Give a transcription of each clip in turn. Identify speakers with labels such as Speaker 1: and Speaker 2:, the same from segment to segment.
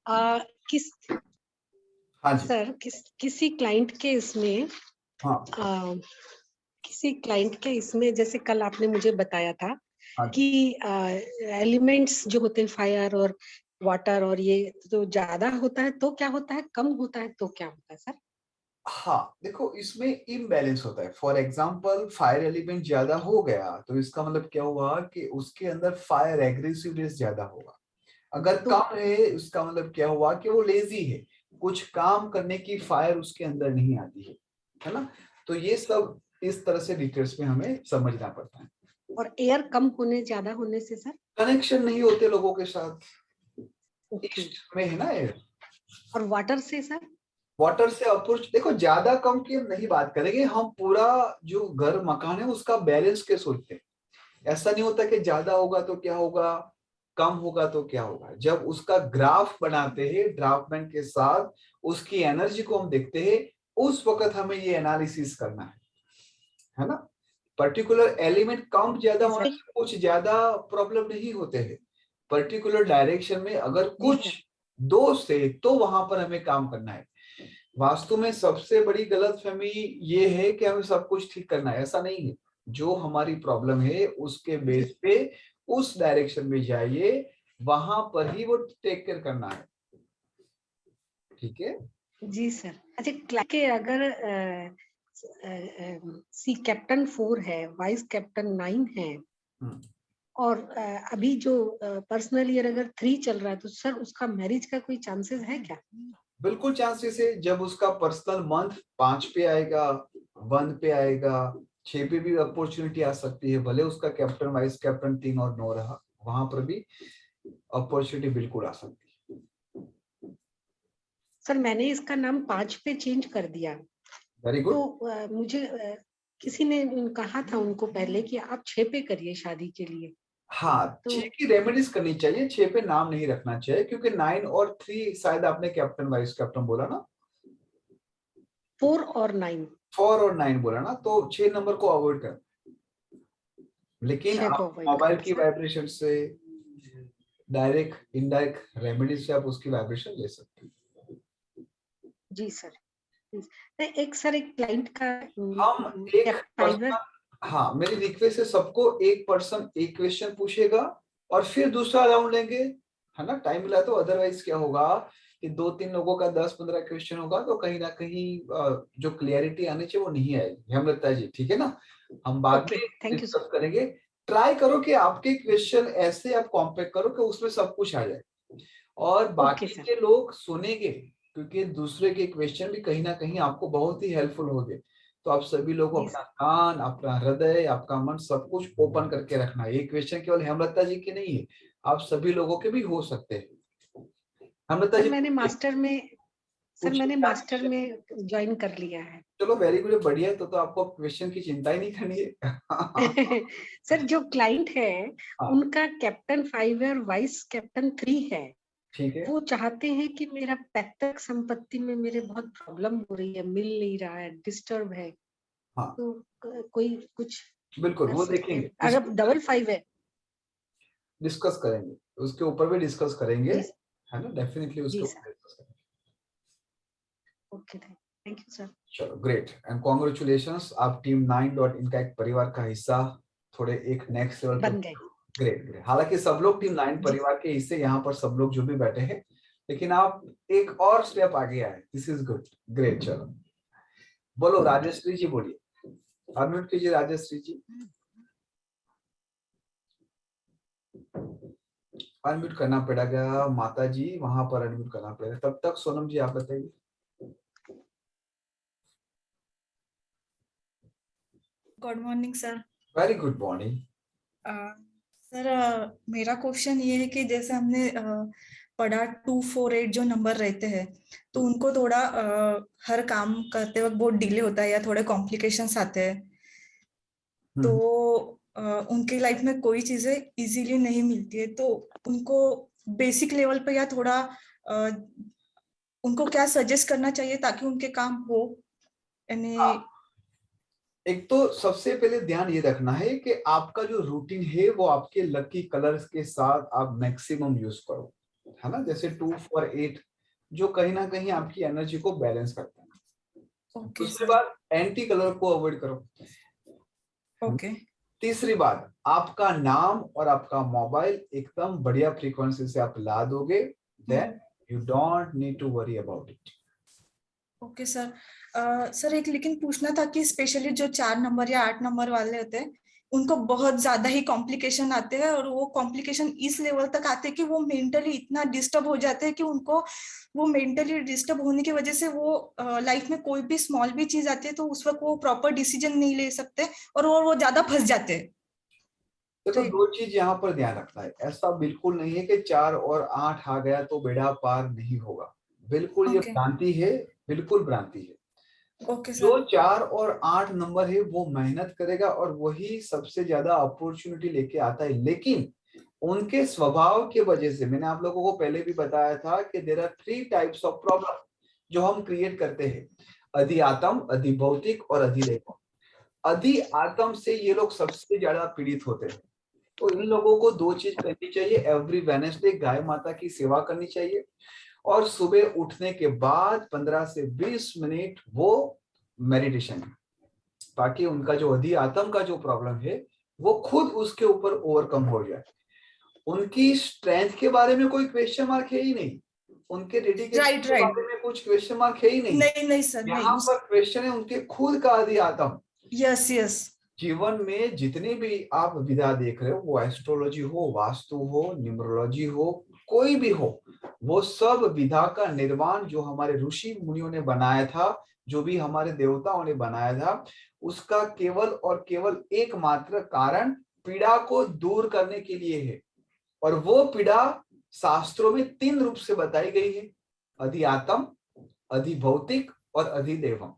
Speaker 1: आ, किस
Speaker 2: हाँ जी।
Speaker 1: सर किसी क्लाइंट के इसमें
Speaker 2: हाँ
Speaker 1: किसी क्लाइंट के इसमें जैसे कल आपने मुझे बताया था
Speaker 2: हाँ
Speaker 1: कि एलिमेंट्स जो होते हैं फायर और वाटर और ये तो ज्यादा होता है तो क्या होता है, कम होता है तो क्या होता है सर?
Speaker 2: हाँ, देखो इसमें इम्बैलेंस होता है। फॉर एग्जाम्पल फायर एलिमेंट ज्यादा हो गया तो इसका मतलब क्या हुआ कि उसके अंदर फायर एग्रेसिवनेस ज्यादा होगा। अगर
Speaker 1: तो
Speaker 2: कम है उसका मतलब क्या हुआ कि वो लेजी है, कुछ काम करने की फायर उसके अंदर नहीं आती है ना। तो ये सब इस तरह से डिटेल्स में हमें समझना पड़ता है।
Speaker 1: और एयर कम होने ज्यादा होने से सर?
Speaker 2: कनेक्शन नहीं होते लोगों के साथ,
Speaker 1: ओके।
Speaker 2: ईस्ट में है ना एयर।
Speaker 1: और वाटर से सर?
Speaker 2: वाटर से अप्रोच, देखो ज्यादा कम की हम नहीं बात करेंगे, हम पूरा जो घर मकान है उसका बैलेंस के सोचते हैं। ऐसा नहीं होता कि ज्यादा होगा तो क्या होगा, कम होगा तो क्या होगा। जब उसका ग्राफ बनाते हैं ड्राफ्टमैन के साथ, उसकी एनर्जी को हम देखते हैं, उस वक्त हमें ये एनालिसिस करना है ना। पर्टिकुलर एलिमेंट कम ज्यादा
Speaker 1: जी
Speaker 2: होने
Speaker 1: सर।
Speaker 2: से कुछ ज्यादा प्रॉब्लम नहीं होते हैं। पर्टिकुलर डायरेक्शन में अगर
Speaker 1: जी
Speaker 2: कुछ
Speaker 1: सर।
Speaker 2: दोष है तो वहां पर हमें काम करना है। वास्तु में सबसे बड़ी गलतफहमी ये है कि हमें सब कुछ ठीक करना है, ऐसा नहीं है। जो हमारी प्रॉब्लम है उसके बेस पे उस डायरेक्शन में जाइए, वहां पर ही वो टेक केयर करना है। ठीक है
Speaker 1: जी सर। अच्छा, के अगर सी कैप्टन 4 है, वाइस कैप्टन 9 है
Speaker 2: हम्म।
Speaker 1: और अभी जो पर्सनल ईयर अगर 3 चल रहा है तो सर उसका मैरिज का कोई चांसेस है क्या?
Speaker 2: बिल्कुल चांसेस है। जब उसका पर्सनल मंथ 5 पे आएगा, 1 पे आएगा, 6 पे भी अपॉर्चुनिटी आ सकती है। भले उसका कैप्टन वाइस कैप्टन 3 और 9 रहा, वहां पर भी अपॉर्चुनिटी बिल्कुल आ सकती है।
Speaker 1: सर मैंने इसका नाम 5 पे चेंज कर दिया।
Speaker 2: वेरी
Speaker 1: तो
Speaker 2: गुड।
Speaker 1: मुझे किसी ने कहा था उनको पहले कि आप 6 पे करिए शादी के लिए।
Speaker 2: हाँ,
Speaker 1: तो
Speaker 2: 6 की रेमेडीज करनी चाहिए, 6 पे नाम नहीं रखना चाहिए, क्योंकि 9 और 3 शायद आपने कैप्टन वाइस कैप्टन बोला ना।
Speaker 1: 4 और 9।
Speaker 2: 4 और 9 बोला ना, तो 6 नंबर को अवॉइड कर। लेकिन
Speaker 1: 6 को
Speaker 2: आप
Speaker 1: अवॉइड
Speaker 2: मोबाइल
Speaker 1: करना
Speaker 2: की
Speaker 1: सर।
Speaker 2: वाइब्रेशन से, डायरेक्ट इनडायरेक्ट रेमेडीज से आप उसकी वाइब्रेशन ले सकते हैं।
Speaker 1: जी सर। एक सर एक क्लाइंट का
Speaker 2: हम एक
Speaker 1: फाइबर।
Speaker 2: पर्सन, हाँ मेरी रिक्वेस्ट है सबको, एक पर्सन एक क्वेश्चन पूछेगा और फिर दूसरा राउंड लेंगे, है ना, टाइम मिला तो। अदरवाइज क्या होगा कि 2-3 लोगों का 10-15 क्वेश्चन होगा तो कहीं ना कहीं जो क्लियरिटी आनी चाहिए वो नहीं आएगी। हेमलता जी ठीक है ना, हम बाद
Speaker 1: ओके,
Speaker 2: में
Speaker 1: थैंक यू सर।
Speaker 2: डिस्कस करेंगे। ट्राई करो कि आपके क्वेश्चन ऐसे आप कॉम्पैक्ट करो कि उसमें सब कुछ आ जाए और
Speaker 1: ओके
Speaker 2: बाकी
Speaker 1: सर।
Speaker 2: के लोग सुनेंगे, क्योंकि दूसरे के क्वेश्चन भी कहीं ना कहीं आपको बहुत ही हेल्पफुल होंगे। तो आप सभी लोगों को
Speaker 1: जी
Speaker 2: अपना
Speaker 1: सर।
Speaker 2: कान, अपना हृदय, आपका मन सब कुछ ओपन करके रखना है। ये क्वेश्चन केवल हेमलता जी के नहीं है, आप सभी लोगों के भी हो सकते हैं। हेमलता
Speaker 1: सर
Speaker 2: जी
Speaker 1: मैंने
Speaker 2: पूछिए,
Speaker 1: मास्टर में सर
Speaker 2: पूछिए
Speaker 1: मैंने
Speaker 2: क्या
Speaker 1: मास्टर
Speaker 2: क्वेश्चन।
Speaker 1: में ज्वाइन कर लिया है।
Speaker 2: चलो वेरी गुड, बढ़िया है। तो आपको क्वेश्चन की चिंता ही नहीं करनी है।
Speaker 1: सर जो क्लाइंट है
Speaker 2: हाँ
Speaker 1: उनका कैप्टन 5 है और वाइस कैप्टन 3 है।
Speaker 2: ठीक है।
Speaker 1: वो चाहते हैं कि मेरा पैतृक संपत्ति में मेरे बहुत प्रॉब्लम हो रही है, मिल नहीं रहा है, डिस्टर्ब है।
Speaker 2: हाँ
Speaker 1: तो कोई कुछ
Speaker 2: बिल्कुल,
Speaker 1: कर
Speaker 2: वो
Speaker 1: सकते
Speaker 2: देखेंगे,
Speaker 1: हैं अगर डबल 5 है?
Speaker 2: डिस्कस करेंगे, उसके ऊपर भी डिस्कस करेंगे,
Speaker 1: जी।
Speaker 2: है ना, डेफिनेटली
Speaker 1: जी
Speaker 2: उसके
Speaker 1: सर।
Speaker 2: ऊपर डिस्कस करेंगे।
Speaker 1: Okay, thank you sir.
Speaker 2: चलो ग्रेट एंड कॉन्ग्रेचुलेशंस, आप टीम 9 का एक परिवार का हिस्सा, थोड़े एक नेक्स्ट लेवल पे।
Speaker 1: बन गए।
Speaker 2: Great great. हालांकि सब लोग टीम 9
Speaker 1: जी।
Speaker 2: परिवार के हिस्से, यहाँ पर सब लोग जो भी बैठे हैं, लेकिन आप एक और स्टेप आगे आए, दिस इज गुड। ग्रेट। चलो बोलो राजश्री जी, बोलिए, अनम्यूट कीजिए राजश्री जी। अनम्यूट करना पड़ेगा माता जी, वहां पर अनम्यूट करना पड़ेगा। तब तक सोनम जी आप बताइए।
Speaker 3: Good morning sir.
Speaker 2: Very good morning.
Speaker 3: Sir मेरा क्वेश्चन ये है कि जैसे हमने पढ़ा 248 जो नंबर रहते हैं तो उनको थोड़ा हर काम करते वक्त बहुत डिले होता है या थोड़े कॉम्प्लिकेशंस आते हैं, तो उनकी लाइफ में कोई चीजें इजीली नहीं मिलती है, तो उनको बेसिक लेवल पे या थोड़ा उनको क्या सजेस्ट करना चाहिए ताकि उनके काम हो यानी।
Speaker 2: एक तो सबसे पहले ध्यान ये रखना है कि आपका जो रूटीन है वो आपके लकी कलर्स के साथ आप मैक्सिमम यूज करो, है ना, जैसे 2 4 8 जो कहीं ना कहीं आपकी एनर्जी को बैलेंस करता है।
Speaker 3: ओके
Speaker 2: दूसरी
Speaker 3: सर।
Speaker 2: बात, एंटी कलर को अवॉइड करो।
Speaker 3: ओके।
Speaker 2: तीसरी बात, आपका नाम और आपका मोबाइल एकदम बढ़िया फ्रीक्वेंसी से आप ला दोगे, then you don't need to worry about it.
Speaker 3: Okay sir. Sir एक लेकिन पूछना था कि स्पेशली जो 4 नंबर या 8 नंबर वाले होते हैं, उनको बहुत ज्यादा ही कॉम्प्लिकेशन आते हैं, और वो कॉम्प्लिकेशन इस लेवल तक आते हैं कि वो मेंटली इतना डिस्टर्ब हो जाते हैं कि उनको, वो मेंटली डिस्टर्ब होने की वजह से वो लाइफ में कोई भी स्मॉल भी चीज आती है तो उस वक्त वो प्रॉपर डिसीजन नहीं ले सकते, और वो ज्यादा फंस जाते हैं।
Speaker 2: देखो,
Speaker 3: तो
Speaker 2: 2 चीज यहाँ पर ध्यान रखना है। ऐसा बिल्कुल नहीं है कि 4 और 8 आ गया तो बेड़ा पार नहीं होगा। बिल्कुल ये
Speaker 3: ओके।
Speaker 2: भ्रांति है, बिल्कुल भ्रांति है।
Speaker 3: Okay sir.
Speaker 2: जो 4 और 8 नंबर है वो मेहनत करेगा और वही सबसे ज्यादा अपॉर्चुनिटी लेके आता है, लेकिन उनके स्वभाव की वजह से, मैंने आप लोगों को पहले भी बताया था कि there are 3 types of problem जो हम क्रिएट करते हैं, अधि आत्म, अधि भौतिक और अधिदैव। अधि आत्म से ये लोग सबसे ज्यादा पीड़ित होते हैं। तो इन लोगों को 2 चीज करनी चाहिए। एवरी वेडनेसडे गाय माता की सेवा करनी चाहिए, और सुबह उठने के बाद 15 से 20 मिनट वो मेडिटेशन, ताकि उनका जो अधि आत्म का जो प्रॉब्लम है वो खुद उसके ऊपर ओवरकम हो जाए। उनकी स्ट्रेंथ के बारे में कोई क्वेश्चन मार्क है ही नहीं, उनके डेडिकेशन
Speaker 3: राइट
Speaker 2: के
Speaker 3: राइट।
Speaker 2: बारे में कुछ क्वेश्चन मार्क है ही नहीं।
Speaker 3: नहीं नहीं सर, नहीं
Speaker 2: यहाँ
Speaker 3: उस।
Speaker 2: पर क्वेश्चन है उनके खुद का अधि आत्म।
Speaker 3: Yes yes.
Speaker 2: जीवन में जितनी भी आप विधा देख रहे हो, वो एस्ट्रोलॉजी हो, वास्तु हो, न्यूमरोलॉजी हो, कोई भी हो, वो सब विधा का निर्माण जो हमारे ऋषि मुनियों ने बनाया था, जो भी हमारे देवताओं ने बनाया था, उसका केवल और केवल एकमात्र कारण पीड़ा को दूर करने के लिए है। और वो पीड़ा शास्त्रों में 3 रूप से बताई गई है, अधि आत्म, अधि भौतिक और अधिदैवम।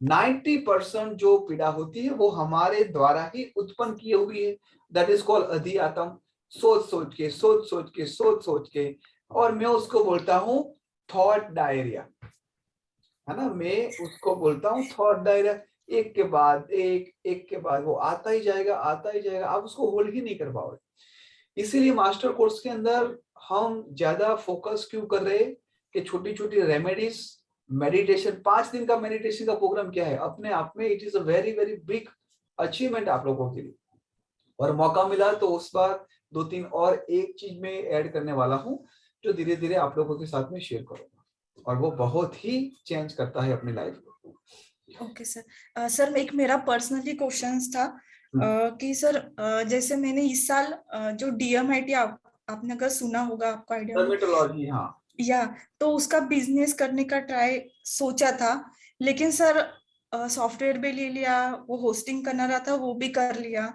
Speaker 2: 90% जो पीड़ा होती है वो हमारे द्वारा ही उत्पन्न की हुई है, दैट इज कॉल्ड अधि आत्म। सोच सोच के, सोच सोच के, सोच सोच के, और मैं उसको बोलता हूँ थॉट डायरिया, है ना, मैं उसको बोलता हूँ थॉट डायरिया। एक के बाद एक, एक के बाद वो आता ही जाएगा, आता ही जाएगा, आप उसको होल्ड ही नहीं कर पाओगे। इसीलिए मास्टर कोर्स के अंदर हम ज्यादा फोकस क्यों कर रहे हैं कि छोटी छोटी रेमेडीज, मेडिटेशन, 5 दिन का मेडिटेशन का प्रोग्राम क्या है अपने आप में, it is a very very big achievement आप लोगों के लिए। और मौका मिला तो उस बार 2-3 और एक चीज में ऐड करने वाला हूँ, जो धीरे धीरे आप लोगों के साथ में शेयर करूंगा, और वो बहुत ही चेंज करता है अपनी लाइफ को।
Speaker 3: Okay sir. सर एक मेरा पर्सनली क्वेश्चन था कि सर जैसे मैंने इस साल जो डीएमआईटी आपने अगर सुना होगा, आपको आइडिया होगा
Speaker 2: डर्मेटोलॉजी, हाँ।
Speaker 3: या, तो उसका बिजनेस करने का ट्राई सोचा था, लेकिन सर सॉफ्टवेयर भी ले लिया, वो होस्टिंग करना रहा था वो भी कर लिया,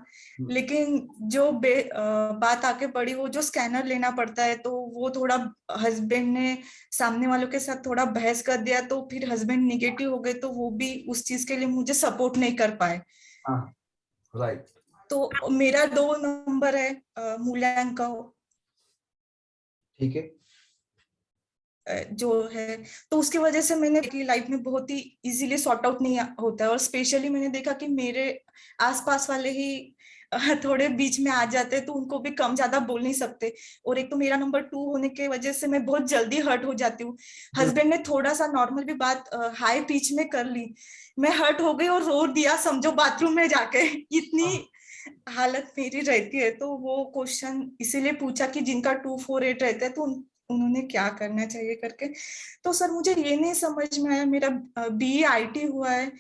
Speaker 3: लेकिन जो बात आके पड़ी वो जो स्कैनर लेना पड़ता है, तो वो थोड़ा हस्बैंड ने सामने वालों के साथ थोड़ा बहस कर दिया, तो फिर हस्बैंड निगेटिव हो गए, तो वो भी उस चीज के लिए मुझे सपोर्ट नहीं कर पाए।
Speaker 2: हाँ, राइट।
Speaker 3: तो मेरा 2 नंबर है मूल्यांक का,
Speaker 2: ठीक है।
Speaker 3: जो है, तो उसकी वजह से मैंने कि लाइफ में बहुत ही इजीली सॉर्ट आउट नहीं होता है, और स्पेशली मैंने देखा कि मेरे आसपास वाले ही थोड़े बीच में आ जाते हैं, तो उनको भी कम ज्यादा बोल नहीं सकते, और एक तो मेरा नंबर 2 होने की वजह से मैं बहुत जल्दी हर्ट हो जाती हूँ। हस्बैंड ने थोड़ा सा नॉर्मल भी बात हाई पिच में कर ली, मैं हर्ट हो गई और रो दिया समझो बाथरूम में जाके, इतनी हालत मेरी रहती है। तो वो क्वेश्चन इसीलिए पूछा कि जिनका 2 4 8 रहता है तो उन्होंने क्या करना चाहिए करके। तो सर मुझे ये नहीं समझ में आया, मेरा BE IT हुआ है,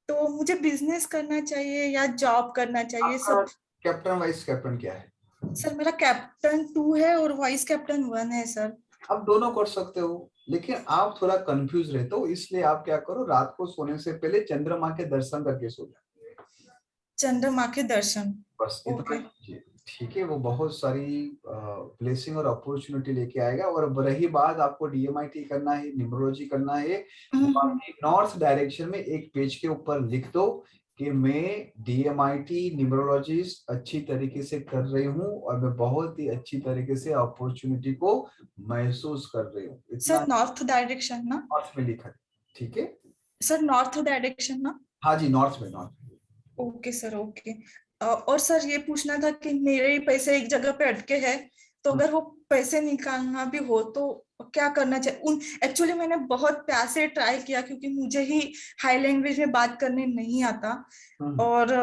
Speaker 3: तो मुझे बिजनेस करना चाहिए या जॉब करना चाहिए
Speaker 2: आपका
Speaker 3: सब।
Speaker 2: कैप्टन वाइस कैप्टन क्या है?
Speaker 3: सर मेरा कैप्टन 2 है और वाइस कैप्टन 1 है सर।
Speaker 2: आप दोनों कर सकते हो, लेकिन आप थोड़ा कंफ्यूज रहते हो, इसलिए आप क्या करो, रात को सोने से पहले चंद्रमा के दर्शन करके सो जाओ।
Speaker 3: चंद्रमा के दर्शन।
Speaker 2: बस इतना
Speaker 3: ओके।
Speaker 2: कीजिए, ठीक है, वो बहुत सारी ब्लेसिंग और अपॉर्चुनिटी लेके आएगा। और अब रही बात, आपको डीएमआईटी करना है, न्यूमरोलॉजी करना है, वो आपकी नॉर्थ डायरेक्शन में एक पेज के ऊपर लिख दो कि मैं डीएमआईटी न्यूमरोलॉजिस्ट अच्छी तरीके से कर रही हूँ और मैं बहुत ही अच्छी तरीके से अपॉर्चुनिटी को महसूस कर रही हूँ। इतना
Speaker 3: सर नॉर्थ डायरेक्शन ना?
Speaker 2: नॉर्थ में लिखा है, ठीक है।
Speaker 3: सर नॉर्थ डायरेक्शन ना?
Speaker 2: हाँ जी, नॉर्थ में, नॉर्थ में।
Speaker 3: Okay sir, okay. और सर ये पूछना था कि मेरे पैसे एक जगह पे अटके हैं, तो अगर वो पैसे निकालना भी हो तो क्या करना चाहिए? एक्चुअली मैंने बहुत प्यार से ट्राई किया क्योंकि मुझे ही हाई लैंग्वेज में बात करने नहीं आता, और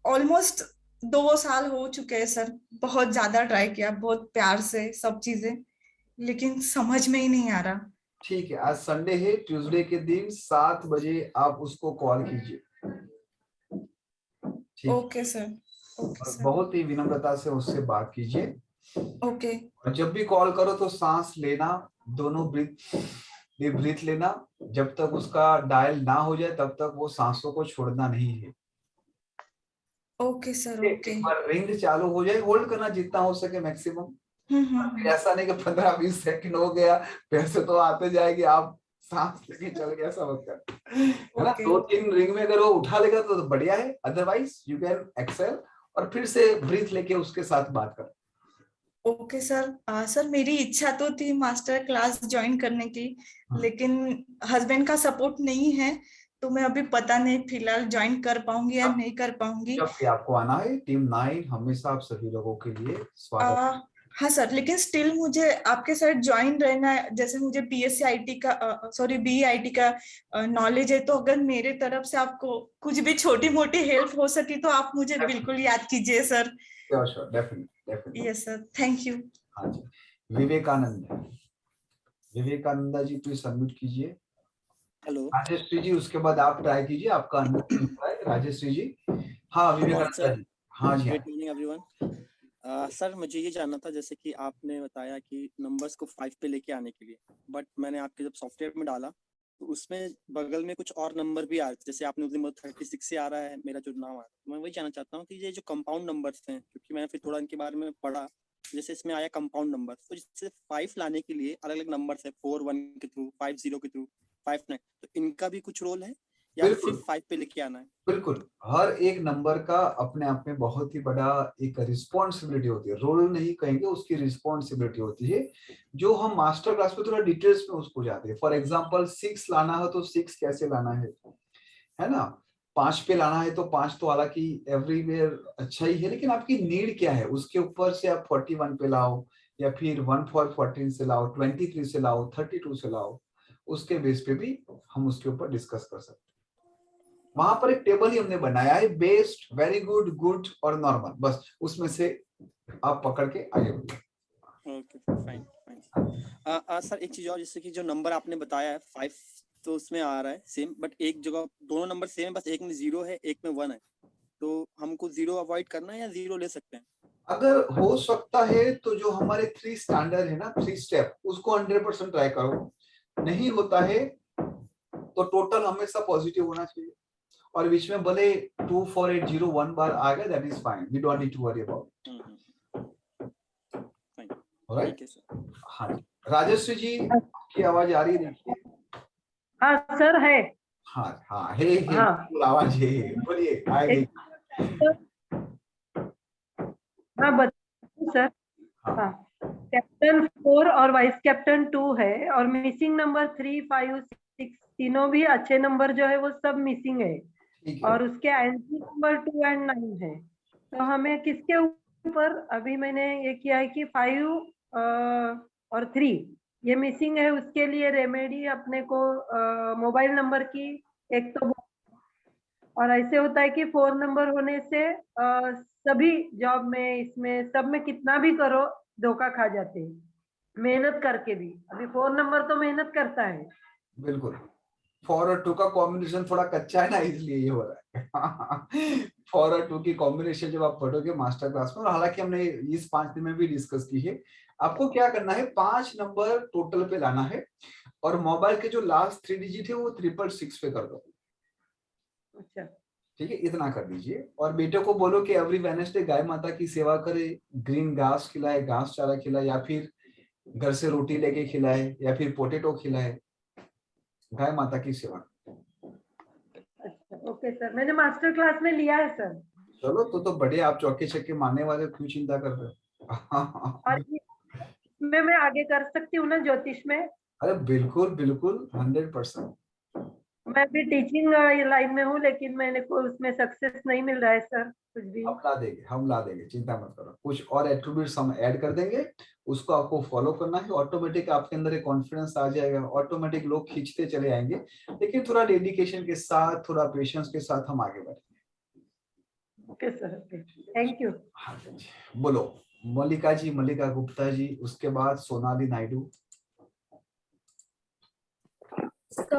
Speaker 3: ऑलमोस्ट 2 साल हो चुके हैं सर। बहुत ज्यादा ट्राई किया, बहुत प्यार से सब चीजें, लेकिन समझ में ही नहीं आ रहा।
Speaker 2: ठीक है, आज संडे है, ट्यूसडे के दिन 7 बजे आप उसको कॉल कीजिए। ठीक,
Speaker 3: ओके सर, ओके
Speaker 2: और
Speaker 3: सर,
Speaker 2: बहुत ही विनम्रता से उससे बात कीजिए।
Speaker 3: ओके
Speaker 2: और जब भी कॉल करो तो सांस लेना, दोनों ब्रीथ लेना। जब तक उसका डायल ना हो जाए तब तक वो सांसों को छोड़ना नहीं है।
Speaker 3: Okay sir, okay.
Speaker 2: एक बार रिंग चालू हो जाए, होल्ड करना जितना हो सके मैक्सिमम। फिर ऐसा नहीं कि 15-20 सेकंड हो गया, पैसे तो आते जाएंगे, आप सांस लेके चल गए, ऐसा मत कर, है ना।
Speaker 3: ओके,
Speaker 2: 2-3 रिंग में अगर वो उठा लेगा तो बढ़िया है, अदरवाइज यू कैन एक्सेल और फिर से ब्रीथ लेके उसके साथ बात कर।
Speaker 3: Okay sir. सर मेरी इच्छा तो थी मास्टर क्लास ज्वाइन करने की, लेकिन हस्बैंड का सपोर्ट नहीं है, तो मैं अभी पता नहीं फिलहाल ज्वाइन कर पाऊंगी या नहीं कर पाऊंगी।
Speaker 2: जब भी आपको आना है, टीम 9 हमेशा आप सभी लोगों के लिए स्वागत।
Speaker 3: हाँ सर, लेकिन स्टिल मुझे आपके साथ ज्वाइन रहना है। जैसे मुझे बीएससी आईटी का सॉरी बीईआईटी का नॉलेज है, तो अगर मेरे तरफ से आपको कुछ भी छोटी मोटी हेल्प हो सकी तो आप मुझे बिल्कुल याद कीजिए sir.
Speaker 2: Sure, definitely.
Speaker 3: Yes sir, thank you.
Speaker 2: हाँ जी, विवेकानंदा जी प्लीज सबमिट कीजिए।
Speaker 4: हेलो
Speaker 2: राजेश्री जी, उसके बाद आप ट्राई कीजिए, आपका अनम्यूट हुआ है राजेश्री जी। हाँ विवेकानंदा जी, हाँ जी।
Speaker 4: Good evening everyone. सर मुझे ये जानना था, जैसे कि आपने बताया कि नंबर्स को 5 पे लेके आने के लिए, बट मैंने आपके जब सॉफ्टवेयर में डाला तो उसमें बगल में कुछ और नंबर भी आ रहे, जैसे आपने उस दिन 36 से आ रहा है मेरा जो नाम आ रहा है। मैं वही जानना चाहता हूँ कि ये जो कंपाउंड नंबर्स हैं, क्योंकि मैंने फिर थोड़ा इनके बारे में पढ़ा, जैसे इसमें आया कंपाउंड नंबर, तो जैसे 5 लाने के लिए अलग अलग नंबर है, 4 1 के थ्रू, 5 0 के थ्रू, 5 9, तो इनका भी कुछ रोल है या
Speaker 2: बिल्कुल
Speaker 4: सिर्फ 5 पे लेके आना है?
Speaker 2: बिल्कुल, हर एक नंबर का अपने आप में बहुत ही बड़ा एक रिस्पॉन्सिबिलिटी होती है, रोल नहीं कहेंगे, उसकी रिस्पॉन्सिबिलिटी होती है, जो हम मास्टर क्लास में थोड़ा डिटेल्स में उसको जाते हैं। फॉर एग्जांपल 6 लाना है तो 6 कैसे लाना है ना। 5 पे लाना है तो 5 तो हालांकि एवरीवेयर अच्छा ही है, लेकिन आपकी नीड क्या है उसके ऊपर से आप 41 पे लाओ, या फिर 1 for 14 से लाओ, 23 से लाओ, 32 से लाओ, उसके बेस पे भी हम उसके ऊपर डिस्कस कर सकते हैं। वहां पर एक टेबल ही हमने बनाया है, बेस्ट, वेरी गुड, गुड और नॉर्मल, बस उसमें से आप पकड़ के आगे बढ़िए।
Speaker 4: Okay fine fine. सर एक चीज और, जैसे कि जो नंबर आपने बताया है 5, तो उसमें आ रहा है सेम, बट एक जगह दोनों नंबर सेम है, बस एक में 0 है एक में 1 है, तो हमको 0 अवॉइड करना है या 0 ले सकते हैं?
Speaker 2: अगर हो सकता है तो जो हमारे 3 स्टैंडर्ड है ना, 3 स्टेप, उसको 100% ट्राई करो। नहीं होता है तो टोटल हमेशा पॉजिटिव होना चाहिए, और बीच में भले 2 4 8 0 1 बार आ गया, that is fine, we don't need to worry about.
Speaker 4: Fine,
Speaker 2: alright,
Speaker 4: ठीक है सर।
Speaker 2: हाँ जी। राजश्री जी की आवाज आ रही है, देखिए।
Speaker 1: हाँ सर है।
Speaker 2: हाँ हाँ, हे
Speaker 1: हाँ
Speaker 2: आवाज है, बोलिए, आएगी।
Speaker 1: एक हाँ बताइए सर। हाँ, कैप्टन 4 और वाइस कैप्टन 2 है, और मिसिंग नंबर 3 5 6 तीनों भी अच्छे नंबर जो है वो सब मिसिंग है,
Speaker 2: ठीक है,
Speaker 1: और उसके एंट्री नंबर 2 और 9 है। तो हमें किसके ऊपर, अभी मैंने ये किया है कि 5 और 3 ये मिसिंग है, उसके लिए रेमेडी अपने को मोबाइल नंबर की एक तो, और ऐसे होता है कि 4 नंबर होने से सभी जॉब में इसमें सब में कितना भी करो धोखा खा जाते हैं मेहनत करके भी। अभी 4 नंबर तो मेहनत करता है।
Speaker 2: बिल्कुल। 4 और 2 का कॉम्बिनेशन थोड़ा कच्चा है ना, इसलिए ये हो रहा है। 4 और 2 की कॉम्बिनेशन जब आप पढ़ोगे मास्टर क्लास में, और हालांकि हमने इस 5 दिन में भी डिस्कस की है, आपको क्या करना है, 5 नंबर टोटल पे लाना है, और मोबाइल के जो लास्ट 3 डिजिट है वो 666 पे कर दो।
Speaker 1: अच्छा,
Speaker 2: ठीक है, इतना कर दीजिए, और बेटे को बोलो कि एवरी वेडनेसडे गाय माता की सेवा करे, ग्रीन घास खिलाए, घास चारा खिलाए, या फिर घर से रोटी लेके खिलाए, या फिर पोटेटो खिलाए, गाय माता की सेवा।
Speaker 1: अच्छा, ओके सर, मैंने मास्टर क्लास में लिया है सर।
Speaker 2: चलो तो बढ़िया, आप चौके छक्के मारने वाले, क्यों चिंता कर रहे
Speaker 1: और
Speaker 2: हो।
Speaker 1: इसमें मैं आगे कर सकती हूँ ना ज्योतिष में?
Speaker 2: अरे बिल्कुल बिल्कुल, 100%।
Speaker 1: मैं भी टीचिंग लाइन में हूँ, लेकिन मैंने को उसमें सक्सेस नहीं मिल रहा है सर कुछ भी।
Speaker 2: हम ला देंगे, चिंता मत करो। कुछ और एट्रीब्यूट्स हम ऐड कर देंगे, उसको आपको फॉलो करना है, ऑटोमेटिक आपके अंदर एक कॉन्फिडेंस आ जाएगा, ऑटोमेटिक लोग खींचते चले आएंगे। लेकिन थोड़ा डेडिकेशन के साथ, थोड़ा पेशेंस के साथ हम आगे बढ़ेंगे।
Speaker 1: Okay sir, thank you.
Speaker 2: हाँ जी, बोलो मल्लिका जी, मल्लिका गुप्ता जी, उसके बाद Sonali Naidu.
Speaker 5: So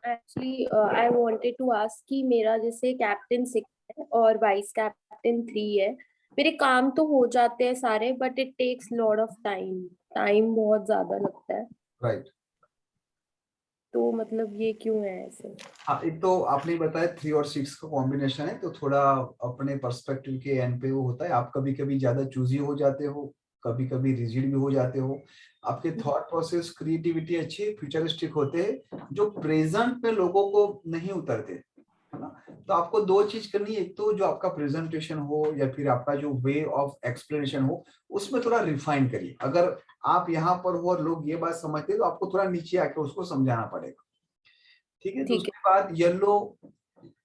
Speaker 5: actually I wanted to ask कि मेरा जैसे कैप्टन 6 है और वाइस कैप्टन 3 है। मेरे काम तो हो जाते हैं सारे, but it takes lot of time बहुत ज्यादा लगता है।
Speaker 2: राइट।
Speaker 5: तो मतलब ये क्यों है ऐसे?
Speaker 2: हाँ, एक तो आपने बताया 3 और 6 का कॉम्बिनेशन है, तो थोड़ा अपने पर्सपेक्टिव के एंड पे वो होता है। आप कभी कभी ज्यादा चूजी हो जाते हो, कभी कभी रिजिड भी हो जाते हो। आपके थॉट प्रोसेस, क्रिएटिविटी अच्छी फ्यूचरिस्टिक होते हैं, जो प्रेजेंट में लोगों को नहीं उतरते, है ना। तो आपको 2 चीज करनी है, एक तो जो आपका प्रेजेंटेशन हो या फिर आपका जो वे ऑफ एक्सप्लेनेशन हो, उसमें थोड़ा रिफाइन करिए। अगर आप यहाँ पर हो और लोग ये बात समझते हैं, तो आपको थोड़ा नीचे आके उसको समझाना पड़ेगा। ठीक है। तो
Speaker 5: ठीक
Speaker 2: उसके बाद येलो,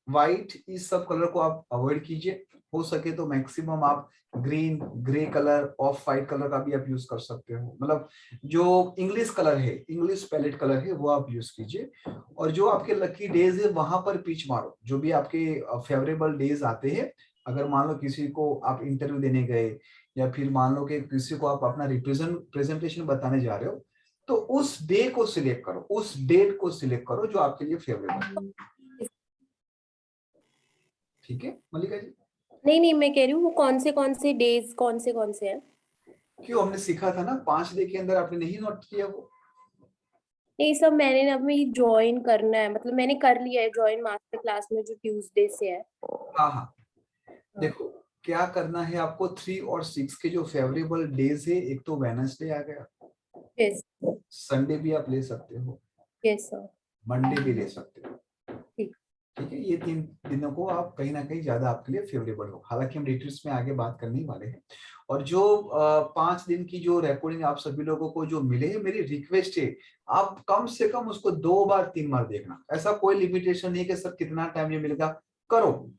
Speaker 2: व्हाइट, इस सब कलर को आप अवॉइड कीजिए। हो सके तो मैक्सिमम आप green, grey colour, of white colour का भी आप यूज कर सकते हो। मतलब जो इंग्लिश कलर है, इंग्लिश पैलेट कलर है, वो आप यूज कीजिए। और जो आपके लकी डेज है वहां पर पिच मारो, जो भी आपके फेवरेबल डेज आते हैं। अगर मान लो किसी को आप इंटरव्यू देने गए, या फिर मान लो कि किसी को आप अपना प्रेजेंटेशन बताने जा रहे हो, तो उस डे को सिलेक्ट करो, उस डेट को सिलेक्ट करो जो आपके लिए फेवरेबल। ठीक है मल्लिका जी।
Speaker 5: नहीं, मैं कह रही हूँ वो कौन से डेज कौन से हैं?
Speaker 2: क्यों, हमने सीखा था ना 5 डे के अंदर, आपने नहीं नोट किया वो?
Speaker 5: नहीं सब मैंने अब में ज्वाइन करना है, मतलब मैंने कर लिया है ज्वाइन मास्टर क्लास में जो ट्यूसडे से है।
Speaker 2: हाँ हाँ, देखो क्या करना है आपको। 3 और 6 के जो फेवरेबल डेज है, एक तो वेडनेसडे आ गया,
Speaker 5: यस
Speaker 2: संडे भी आप ले सकते हो,
Speaker 5: यस सर।
Speaker 2: मंडे भी ले सकते हो।
Speaker 5: ठीक।
Speaker 2: ठीक है, ये 3 दिनों को आप कहीं ना कहीं ज्यादा आपके लिए फेवरेबल हो। हालांकि हम डिटेल्स में आगे बात करने वाले हैं। और जो 5 दिन की जो रिकॉर्डिंग आप सभी लोगों को जो मिले हैं, मेरी रिक्वेस्ट है आप कम से कम उसको 2 बार 3 बार देखना। ऐसा कोई लिमिटेशन नहीं है कि सर कितना टाइम ये मिलेगा, करो।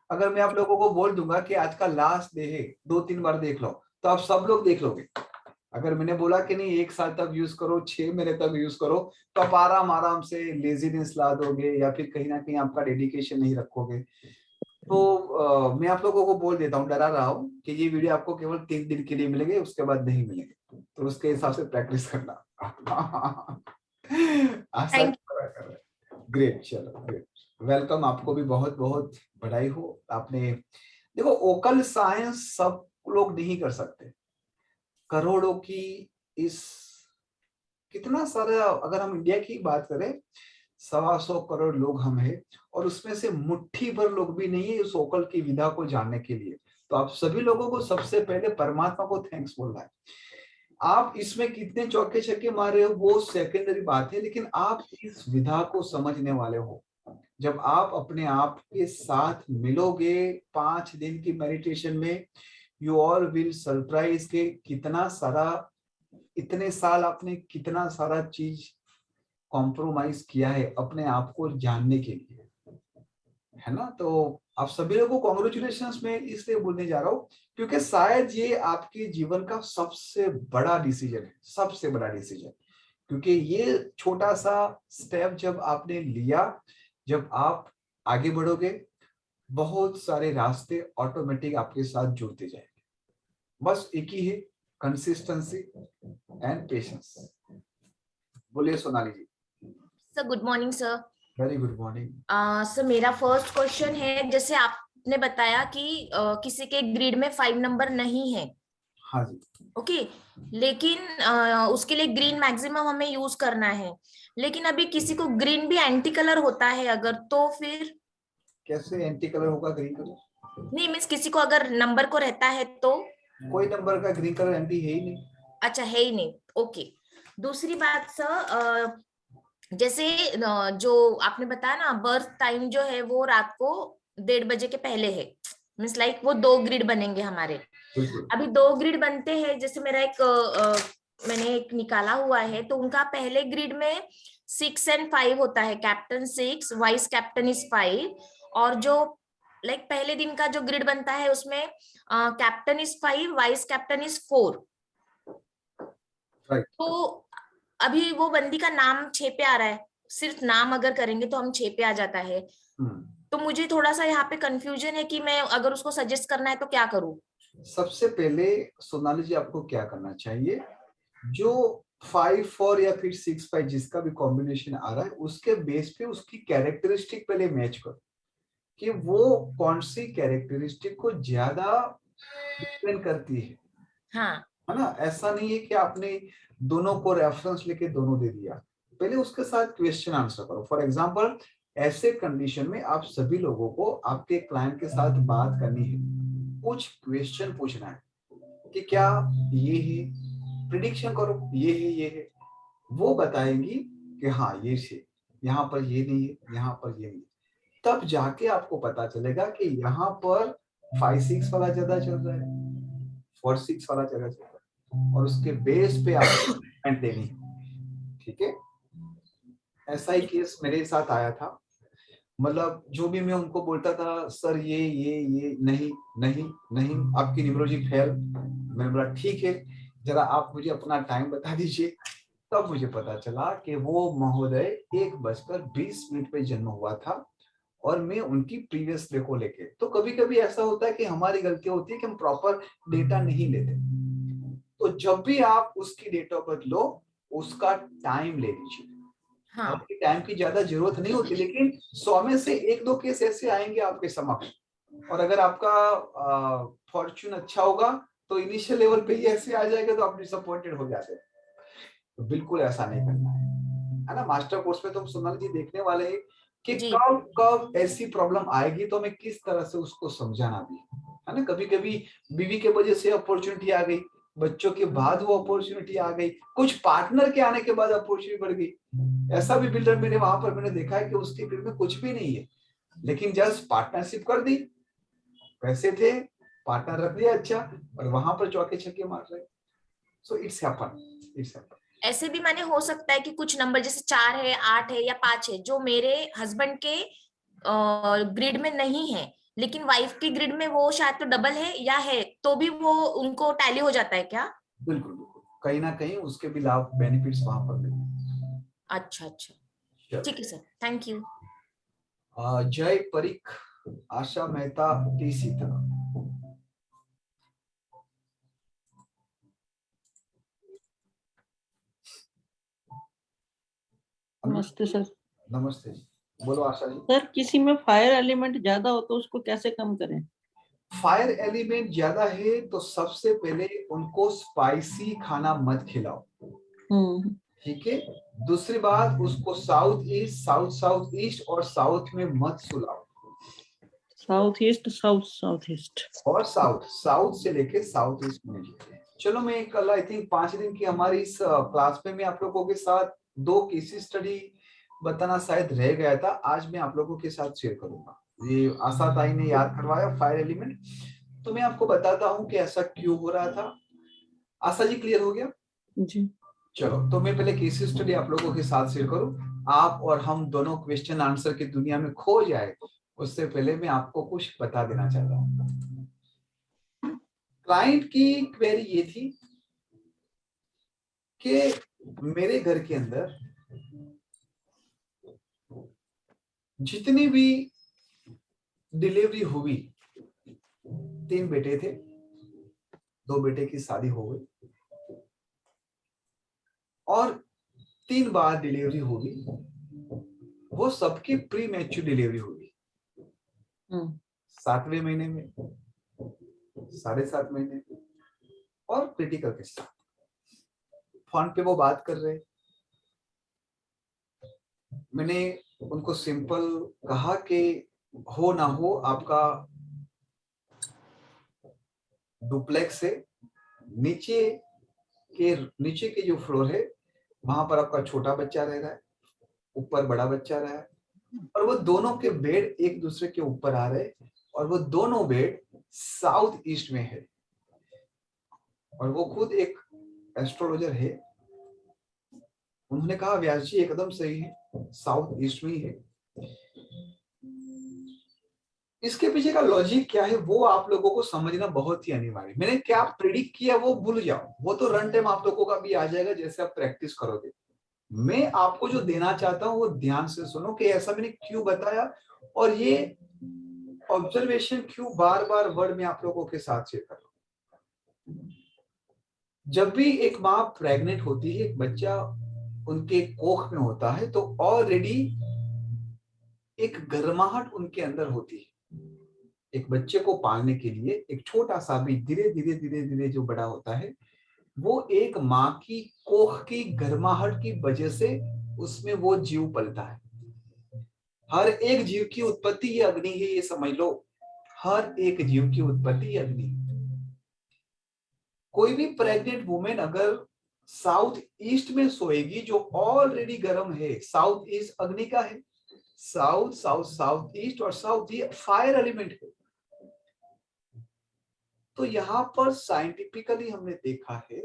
Speaker 2: अगर मैं आप लोगों को बोल दूंगा कि आज का लास्ट डे है, 2-3 बार देख लो, तो आप सब लोग देख लोगे। अगर मैंने बोला कि नहीं 1 साल तक यूज करो, 6 महीने तक यूज करो, तो आप आराम से लेजीनेस ला दोगे, या फिर कहीं ना कहीं आपका डेडिकेशन नहीं रखोगे। तो मैं आप लोगों को बोल देता हूँ, डरा रहा हूँ कि ये वीडियो आपको केवल 3 दिन के लिए मिलेंगे, उसके बाद नहीं मिलेंगे। तो उसके हिसाब से प्रैक्टिस करना। आशा कर रहे। ग्रेट, चलो ग्रेट। वेलकम, आपको भी बहुत बहुत बधाई हो। आपने देखो, ओकल साइंस सब लोग नहीं कर सकते। करोड़ों की इस कितना सारा, अगर हम इंडिया की बात करें, 125 करोड़ लोग हम हैं, और उसमें से मुट्ठी भर लोग भी नहीं है उस ओकल की विधा को जानने के लिए। तो आप सभी लोगों को सबसे पहले परमात्मा को थैंक्स बोलना है। आप इसमें कितने चौके छक्के मारे हो वो सेकेंडरी बात है, लेकिन आप इस विधा को समझने वाले हो। जब आप अपने आप के साथ मिलोगे 5 दिन की मेडिटेशन में, यू ऑल विल सरप्राइज के कितना सारा, इतने साल आपने कितना सारा चीज कॉम्प्रोमाइज किया है अपने आप को जानने के लिए, है ना। तो आप सभी लोगों को कॉन्ग्रेचुलेशंस में इसलिए बोलने जा रहा हूँ क्योंकि शायद ये आपके जीवन का सबसे बड़ा डिसीजन है, सबसे बड़ा डिसीजन। क्योंकि ये छोटा सा स्टेप जब आपने लिया, जब आप आगे बढ़ोगे, बहुत सारे रास्ते ऑटोमेटिक आपके साथ जुड़ते जाएंगे। बस एक ही है, कंसिस्टेंसी एंड पेशेंस। बोलिए Sonali ji.
Speaker 6: Sir good morning sir.
Speaker 2: Very good morning.
Speaker 6: Sir मेरा फर्स्ट क्वेश्चन है, जैसे आपने बताया कि किसी के ग्रिड में 5 नंबर नहीं है।
Speaker 2: हाँ जी।
Speaker 6: ओके, लेकिन उसके लिए ग्रीन मैक्सिमम हमें यूज करना है, लेकिन अभी किसी को ग्रीन भी एंटी कलर होता है अगर, तो फिर
Speaker 2: कैसे एंटी कलर होगा ग्रीन कलर?
Speaker 6: नहीं मीन्स किसी को अगर नंबर को रहता है तो?
Speaker 2: कोई नंबर का ग्रीन कलर एंटी है ही नहीं।
Speaker 6: अच्छा, है ही नहीं। ओके, दूसरी बात सर, जैसे जो आपने बताया ना बर्थ टाइम जो है वो रात को 1:30 बजे के पहले है, मीन्स लाइक वो 2 ग्रिड बनेंगे हमारे।
Speaker 2: बिल्कुल।
Speaker 6: अभी 2 ग्रिड बनते हैं, जैसे मेरा एक मैंने एक निकाला हुआ है, तो उनका पहले ग्रिड में 6 and 5 होता है, कैप्टन 6, वाइस कैप्टन इज 5, और जो लाइक पहले दिन का जो ग्रिड बनता है उसमें captain is 5, vice captain is 4।
Speaker 2: Right.
Speaker 6: तो अभी वो बंदी का नाम 6 पे आ रहा है, सिर्फ नाम अगर करेंगे तो हम 6 पे आ जाता है। तो मुझे थोड़ा सा यहाँ पे कंफ्यूजन है कि मैं अगर उसको सजेस्ट करना है तो क्या करूँ।
Speaker 2: सबसे पहले सोनाली जी आपको क्या करना चाहिए, जो 5-4 या फिर 6-5 जिसका भी कॉम्बिनेशन आ रहा है उसके बेस पे उसकी कैरेक्टरिस्टिक पहले मैच करो कि वो कौन सी कैरेक्टरिस्टिक को ज्यादा डिपेंड करती है।
Speaker 6: हाँ,
Speaker 2: है ना, ऐसा नहीं है कि आपने दोनों को रेफरेंस लेके दोनों दे दिया, पहले उसके साथ क्वेश्चन आंसर करो। फॉर एग्जांपल ऐसे कंडीशन में आप सभी लोगों को आपके क्लाइंट के साथ बात करनी है, कुछ क्वेश्चन पूछना है कि क्या ये है, प्रिडिक्शन करो ये है, वो बताएंगी कि हाँ ये से यहाँ पर ये नहीं है, यहाँ पर ये नहीं, तब जाके आपको पता चलेगा कि यहाँ पर 5-6 वाला ज्यादा चल रहा है, 4-6 वाला ज्यादा चल रहा है, और उसके बेस पे आपको ट्रीटमेंट देनी है। ठीक है, ऐसा ही केस मेरे साथ आया था। मतलब जो भी मैं उनको बोलता था, सर ये नहीं नहीं नहीं आपकी न्यूमरोलॉजी फेल, मैंने बोला ठीक है जरा आप मुझे अपना टाइम बता दीजिए। तब मुझे पता चला कि वो महोदय 1:20 पे जन्म हुआ था और मैं उनकी प्रीवियस डे को लेके। तो कभी कभी ऐसा होता है कि हमारी गलती होती है कि हम प्रॉपर डेटा नहीं लेते, तो जब भी आप उसकी डेट ऑफ बर्थ लो उसका टाइम ले लीजिए।
Speaker 6: हाँ,
Speaker 2: टाइम की ज्यादा जरूरत नहीं होती, लेकिन 100 में से 1-2 केस ऐसे आएंगे आपके समक्ष, और अगर आपका फॉर्च्यून अच्छा होगा तो इनिशियल लेवल पे ही ऐसे आ जाएगा तो आप डिसअपॉइंटेड हो जाते हैं। तो बिल्कुल ऐसा नहीं करना है ना। मास्टर कोर्स में तो हम सोनाली जी देखने वाले हैं कि
Speaker 6: जी।
Speaker 2: कब ऐसी प्रॉब्लम आएगी तो हमें किस तरह से उसको समझाना भी है ना। कभी कभी बीवी के वजह से अपॉर्चुनिटी आ गई, बच्चों के बाद वो अपॉर्चुनिटी आ गई, कुछ पार्टनर के आने के बाद अपॉर्चुनिटी बढ़ गई। ऐसा भी बिल्डर मैंने वहां पर मैंने देखा है कि उसकी फील्ड में कुछ भी नहीं है, लेकिन जस्ट पार्टनरशिप कर दी, पैसे थे, पार्टनर रख दिया अच्छा, और वहां पर चौके छक्के मार रहे। So it's happen.
Speaker 6: ऐसे भी माने हो सकता है कि कुछ नंबर जैसे 4 है, 8 है या 5 है जो मेरे हस्बैंड के ग्रिड में नहीं है, लेकिन वाइफ की ग्रिड में वो शायद तो डबल है या है, तो भी वो उनको टैली हो जाता है क्या?
Speaker 2: बिल्कुल बिल्कुल, कहीं ना कहीं उसके भी लाभ बेनिफिट्स वहां पर मिलते।
Speaker 6: अच्छा, ठीक है सर, थैंक यू।
Speaker 2: जय परीख, आशा मेहता, टी सीता।
Speaker 7: नमस्ते सर।
Speaker 2: नमस्ते जी, बोलो आशा जी।
Speaker 7: सर किसी में फायर एलिमेंट ज्यादा हो तो उसको कैसे कम करें?
Speaker 2: फायर एलिमेंट ज्यादा है तो सबसे पहले उनको स्पाइसी खाना मत खिलाओ, ठीक है। दूसरी बात, उसको साउथ ईस्ट और साउथ में मत सुलाओ।
Speaker 7: साउथ ईस्ट
Speaker 2: और साउथ से लेके साउथ ईस्ट में। चलो मैं कल आई थिंक 5 दिन की हमारी इस क्लास में मैं आप लोगों के साथ 2 केस स्टडी बताना शायद रह गया था, आज मैं आप लोगों के साथ शेयर करूंगा। ये आशा ताई ने याद करवाया फायर एलिमेंट, तो मैं आपको बताता हूँ कि ऐसा क्यों हो रहा था। आशा जी क्लियर हो गया
Speaker 7: जी?
Speaker 2: चलो, तो मैं पहले केस स्टडी आप लोगों के साथ शेयर करूं, आप और हम दोनों क्वेश्चन आंसर की दुनिया में खो जाए उससे पहले मैं आपको कुछ बता देना चाहता हूं। क्लाइंट की क्वेरी ये थी कि मेरे घर के अंदर जितनी भी डिलीवरी हुई, 3 बेटे थे, 2 बेटे की शादी हो गई और 3 बार डिलीवरी होगी, वो सबकी प्री मैच्योर डिलीवरी होगी। 7वें महीने में, 7.5 महीने में और क्रिटिकल के साथ। फोन पे वो बात कर रहे, मैंने उनको सिंपल कहा कि हो ना हो आपका डुप्लेक्स है, नीचे के जो फ्लोर है वहां पर आपका छोटा बच्चा रह रहा है, ऊपर बड़ा बच्चा रहा है, और वो दोनों के बेड एक दूसरे के ऊपर आ रहे और वो दोनों बेड साउथ ईस्ट में है और वो खुद एक एस्ट्रोलॉजर है, उन्होंने कहा व्यास जी एकदम सही है, साउथ ईस्ट में ही है। इसके पीछे का लॉजिक क्या है वो आप लोगों को समझना बहुत ही अनिवार्य। मैंने क्या प्रिडिक्ट किया वो भूल जाओ, वो तो रन टाइम आप लोगों का भी आ जाएगा जैसे आप प्रैक्टिस करोगे। मैं आपको जो देना चाहता हूं वो ध्यान से सुनो कि ऐसा मैंने क्यों बताया और ये ऑब्जर्वेशन क्यों बार बार वर्ड में आप लोगों के साथ शेयर कर रहा हूं। जब भी एक माँ प्रेग्नेंट होती है, एक बच्चा उनके कोख में होता है, तो ऑलरेडी एक गर्माहट उनके अंदर होती है। एक बच्चे को पालने के लिए एक छोटा सा भी धीरे धीरे धीरे धीरे जो बड़ा होता है, वो एक माँ की कोख की गर्माहट की वजह से उसमें वो जीव पलता है। हर एक जीव की उत्पत्ति ये अग्नि है, ये समझ लो। हर एक जीव की उत्पत्ति अग्नि। कोई भी प्रेग्नेंट वुमेन अगर साउथ ईस्ट में सोएगी जो ऑलरेडी गर्म है, साउथ ईस्ट अग्नि का है, साउथ साउथ साउथ ईस्ट और साउथ ये फायर एलिमेंट है। तो यहां पर साइंटिफिकली हमने देखा है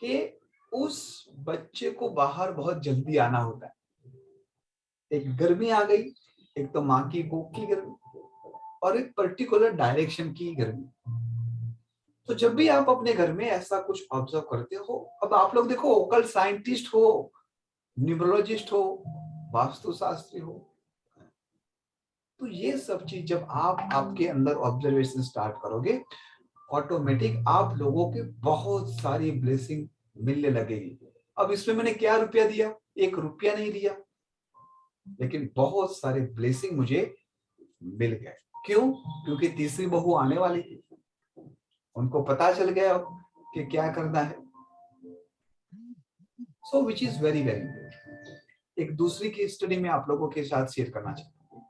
Speaker 2: कि उस बच्चे को बाहर बहुत जल्दी आना होता है। एक गर्मी आ गई, एक तो माँ की कोख की गर्मी और एक पर्टिकुलर डायरेक्शन की गर्मी। तो जब भी आप अपने घर में ऐसा कुछ ऑब्जर्व करते हो, अब आप लोग देखो ओकल्ट साइंटिस्ट हो, न्यूमरोलॉजिस्ट हो, वास्तुशास्त्री हो, तो ये सब चीज जब आप आपके अंदर ऑब्जर्वेशन स्टार्ट करोगे, ऑटोमेटिक आप लोगों की बहुत सारी ब्लेसिंग मिलने लगेगी। अब इसमें मैंने क्या रुपया दिया? 1 रुपया नहीं दिया, लेकिन बहुत सारे ब्लेसिंग मुझे मिल गए। क्यों? क्योंकि तीसरी बहू आने वाली थी, उनको पता चल गया अब कि क्या करना है। So which is very very good. एक दूसरी की स्टडी में आप लोगों के साथ शेयर करना चाहता हूँ,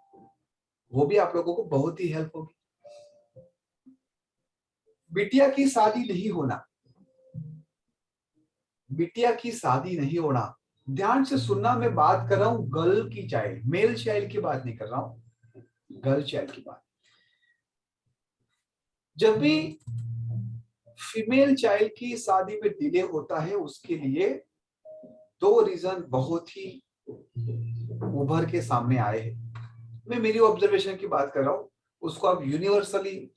Speaker 2: वो भी आप लोगों को बहुत ही हेल्प होगी। बिटिया की शादी नहीं होना, बिटिया की शादी नहीं होना, ध्यान से सुनना। मैं बात कर रहा हूं गर्ल की चाइल्ड, मेल चाइल्ड की बात नहीं कर रहा हूं, गर्ल चाइल्ड की बात। जब भी फीमेल चाइल्ड की शादी में डिले होता है, उसके लिए 2 रीजन बहुत ही उभर के सामने आए हैं। मैं मेरी ऑब्जर्वेशन की बात कर रहा हूं, उसको आप यूनिवर्सली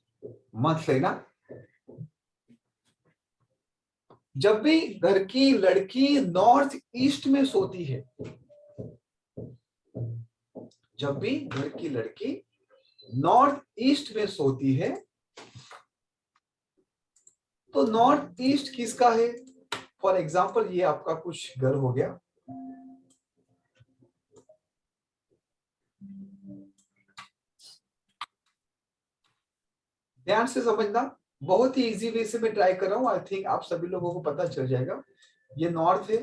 Speaker 2: मत लेना। जब भी घर की लड़की नॉर्थ ईस्ट में सोती है, जब भी घर की लड़की नॉर्थ ईस्ट में सोती है, तो नॉर्थ ईस्ट किसका है? फॉर एग्जाम्पल ये आपका कुछ घर हो गया, ध्यान से समझना, बहुत ही इजी वे से मैं ट्राई कर रहा हूं। आई थिंक आप सभी लोगों को पता चल जाएगा। ये नॉर्थ है,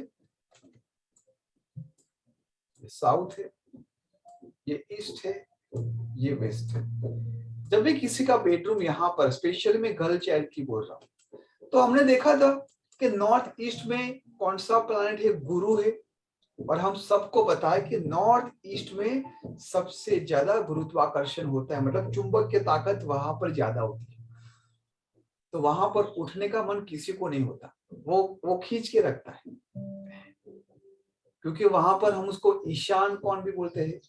Speaker 2: ये साउथ है, ये ईस्ट है, ये वेस्ट है। जब भी किसी का बेडरूम यहाँ पर, स्पेशली मैं गर्ल चाइल्ड की बोल रहा हूँ, तो हमने देखा था कि नॉर्थ ईस्ट में कौन सा प्लैनेट है? गुरु है। और हम सबको बताया कि नॉर्थ ईस्ट में सबसे ज्यादा गुरुत्वाकर्षण होता है, मतलब चुंबक की ताकत वहां पर ज्यादा होती है। तो वहां पर उठने का मन किसी को नहीं होता, वो खींच के रखता है, क्योंकि वहां पर हम उसको ईशान कोण भी बोलते हैं।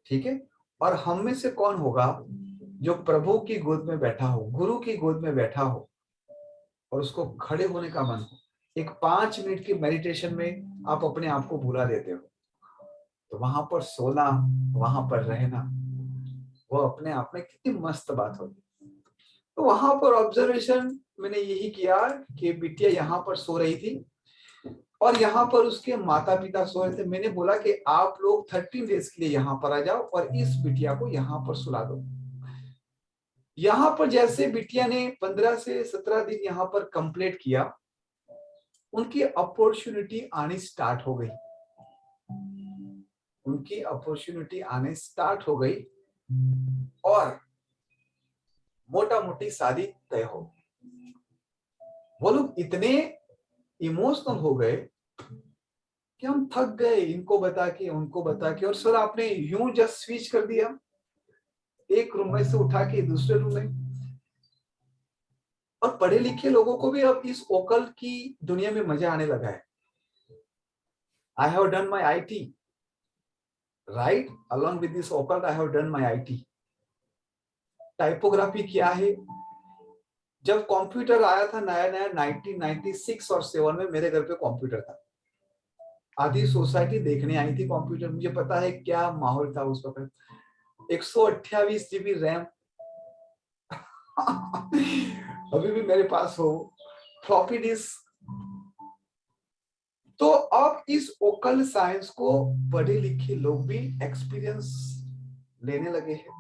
Speaker 2: ठीक है। और हम में से कौन होगा जो प्रभु की गोद में बैठा हो, गुरु की गोद में बैठा हो और उसको खड़े होने का मन हो? एक 5 मिनट की मेडिटेशन में आप अपने आप को भुला देते हो। तो वहां पर सोना, वहां पर रहना, वो अपने आप में कितनी मस्त बात होगी। तो वहां पर ऑब्जर्वेशन मैंने यही किया कि बिटिया यहाँ पर सो रही थी और यहाँ पर उसके माता पिता सो रहे थे। मैंने बोला कि आप लोग 13 डेज के लिए यहाँ पर आ जाओ और इस बिटिया को यहाँ पर सुला दो। यहाँ पर जैसे बिटिया ने 15 से 17 दिन यहाँ पर कंप्लीट किया, उनकी अपॉर्चुनिटी आनी स्टार्ट हो गई, उनकी अपॉर्चुनिटी आने स्टार्ट हो गई और मोटा मोटी शादी तय हो गई। वो लोग इतने इमोशनल हो गए कि हम थक गए, इनको बता के उनको बता के, और सर आपने यूं जस्ट स्विच कर दिया एक रूम में से उठा के दूसरे रूम में। और पढ़े लिखे लोगों को भी अब इस ओकल की दुनिया में मजा आने लगा है। I have done my IT, right? Along with this occult, I have done my IT. Typography क्या है? जब कंप्यूटर आया था नया नया 1996 और 7 में मेरे घर पे कंप्यूटर था। आधी सोसाइटी देखने आई थी कंप्यूटर। मुझे पता है क्या माहौल था उस वक्त। 128 GB रैम अभी भी मेरे पास हो, फ्लॉपी डिस्क। तो अब इस ओकल साइंस को पढ़े लिखे लोग भी एक्सपीरियंस लेने लगे हैं।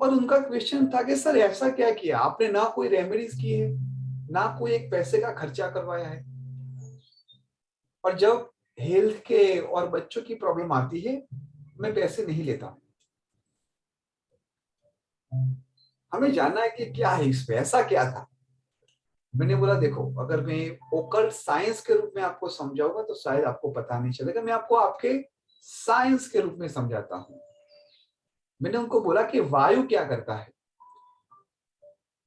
Speaker 2: और उनका क्वेश्चन था कि सर ऐसा क्या किया आपने? ना कोई रेमेडीज की है, ना कोई एक पैसे का खर्चा करवाया है। और जब हेल्थ के और बच्चों की प्रॉब्लम आती है, मैं पैसे नहीं लेता। हमें जानना है कि क्या है इसमें, ऐसा क्या था। मैंने बोला देखो, अगर मैं ओकल्ट साइंस के रूप में आपको समझाऊंगा तो शायद आपको पता नहीं चलेगा। मैं आपको आपके साइंस के रूप में समझाता हूं। मैंने उनको बोला कि वायु क्या करता है।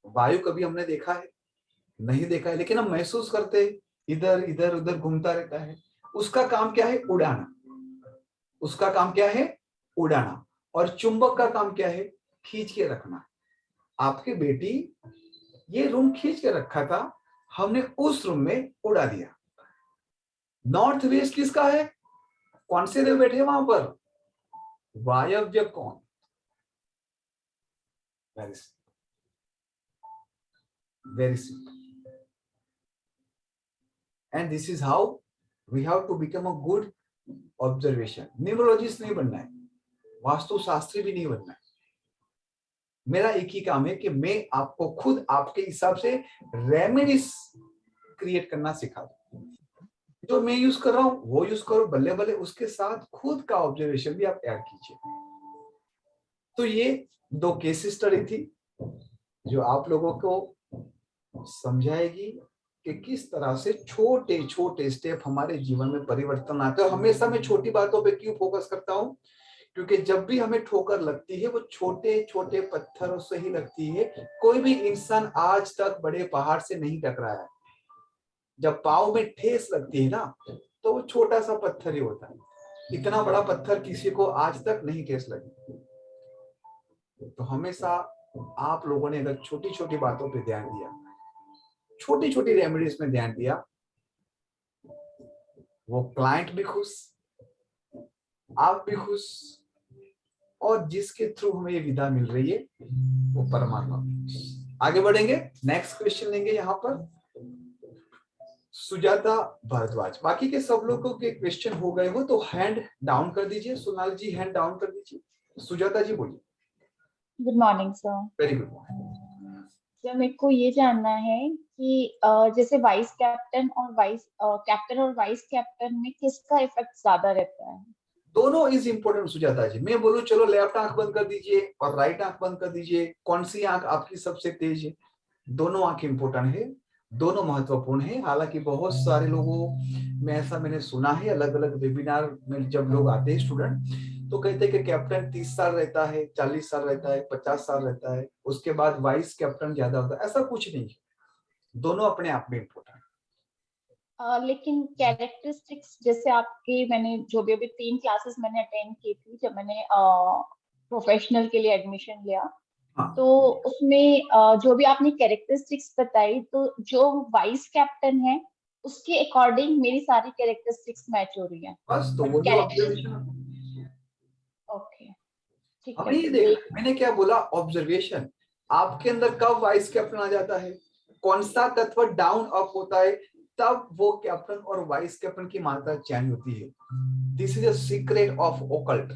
Speaker 2: वायु कभी हमने देखा है? नहीं देखा है, लेकिन हम महसूस करते हैं, इधर इधर उधर घूमता रहता है। उसका काम क्या है? उड़ाना। उसका काम क्या है? उड़ाना। और चुंबक का काम क्या है? खींच के रखना। आपकी बेटी ये रूम खींच के रखा था, हमने उस रूम में उड़ा दिया। नॉर्थ वेस्ट किसका है? कौन से देव बैठे वहां पर? वायव्य कौन? Very simple. And this is how we have to become a good observation. Numerologist नहीं बनना है, वास्तुशास्त्री भी नहीं बनना है। मेरा एक ही काम है कि मैं आपको खुद आपके हिसाब से रेमेडीज क्रिएट करना सिखा दूं। जो मैं यूज कर रहा हूं वो यूज करो, बल्ले बल्ले उसके साथ खुद का ऑब्जर्वेशन भी आप ऐड कीजिए। तो ये 2 केस स्टडी थी जो आप लोगों को समझाएगी कि किस तरह से छोटे छोटे स्टेप हमारे जीवन में परिवर्तन आते हैं। हमेशा मैं छोटी बातों पे क्यों फोकस करता हूं? क्योंकि जब भी हमें ठोकर लगती है वो छोटे छोटे पत्थरों से ही लगती है। कोई भी इंसान आज तक बड़े पहाड़ से नहीं टकराया है। जब पाँव में ठेस लगती है ना, तो वो छोटा सा पत्थर ही होता है। इतना बड़ा पत्थर किसी को आज तक नहीं ठेस लगी। तो हमेशा आप लोगों ने अगर छोटी छोटी बातों पे ध्यान दिया, छोटी छोटी रेमेडीज में ध्यान दिया, वो क्लाइंट भी खुश, आप भी खुश, और जिसके थ्रू हमें ये विदा मिल रही है वो परमात्मा। आगे बढ़ेंगे, नेक्स्ट क्वेश्चन लेंगे यहाँ पर सुजाता भारद्वाज। बाकी के सब लोगों के क्वेश्चन हो गए हो तो हैंड डाउन कर दीजिए। सोनाल जी हैंड डाउन कर दीजिए। सुजाता जी बोलिए।
Speaker 8: Good morning sir.
Speaker 2: Very good morning.
Speaker 8: Sir मेरे को ये जानना है कि जैसे वाइस कैप्टन और वाइस कैप्टन में किसका इफेक्ट ज्यादा रहता है?
Speaker 2: दोनों इज इम्पोर्टेंट सुजाता जी। मैं बोलूं चलो लेफ्ट आंख बंद कर दीजिए और राइट आंख बंद कर दीजिए, कौन सी आंख आपकी सबसे तेज है? दोनों आंख इम्पोर्टेंट है, दोनों महत्वपूर्ण है। हालांकि बहुत सारे लोगों में ऐसा मैंने सुना है, अलग अलग वेबिनार में जब लोग आते हैं स्टूडेंट तो कहते हैं कि कैप्टन 30 साल रहता है, 40 साल रहता है, 50 साल रहता है, उसके बाद वाइस कैप्टन ज्यादा होता है। ऐसा कुछ नहीं है, दोनों अपने आप में इम्पोर्टेंट।
Speaker 8: लेकिन कैरेक्टरिस्टिक्स जैसे आपके, मैंने जो भी अभी 3 क्लासेस मैंने अटेंड की थी जब मैंने प्रोफेशनल के लिए एडमिशन लिया,
Speaker 2: हाँ।
Speaker 8: तो उसमें जो भी आपने कैरेक्टरिस्टिक्स बताई, तो जो वाइस कैप्टन है उसके अकॉर्डिंग मेरी सारी कैरेक्टरिस्टिक्स मैच हो रही है।
Speaker 2: बस तो वो जो ऑब्जर्वेशन।
Speaker 8: ओके ठीक
Speaker 2: हमें ये देखना, मैंने क्या बोला? ऑब्जर्वेशन। आपके अंदर कब वाइस कैप्टन आ जाता है, कौन सा तत्व डाउन अप होता है, तब वो कैप्टन और वाइस कैप्टन की मात्रा चेंज होती है। This is a secret of occult.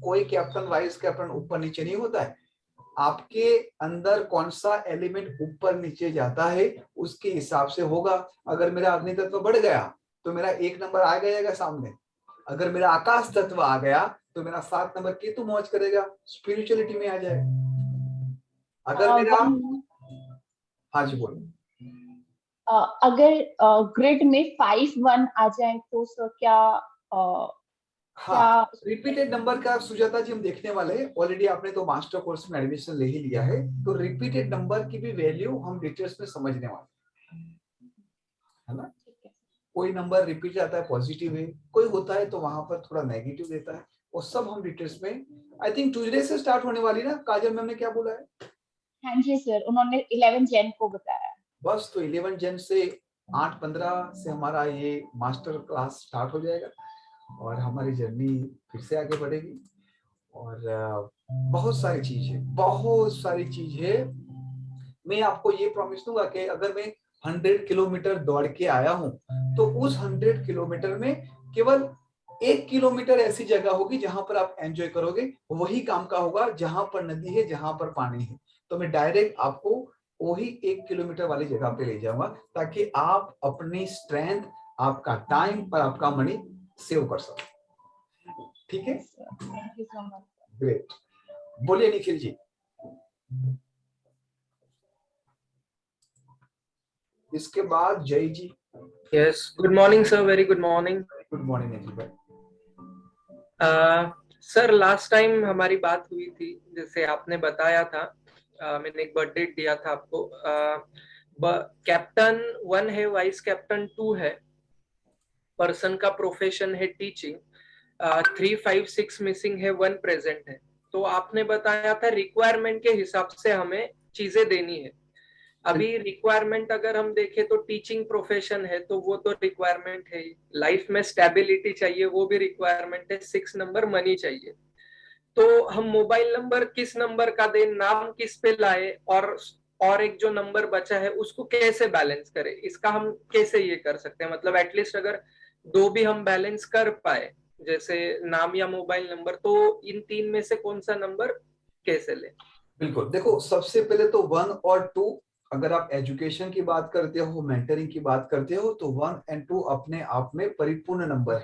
Speaker 2: कोई कैप्टन वाइस कैप्टन ऊपर नीचे नहीं होता है। आपके अंदर कौन सा एलिमेंट ऊपर नीचे जाता है उसके हिसाब से होगा। अगर मेरा अग्नि तत्व बढ़ गया तो मेरा 1 नंबर आ जाएगा सामने। अगर मेरा आकाश तत्व आ गया तो मेरा 7 नंबर केतु मौज करेगा, स्पिरिचुअलिटी में आ जाए। अगर मेरा हाँ जी बोलो।
Speaker 8: अगर ग्रिड में 5-1 आ जाए तो सर क्या
Speaker 2: हाँ, रिपीटेड नंबर का सुजाता जी हम देखने वाले हैं। ऑलरेडी आपने तो मास्टर कोर्स में एडमिशन ले ही लिया है, तो रिपीटेड नंबर की भी वैल्यू हम डिटेल्स में समझने वाले हैं, है ना। कोई नंबर रिपीट आता है पॉजिटिव है, कोई होता है तो वहां पर थोड़ा नेगेटिव देता है, वो सब हम डिटेल्स में आई थिंक ट्यूसडे से स्टार्ट होने वाली ना। काजल मैम ने क्या बोला है?
Speaker 8: हाँ जी सर, उन्होंने 11 जैन को बताया।
Speaker 2: बस तो 11 जन से 8-15 से हमारा ये मास्टर क्लास स्टार्ट हो जाएगा और हमारी जर्नी फिर से आगे बढ़ेगी। और बहुत सारी चीज है। मैं आपको ये प्रॉमिस दूंगा कि अगर मैं 100 किलोमीटर दौड़ के आया हूं तो उस 100 किलोमीटर में केवल 1 किलोमीटर ऐसी जगह होगी जहां पर आप एंजॉय करोगे, वही काम का होगा जहां पर नदी है, जहां पर पानी है। तो मैं डायरेक्ट आपको वही 1 किलोमीटर वाली जगह पे ले जाऊंगा ताकि आप अपनी स्ट्रेंथ, आपका टाइम और आपका मनी सेव कर सको। ठीक है,
Speaker 8: thank you so much.
Speaker 2: Great. बोलिए निखिल जी। इसके बाद Jai ji.
Speaker 9: Yes, good morning sir, very good morning.
Speaker 2: Good morning Nikhil भाई।
Speaker 9: सर लास्ट टाइम हमारी बात हुई थी, जैसे आपने बताया था, मैंने एक बर्थडे दिया था आपको। कैप्टन 1 है, वाइस कैप्टन 2 है, पर्सन का प्रोफेशन है टीचिंग, 3, 5, 6 मिसिंग है, 1 प्रेजेंट है। तो आपने बताया था रिक्वायरमेंट के हिसाब से हमें चीजें देनी है। अभी रिक्वायरमेंट अगर हम देखें तो टीचिंग प्रोफेशन है तो वो तो रिक्वायरमेंट है, लाइफ में स्टेबिलिटी चाहिए वो भी रिक्वायरमेंट है, 6 नंबर मनी चाहिए। तो हम मोबाइल नंबर किस नंबर का दें, नाम किस पे लाए, और एक जो नंबर बचा है उसको कैसे बैलेंस करें, इसका हम कैसे ये कर सकते हैं? मतलब एटलीस्ट अगर 2 भी हम बैलेंस कर पाए, जैसे नाम या मोबाइल नंबर, तो इन 3 में से कौन सा नंबर कैसे लें?
Speaker 2: बिल्कुल, देखो सबसे पहले तो 1 और 2, अगर आप एजुकेशन की बात करते हो, मेंटरिंग की बात करते हो, तो 1 और 2 अपने आप में परिपूर्ण नंबर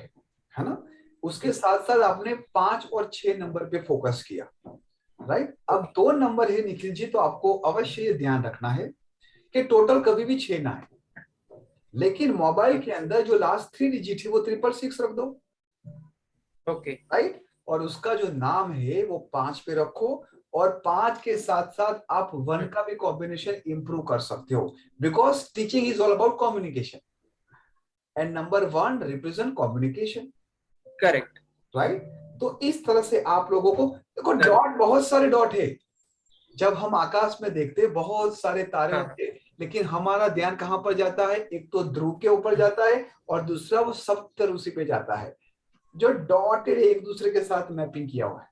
Speaker 2: है ना। उसके साथ साथ आपने 5 और 6 नंबर पे फोकस किया, राइट। अब 2 नंबर है निखिल जी, तो आपको अवश्य ये ध्यान रखना है कि टोटल कभी भी 6 ना है, लेकिन मोबाइल के अंदर जो लास्ट 3 डिजिट है वो 666 रख दो,
Speaker 9: ओके,
Speaker 2: राइट। और उसका जो नाम है वो 5 पे रखो, और 5 के साथ साथ आप 1 का भी कॉम्बिनेशन इंप्रूव कर सकते हो, because teaching is all about communication and number 1 represent communication,
Speaker 9: correct,
Speaker 2: right. तो इस तरह से आप लोगों को देखो, डॉट, बहुत सारे डॉट है। जब हम आकाश में देखते हैं बहुत सारे तारे होते हैं, लेकिन हमारा ध्यान कहां पर जाता है? एक तो ध्रुव के ऊपर जाता है और दूसरा वो सप्तऋषि पे जाता है, जो डॉटेड एक दूसरे के साथ मैपिंग किया हुआ है।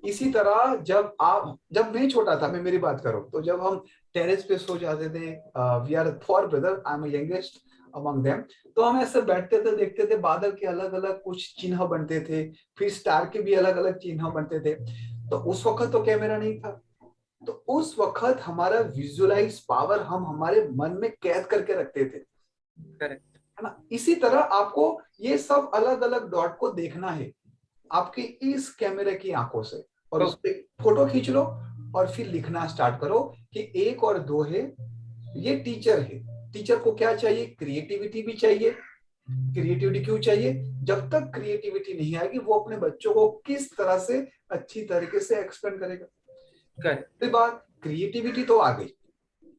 Speaker 2: इसी तरह जब मैं छोटा था, मैं मेरी बात करूं, तो जब हम टेरेस पे सो जाते थे, we are 4 brother, I am youngest among them, तो हम ऐसे बैठते थे, देखते थे बादल के अलग अलग कुछ चिन्ह बनते थे, फिर स्टार के भी अलग अलग चिन्ह बनते थे। तो उस वक्त तो कैमरा नहीं था, तो उस वक्त हमारा विजुअलाइज पावर हम हमारे मन में कैद करके रखते थे,
Speaker 9: करेक्ट,
Speaker 2: है ना। इसी तरह आपको ये सब अलग अलग डॉट को देखना है आपकी इस कैमरे की आंखों से, और उस पे फोटो खींच लो और फिर लिखना स्टार्ट करो कि 1 और 2 है, ये टीचर है। टीचर को क्या चाहिए? क्रिएटिविटी भी चाहिए। क्रिएटिविटी क्यों चाहिए? जब तक क्रिएटिविटी नहीं आएगी वो अपने बच्चों को किस तरह से अच्छी तरीके से एक्सप्लेन करेगा।
Speaker 9: करेक्ट,
Speaker 2: बात क्रिएटिविटी तो आ गई,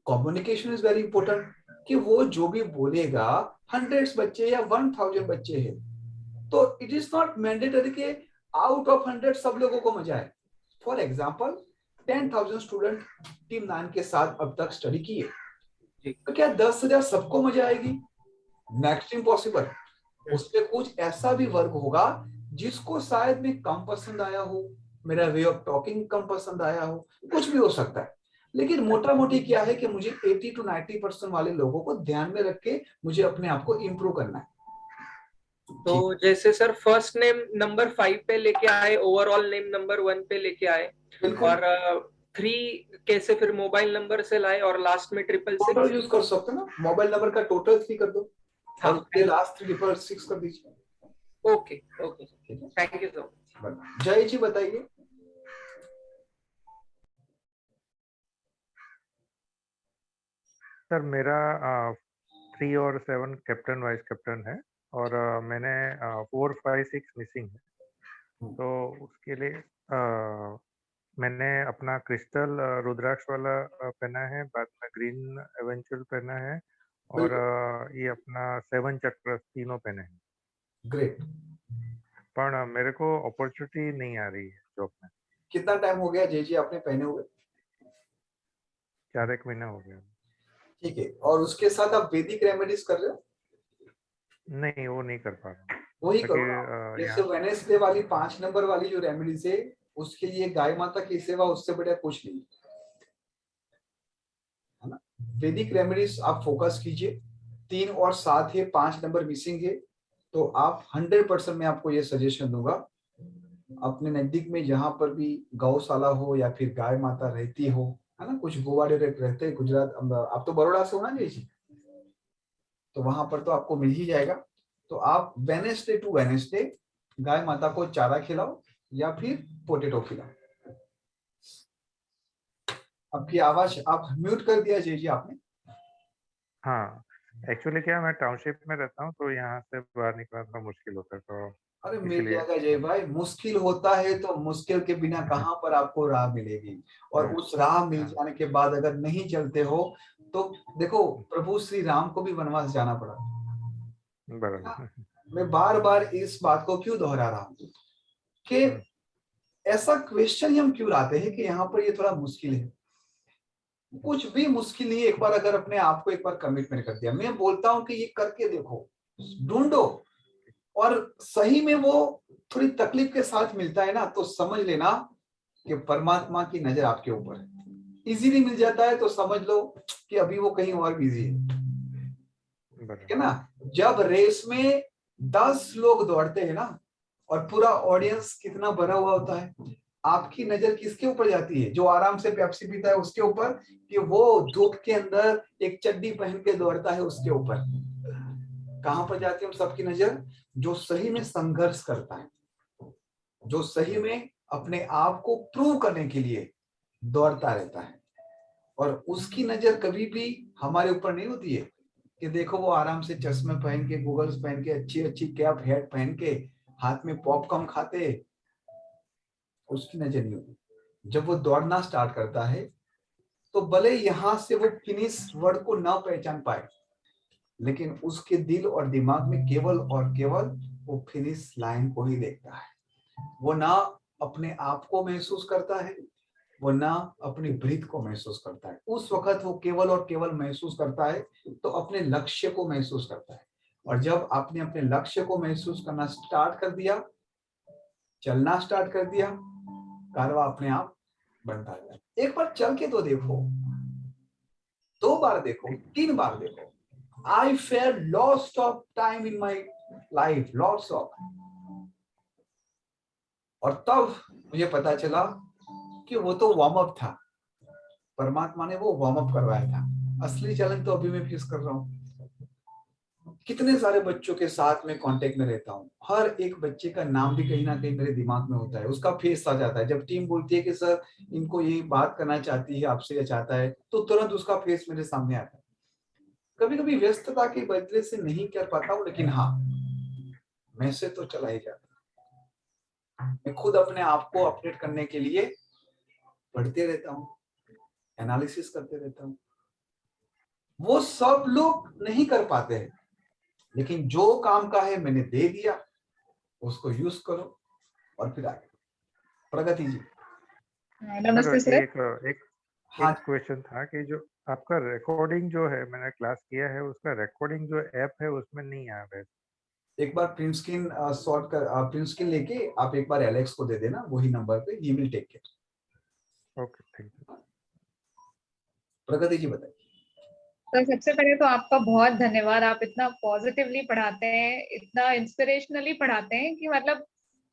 Speaker 2: कम्युनिकेशन इज वेरी इंपॉर्टेंट, कि वो जो भी बोलेगा 100 बच्चे या 1000 बच्चे हैं, तो इट इज नॉट मैंडेटरी कि आउट ऑफ 100 सब लोगों को मजा आए। फॉर एग्जाम्पल 10,000 स्टूडेंट टीम 9 के साथ अब तक स्टडी किए, तो क्या 10,000 सबको मजा आएगी? Next impossible. उसमें कुछ ऐसा भी वर्ग होगा जिसको शायद में कम पसंद आया हो, मेरा वे ऑफ टॉकिंग कम पसंद आया हो, कुछ भी हो सकता है। लेकिन मोटा मोटी क्या है कि मुझे 80 to 90% वाले लोगों को ध्यान में रख के मुझे अपने आप को इम्प्रूव करना है।
Speaker 9: तो जैसे सर फर्स्ट नेम नंबर 5 पे लेके आए, ओवरऑल नेम नंबर 1 पे लेके आए, और 3 कैसे फिर मोबाइल नंबर से लाए, और लास्ट में 666
Speaker 2: टोटल यूज कर सकते हो ना, मोबाइल नंबर का टोटल 3 कर दो और उसके लास्ट 3 कर दीजिए।
Speaker 9: Okay okay, thank you so much.
Speaker 2: जय जी बताइए।
Speaker 10: सर मेरा 3 और 7 कैप्टन वाइस कैप्टन है, और मैंने 4, 5, 6 मिसिंग है। तो उसके लिए मैंने अपना क्रिस्टल रुद्राक्ष वाला पहना है, बाद में ग्रीन एवेंचुअल पहना है और ये अपना 7 चक्र तीनों पहने हैं।
Speaker 2: ग्रेट।
Speaker 10: पर मेरे को अपॉर्चुनिटी नहीं आ रही है जॉब में।
Speaker 2: कितना टाइम हो गया जी आपने पहने हुए?
Speaker 10: 4 महीना हो गया।
Speaker 2: ठीक है, और उसके साथ आप वैदिक रेमेडीज कर रहे हो?
Speaker 10: नहीं, वो नहीं कर पा रहा।
Speaker 2: वही
Speaker 10: ताकि,
Speaker 2: करो ना, जैसे वेडनेसडे वाली 5 नंबर वाली जो रेमेडीज है उसके लिए गाय माता की सेवा, उससे बढ़िया कुछ नहीं है ना। वैदिक रेमेडीज आप फोकस कीजिए। 3 और 7 है, 5 नंबर मिसिंग है, तो आप 100% मैं आपको ये सजेशन दूंगा, अपने नजदीक में जहां पर भी गौशाला हो या फिर गाय माता रहती हो, है ना, कुछ गोवाड़े रहते हैं गुजरात, आप तो बड़ौदा से हो ना जी, तो वहां पर तो आपको मिल ही जाएगा। तो आप वेडनेसडे टू वेडनेसडे गाय माता को चारा खिलाओ या फिर पोटेटो खिलाओ। आपकी आवाज आप म्यूट कर दिया जी आपने।
Speaker 10: हाँ, एक्चुअली क्या मैं टाउनशिप में रहता हूँ, तो यहाँ से बाहर निकलना थोड़ा मुश्किल होता है, तो
Speaker 2: अरे मिल
Speaker 10: इसलिए।
Speaker 2: जाएगा जय भाई, मुश्किल होता है तो मुश्किल के बिना कहाँ पर आपको राह मिलेगी, और उस राह मिल जाने के बाद अगर नहीं चलते हो तो देखो, प्रभु श्री राम को भी वनवास जाना पड़ा।
Speaker 10: बराबर।
Speaker 2: मैं बार बार इस बात को क्यों दोहरा रहा हूँ कि ऐसा क्वेश्चन हम क्यों लाते हैं कि यहाँ पर ये थोड़ा मुश्किल है। कुछ भी मुश्किल नहीं है, एक बार अगर अपने आप को एक बार कमिटमेंट कर दिया। मैं बोलता हूँ कि ये करके देखो, ढूंढो, और सही में वो थोड़ी तकलीफ के साथ मिलता है ना, तो समझ लेना कि परमात्मा की नजर आपके ऊपर है। इजीली मिल जाता है तो समझ लो कि अभी वो कहीं और बिजी है ना। जब रेस में 10 लोग दौड़ते हैं ना, और पूरा ऑडियंस कितना भरा हुआ होता है, आपकी नजर किसके ऊपर जाती है? जो आराम से पेप्सी पीता है उसके ऊपर, कि वो धूप के अंदर एक चड्डी पहन के दौड़ता है उसके ऊपर? कहां पर जाती है हम सबकी नजर? जो सही में संघर्ष करता है, जो सही में अपने आप को प्रूव करने के लिए दौड़ता रहता है, और उसकी नजर कभी भी हमारे ऊपर नहीं होती है कि देखो वो आराम से चश्मे पहन के, गूगल्स पहन के, अच्छी अच्छी कैप हेड पहन के, हाथ में पॉपकॉर्न खाते, उसकी नजर नहीं होती। जब वो दौड़ना स्टार्ट करता है तो भले यहां से वो फिनिश वर्ड को ना पहचान पाए, लेकिन उसके दिल और दिमाग में केवल और केवल वो फिनिश लाइन को ही देखता है। वो ना अपने आप को महसूस करता है, वो ना अपनी ब्रीथ को महसूस करता है। उस वक्त वो केवल और केवल महसूस करता है तो अपने लक्ष्य को महसूस करता है। और जब आपने अपने लक्ष्य को महसूस करना स्टार्ट कर दिया, चलना स्टार्ट कर दिया, कारवा अपने आप बनता है। एक बार चल के तो देखो, 2 बार देखो, 3 बार देखो। I felt lots of time in my life, lots of, और तब मुझे पता चला कि वो तो वार्म अप था, परमात्मा ने वो वार्म अप करवाया था। असली चैलेंज तो अभी मैं फेस कर रहा हूँ। कितने सारे बच्चों के साथ में कांटेक्ट में रहता हूँ, हर एक बच्चे का नाम भी कहीं ना कहीं मेरे दिमाग में होता है, उसका फेस आ जाता है। जब टीम बोलती है कि सर इनको ये बात करना चाहती है आपसे या चाहता है, तो तुरंत उसका फेस मेरे सामने आता है। कभी कभी व्यस्तता की वजह से नहीं कर पाता हूँ, लेकिन हाँ मैसेज तो चला ही जाता है। मैं खुद अपने आप को अपडेट करने के लिए पढ़ते रहता हूँ, एनालिसिस करते रहता हूँ। वो सब लोग नहीं कर पाते हैं, लेकिन जो काम का है मैंने दे दिया, उसको यूज करो और फिर आगे। प्रगति जी।
Speaker 8: नमस्ते सर।
Speaker 10: एक क्वेश्चन था कि जो आपका रिकॉर्डिंग जो है, मैंने क्लास किया है, उसका रिकॉर्डिंग जो ऐप है उसमें नहीं आ रहा है।
Speaker 2: एक बार प्रिंट स्क्रीन शॉर्ट कर, प्रिंट स्क्रीन लेके आप एक बार एलेक्स को दे देना, वही नंबर पे, he will take care.
Speaker 10: Okay, thank you.
Speaker 2: Pragati ji बताइए।
Speaker 11: सर सबसे पहले तो आपका बहुत धन्यवाद। आप इतना पॉजिटिवली पढ़ाते हैं, इतना इंस्पिरेशनली पढ़ाते हैं कि मतलब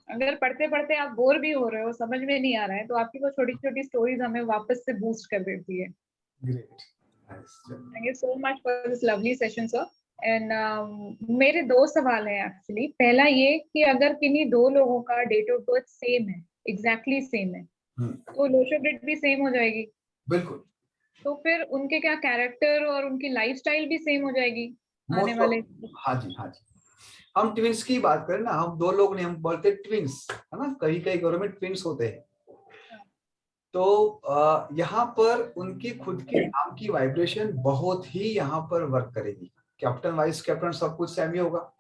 Speaker 11: अगर पढ़ते पढ़ते आप बोर भी हो रहे हो, समझ में नहीं आ रहा है, तो आपकी वो छोटी छोटी स्टोरीज हमें वापस से बूस्ट कर देती है।
Speaker 2: Great,
Speaker 11: thank you so much for this lovely session sir. And मेरे 2 सवाल हैं एक्चुअली। पहला ये कि अगर किन्हीं 2 लोगों का डेट ऑफ बर्थ सेम है, एग्जैक्टली सेम है, तो लोशो ग्रिड भी सेम हो जाएगी?
Speaker 2: बिल्कुल।
Speaker 11: तो फिर उनके क्या कैरेक्टर और उनकी लाइफस्टाइल भी सेम हो जाएगी आने वाले?
Speaker 2: हाँ जी, हाँ जी। हम ट्विंस की बात करें ना, हम दो लोग नहीं, हम बोलते ट्विंस, है ना, कई कई घरों में ट्विंस होते हैं। तो यहाँ पर उनकी खुद की नाम की वाइब्रेशन बहुत ही यहाँ पर वर्क करेगी। कैप्टन वाइस कैप्टन सब कुछ सेम ही होगा,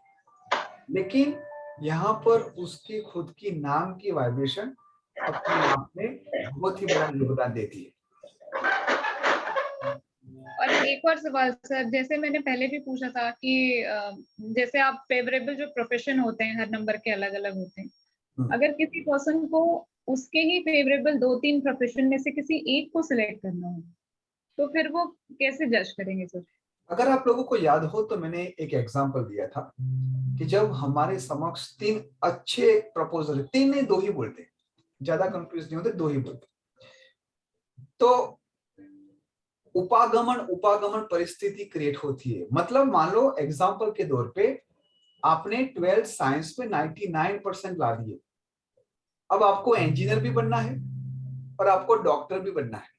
Speaker 2: लेकिन यहाँ पर उसकी खुद की नाम की वाइब्रेशन अपने आप में बहुत ही बड़ा योगदान देती है।
Speaker 11: और एक और सवाल सर, जैसे मैंने पहले भी पूछा था कि जैसे आप फेवरेबल जो प्रोफेशन होते हैं हर नंबर के अलग अलग होते हैं, अगर किसी पर्सन को उसके ही फेवरेबल 2-3 प्रोफेशन में से किसी एक को सिलेक्ट करना हो तो फिर वो कैसे जज करेंगे सर?
Speaker 2: अगर आप लोगों को याद हो तो मैंने एक एग्जांपल दिया था कि जब हमारे समक्ष 3 अच्छे प्रपोजल, 3 नहीं 2 ही बोलते, ज्यादा कंफ्यूज नहीं होते, 2 ही बोलते, तो उपागमन परिस्थिति क्रिएट होती है। मतलब मान लो एग्जांपल के तौर पे आपने 12th साइंस में 99% ला दिए, अब आपको इंजीनियर भी बनना है और आपको डॉक्टर भी बनना है,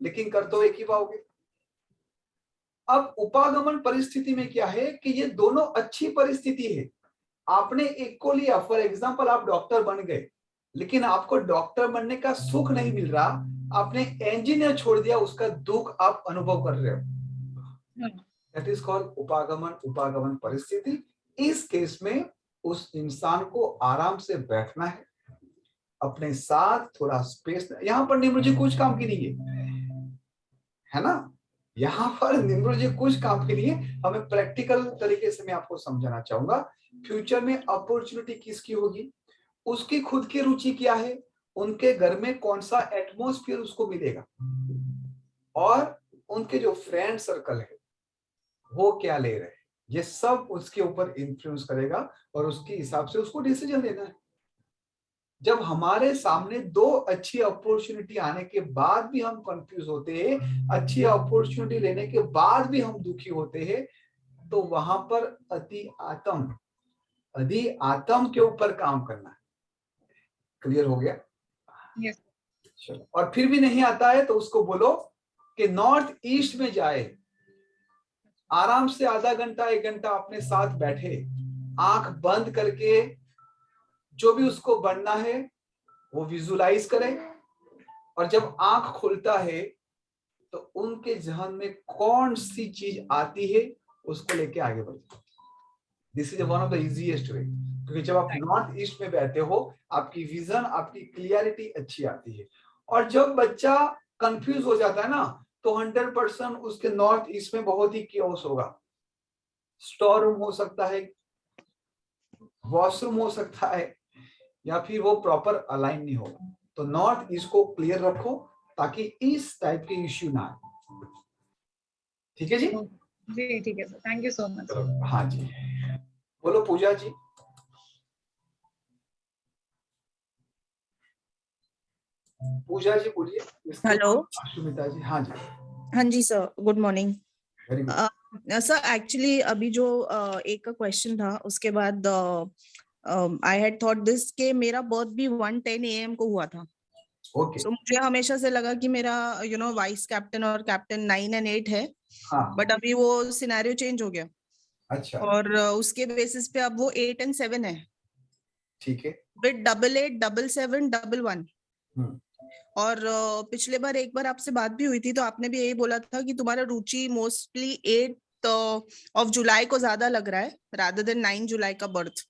Speaker 2: लेकिन कर तो एक ही पाओगे। अब उपागमन परिस्थिति में क्या है कि ये दोनों अच्छी परिस्थिति है, आपने एक को लिया, फॉर एग्जांपल आप डॉक्टर बन गए, लेकिन आपको डॉक्टर बनने का सुख नहीं मिल रहा, आपने इंजीनियर छोड़ दिया, उसका दुख आप अनुभव कर रहे हो। दैट इज कॉल्ड उपागमन परिस्थिति। इस केस में उस इंसान को आराम से बैठना है, अपने साथ थोड़ा स्पेस। यहाँ पर न्यूमरोलॉजी कुछ काम की नहीं है ना, यहाँ पर न्यूमरोलॉजी कुछ काम के लिए हमें प्रैक्टिकल तरीके से मैं आपको समझाना चाहूंगा। फ्यूचर में अपॉर्चुनिटी किसकी होगी, उसकी खुद की रुचि क्या है, उनके घर में कौन सा एटमॉस्फेयर उसको मिलेगा, और उनके जो फ्रेंड सर्कल है वो क्या ले रहे हैं, ये सब उसके ऊपर इन्फ्लुएंस करेगा और उसके हिसाब से उसको डिसीजन लेना है। जब हमारे सामने 2 अच्छी अपॉर्चुनिटी आने के बाद भी हम कंफ्यूज होते हैं, अच्छी अपॉर्चुनिटी लेने के बाद भी हम दुखी होते हैं, तो वहां पर अति आत्म के ऊपर काम करना है। क्लियर हो गया?
Speaker 11: yes.
Speaker 2: चलो, और फिर भी नहीं आता है तो उसको बोलो कि नॉर्थ ईस्ट में जाए, आराम से आधा घंटा 1 घंटा अपने साथ बैठे, आंख बंद करके जो भी उसको बनना है वो विजुलाइज करे, और जब आंख खुलता है तो उनके जहन में कौन सी चीज आती है उसको लेके आगे बढ़े। This is one of the easiest way, क्योंकि जब आप नॉर्थ ईस्ट में बैठते हो आपकी विजन, आपकी क्लियरिटी अच्छी आती है। और जब बच्चा कंफ्यूज हो जाता है ना, तो 100% उसके नॉर्थ ईस्ट में बहुत ही केओस होगा। स्टोर रूम हो सकता है, वॉशरूम हो सकता है, या फिर वो प्रॉपर अलाइन नहीं होगा। तो नॉर्थ ईस्ट को क्लियर रखो ताकि इस टाइप के इश्यू ना आए। ठीक है जी?
Speaker 11: जी ठीक है sir, thank you so much.
Speaker 2: हाँ जी, बोलो पूजा जी। पूजा जी बोलिए।
Speaker 12: हेलो
Speaker 2: सुमिता जी। हाँ जी।
Speaker 12: हाँ जी sir, good morning.
Speaker 2: Very good
Speaker 12: sir actually अभी जो एक का क्वेश्चन था उसके बाद आई हैड थॉट दिस के मेरा बर्थ भी 1:10 AM को हुआ था।
Speaker 2: ओके।
Speaker 12: तो मुझे हमेशा से लगा कि मेरा वाइस कैप्टन और कैप्टन 9 और 8 है।
Speaker 2: हाँ।
Speaker 12: बट अभी वो सिनेरियो चेंज हो गया।
Speaker 2: अच्छा।
Speaker 12: और उसके बेसिस पे अब वो 8 और 7 है।
Speaker 2: ठीक है।
Speaker 12: विद 88, 77, 11। और पिछले बार एक बार आपसे बात भी हुई थी तो आपने भी यही बोला था कि तुम्हारा रुचि मोस्टली 8 ऑफ जुलाई को ज्यादा लग रहा है रादर देन 9 जुलाई का बर्थ।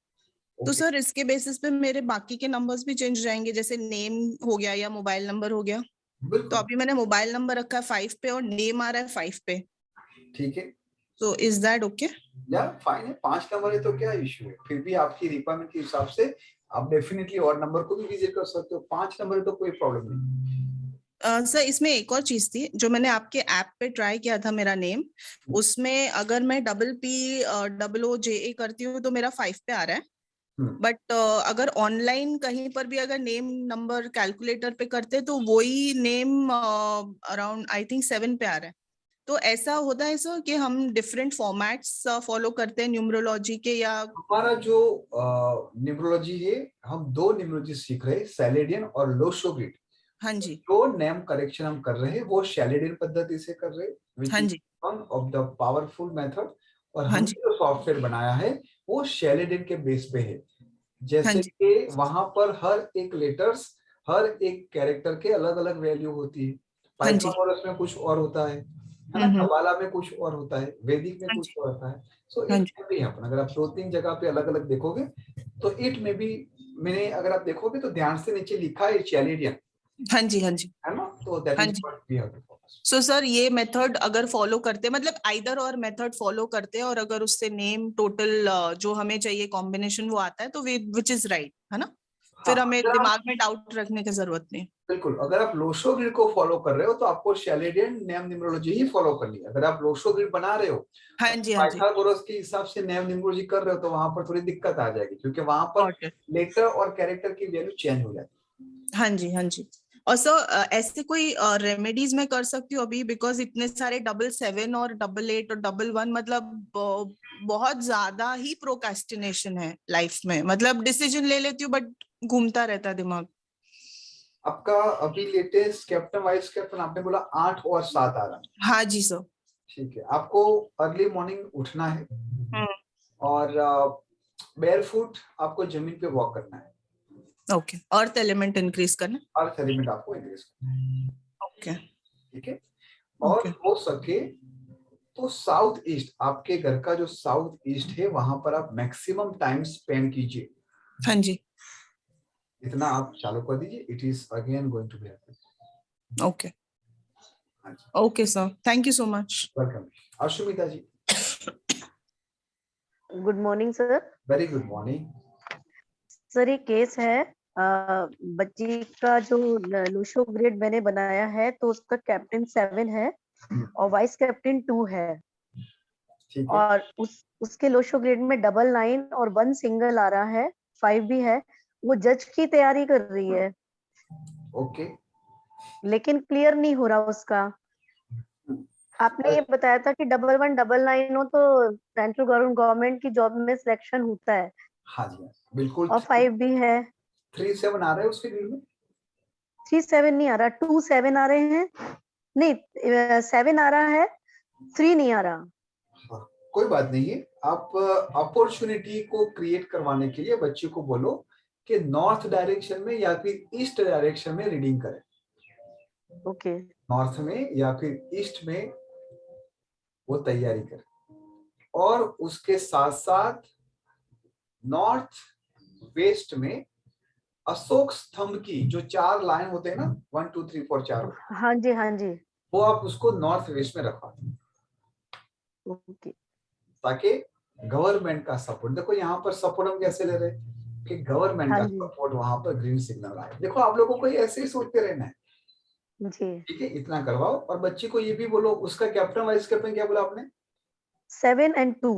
Speaker 12: तो सर इसके बेसिस पे मेरे बाकी के नंबर्स भी चेंज जाएंगे, जैसे नेम हो गया या मोबाइल नंबर हो गया। तो अभी मैंने मोबाइल नंबर रखा है 5 पे और नेम आ रहा है 5 पे।
Speaker 2: ठीक है।
Speaker 12: तो इज दैट ओके?
Speaker 2: या फाइन है, 5 नंबर है तो क्या इश्यू है, फिर भी आपकी रिक्वायरमेंट के हिसाब से आप डेफिनेटली और नंबर को भी विजिट कर सकते हो। 5 नंबर है तो कोई प्रॉब्लम नहीं।
Speaker 12: सर इसमें एक और चीज थी जो मैंने आपके ऐप पे ट्राई किया था, मेरा नेम, उसमें अगर मैं PPOOJA करती हूँ तो मेरा 5 पे आ रहा है। बट अगर ऑनलाइन कहीं पर भी अगर नेम नंबर कैलकुलेटर पे करते तो वही नेम अराउंड आई थिंक 7 पे आ रहा है। तो ऐसा होता है सर कि हम डिफरेंट फॉर्मेट्स फॉलो करते हैं न्यूमरोलॉजी के, या
Speaker 2: हमारा जो न्यूमरोलॉजी है, हम 2 न्यूमरोलॉजी सीख रहे हैं, सैलेडियन और लोशो ग्रिड।
Speaker 12: हाँ जी।
Speaker 2: जो नेम करेक्शन हम कर रहे हैं वो सैलेडियन पद्धति से कर रहे हैं, which is one of the powerful method. और हमने जो सॉफ्टवेयर बनाया है वो शेलिडन के बेस पे है।
Speaker 12: हाँ
Speaker 2: जैसे
Speaker 12: जी।
Speaker 2: कि वहां पर हर एक लेटर्स, हर एक कैरेक्टर के अलग अलग वैल्यू होती है।
Speaker 12: हाँ जी।
Speaker 2: पाइथागोरस में कुछ और होता है ना, कबाला में कुछ और होता है, वैदिक में
Speaker 12: हाँ
Speaker 2: कुछ
Speaker 12: जी।
Speaker 2: और होता है। सो
Speaker 12: हाँ
Speaker 2: इट
Speaker 12: जी।
Speaker 2: Can be happen. अगर आप 2-3 जगह पे अलग अलग देखोगे तो इट में भी, मैंने अगर आप देखोगे तो ध्यान से नीचे लिखा है चैलेडियन,
Speaker 12: हाँ जी। हाँ जी।
Speaker 2: है ना, तो दैट
Speaker 12: हाँ
Speaker 2: इज
Speaker 12: जी।
Speaker 2: What we have to focus.
Speaker 12: So sir ये मेथड अगर फॉलो करते, मतलब आइदर और मेथड फॉलो करते और अगर उससे नेम टोटल जो हमें चाहिए कॉम्बिनेशन वो आता है तो विच इज राइट, है ना? फिर हमें
Speaker 2: अगर आप,
Speaker 12: दिमाग में डाउट रखने की जरूरत नहीं।
Speaker 2: बिल्कुल, अगर आप लोशो ग्रिड को फॉलो कर रहे हो तो आपको शेलिडियन नेम न्यूमरोलॉजी ही फॉलो करनी है। अगर आप लोशो ग्रिड बना रहे हो,
Speaker 12: हाँ जी। हाँ जी।
Speaker 2: पाइथागोरस के हिसाब से नेम न्यूमरोलॉजी कर रहे हो, तो वहां पर थोड़ी दिक्कत आ जाएगी, क्योंकि वहां पर
Speaker 12: Got it.
Speaker 2: लेटर और कैरेक्टर की वैल्यू चेंज हो जाती है।
Speaker 12: हाँ जी। हाँ जी। और सर ऐसे कोई रेमेडीज मैं कर सकती हूँ अभी, बिकॉज इतने सारे 777 और 88 और 11, मतलब बहुत ज्यादा ही प्रोक्रेस्टिनेशन है लाइफ में, मतलब डिसीजन ले लेती हूँ बट घूमता रहता है दिमाग।
Speaker 2: आपका अभी लेटेस्ट कैप्टन वाइस कैप्टन आपने बोला 8 और 7 आ रहा है।
Speaker 12: हाँ जी सर।
Speaker 2: ठीक है, आपको अर्ली मॉर्निंग उठना है और बेयरफुट आपको जमीन पे वॉक करना है।
Speaker 12: ओके। अर्थ एलिमेंट इंक्रीज करना।
Speaker 2: अर्थ एलिमेंट आपको इंक्रीज करना है।
Speaker 12: ओके।
Speaker 2: ठीक है, और हो सके तो साउथ ईस्ट, आपके घर का जो साउथ ईस्ट है वहां पर आप मैक्सिमम टाइम स्पेंड कीजिए।
Speaker 12: हाँ जी।
Speaker 2: इतना आप चालू कर दीजिए, it is again going to be happen.
Speaker 12: Okay. Okay sir, thank you so much.
Speaker 2: Welcome. Ashmita ji.
Speaker 13: Good morning sir.
Speaker 2: Very good morning
Speaker 13: sir ये केस है, बच्ची का जो लूशो ग्रेड मैंने बनाया है तो उसका कैप्टन 7 है और वाइस कैप्टन 2 है।
Speaker 2: ठीक है।
Speaker 13: और उसके लोशो ग्रेड में 99 और 1 सिंगल आ रहा है, 5 भी है। वो जज की तैयारी कर रही है।
Speaker 2: ओके।
Speaker 13: लेकिन क्लियर नहीं हो रहा उसका। आपने ये बताया था कि 1199 हो तो सेंट्रल गवर्नमेंट की जॉब में सिलेक्शन होता है।
Speaker 2: हाँ जी, बिल्कुल।
Speaker 13: और 5 भी है।
Speaker 2: 37 आ रहा है उसके ग्रेड में।
Speaker 13: 37 नहीं आ रहा, 27 आ रहे हैं। नहीं 7 आ रहा है, 3 नहीं आ रहा।
Speaker 2: हाँ, कोई बात नहीं है। आप अपॉर्चुनिटी को क्रिएट करवाने के लिए बच्चे को बोलो कि नॉर्थ डायरेक्शन में या फिर ईस्ट डायरेक्शन में रीडिंग करें।
Speaker 13: ओके।
Speaker 2: नॉर्थ में या फिर ईस्ट में वो तैयारी करे, और उसके साथ साथ नॉर्थ वेस्ट में अशोक स्तंभ की जो 4 लाइन होते हैं ना, 1 2 3 4 4,
Speaker 13: हाँ जी हाँ जी।
Speaker 2: वो आप उसको नॉर्थ वेस्ट में रखवा दें,
Speaker 13: ओके।
Speaker 2: ताकि गवर्नमेंट का सपोर्ट, देखो यहाँ पर सपोर्ट हम कैसे ले रहे हैं कि गवर्नमेंट
Speaker 13: हाँ
Speaker 2: का
Speaker 13: जी।
Speaker 2: सपोर्ट वहां पर ग्रीन सिग्नल आए। देखो आप लोगों को ऐसे ही सोचते रहना है।
Speaker 13: जी।
Speaker 2: ठीक है, इतना करवाओ। और बच्ची को ये भी बोलो, उसका कैप्टन वाइस कैप्टन क्या बोला आपने?
Speaker 13: 7 and 2।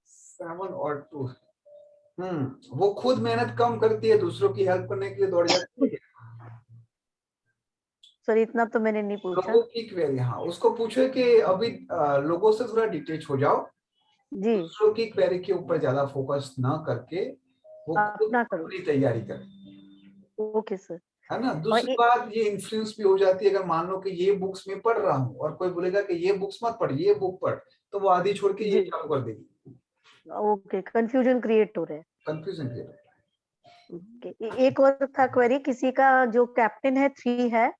Speaker 2: 7 और 2। वो खुद मेहनत कम करती है, दूसरों की हेल्प करने के लिए दौड़ जाती है।
Speaker 13: सर इतना तो मैंने नहीं पूछा।
Speaker 2: लोगों की क्वेरी, हाँ, उसको पूछो कि अभी लोगों से थोड़ा डिटेच हो जाओ
Speaker 13: जी।
Speaker 2: दूसरों की क्वेरी के ऊपर ज्यादा फोकस ना करके वो खुद
Speaker 13: अपना करो।
Speaker 2: अपनी तैयारी करे।
Speaker 13: Okay sir.
Speaker 2: है ना। दूसरी बात, ये इन्फ्लुएंस भी हो जाती है। अगर मान लो कि ये बुक्स में पढ़ रहा हूँ और कोई बोलेगा कि ये बुक्स मत पढ़, ये बुक पढ़, तो वो आधी छोड़ के ये चालू कर देगी।
Speaker 13: ओके, कंफ्यूजन क्रिएट हो रहा है।
Speaker 2: कंफ्यूजन क्रिएट हो रहा
Speaker 13: है। ओके, एक और था क्वेरी, किसी का जो कैप्टन है 3 है,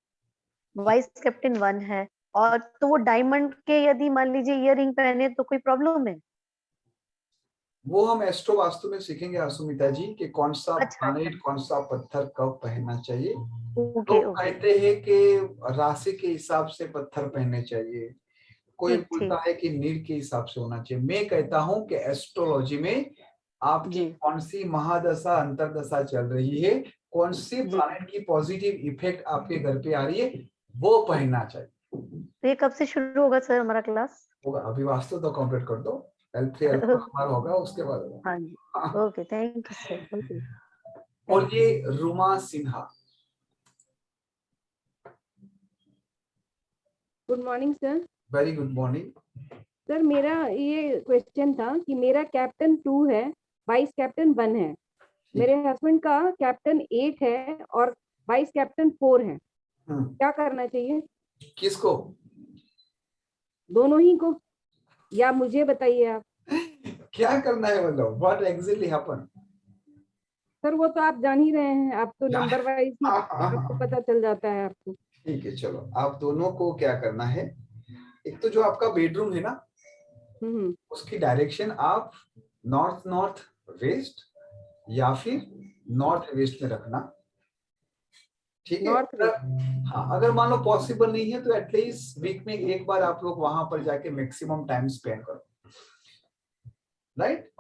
Speaker 13: वाइस कैप्टन 1 है, और तो वो डायमंड के यदि मान लीजिए इयररिंग पहने तो कोई प्रॉब्लम है?
Speaker 2: वो हम एस्ट्रो वास्तु में सीखेंगे असुमिता जी कि कौन सा प्लैनेट, कौन सा पत्थर कब पहनना चाहिए।
Speaker 13: ओके,
Speaker 2: तो कहते हैं कि राशि के हिसाब से पत्थर पहनने चाहिए, कोई बोलता है कि नीड के हिसाब से होना चाहिए। मैं कहता हूं कि एस्ट्रोलॉजी में आपकी कौन सी महादशा अंतरदशा चल रही है, कौन सी प्लैनेट की पॉजिटिव इफेक्ट आपके घर पे आ रही है, वो पहनना चाहिए।
Speaker 13: तो ये कब से शुरू होगा सर हमारा क्लास?
Speaker 2: होगा, अभी वास्तु तो कंप्लीट कर दो, L3 L4 हमारा होगा, उसके बाद होगा।
Speaker 13: हाँ जी। Okay, thank you sir. Okay.
Speaker 2: और ये Ruma Sinha.
Speaker 14: Good morning sir.
Speaker 2: Very good morning
Speaker 14: sir, मेरा ये क्वेश्चन था कि मेरा कैप्टन 2 है, वाइस कैप्टन 1 है। मेरे हस्बैंड का कैप्टन 8 है और वाइस कैप्टन 4 है। क्या करना चाहिए?
Speaker 2: किसको?
Speaker 14: दोनों ही को, या मुझे बताइए आप।
Speaker 2: क्या करना है, मतलब व्हाट एग्जैक्टली हैपन?
Speaker 14: सर वो तो आप जान ही रहे हैं, आप तो नंबर वाइज ही आपको पता चल जाता है आपको।
Speaker 2: ठीक है, चलो आप दोनों को क्या करना है, एक तो जो आपका बेडरूम है ना, उसकी डायरेक्शन आप नॉर्थ नॉर्थ वेस्ट या फिर नॉर्थ वेस्ट में रखना, ठीक है? हाँ, अगर मान लो पॉसिबल नहीं है तो एटलीस्ट वीक में एक बार आप लोग वहां पर जाके मैक्सिमम टाइम स्पेंड करो, राइट?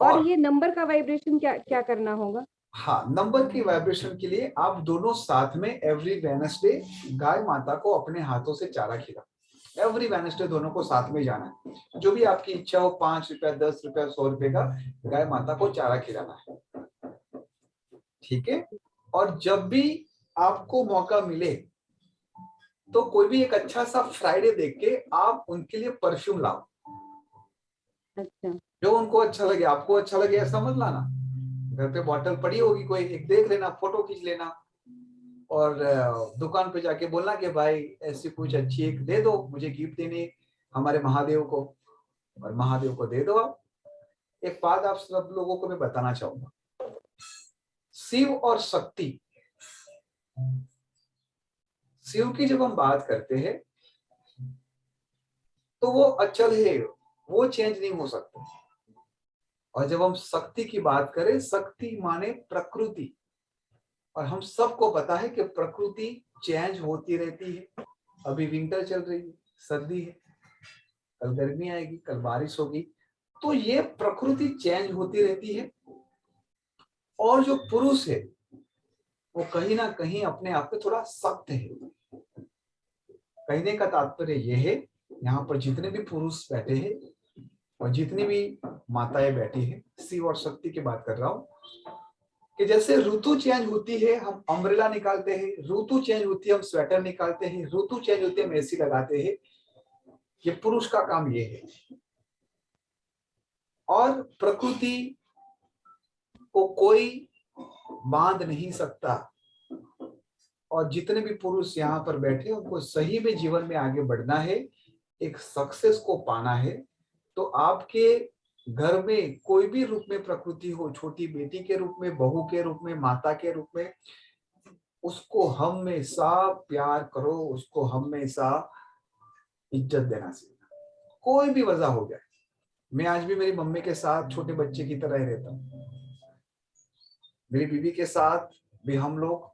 Speaker 14: और ये नंबर का वाइब्रेशन क्या क्या करना होगा?
Speaker 2: हाँ, नंबर की वाइब्रेशन के लिए आप दोनों साथ में एवरी वेडनेसडे गाय माता को अपने हाथों से चारा खिलाओ। एवरी वेडनेसडे दोनों को साथ में जाना है, जो भी आपकी इच्छा हो, 5 रुपया, 10 रुपया, 100 रुपए का गाय माता को चारा खिलाना है, ठीक है? और जब भी आपको मौका मिले तो कोई भी एक अच्छा सा फ्राइडे देख के आप उनके लिए परफ्यूम लाओ।
Speaker 14: अच्छा,
Speaker 2: जो उनको अच्छा लगे, आपको अच्छा लगे ऐसा मत लाना। घर पे बॉटल पड़ी होगी कोई, एक देख लेना, फोटो खींच लेना और दुकान पे जाके बोलना कि भाई ऐसी कुछ अच्छी एक दे दो, मुझे गिफ्ट देनी हमारे महादेव को, और महादेव को दे दो आप। एक बात आप सब लोगों को मैं बताना चाहूंगा, शिव और शक्ति, शिव की जब हम बात करते हैं तो वो अचल है, वो चेंज नहीं हो सकता। और जब हम शक्ति की बात करें, शक्ति माने प्रकृति, और हम सबको पता है कि प्रकृति चेंज होती रहती है। अभी विंटर चल रही है, सर्दी है, कल गर्मी आएगी, कल बारिश होगी, तो ये प्रकृति चेंज होती रहती है। और जो पुरुष है वो कहीं ना कहीं अपने आप में थोड़ा सख्त है। कहने का तात्पर्य यह है, यहाँ पर जितने भी पुरुष बैठे हैं और जितनी भी माताएं बैठी हैं, शिव और शक्ति की बात कर रहा हूं, कि जैसे ऋतु चेंज होती है हम अम्ब्रेला निकालते हैं, ऋतु चेंज होती है हम स्वेटर निकालते हैं, ऋतु चेंज होती है हम एसी लगाते हैं, ये पुरुष का काम ये है। और प्रकृति को कोई बांध नहीं सकता। और जितने भी पुरुष यहाँ पर बैठे उनको सही में जीवन में आगे बढ़ना है, एक सक्सेस को पाना है, तो आपके घर में कोई भी रूप में प्रकृति हो, छोटी बेटी के रूप में, बहू के रूप में, माता के रूप में, उसको हमेशा प्यार करो, उसको हमेशा इज्जत देना सीखना, कोई भी वजह हो जाए। मैं आज भी मेरी मम्मी के साथ छोटे बच्चे की तरह ही रहता हूँ, मेरी बीवी के साथ भी हम लोग।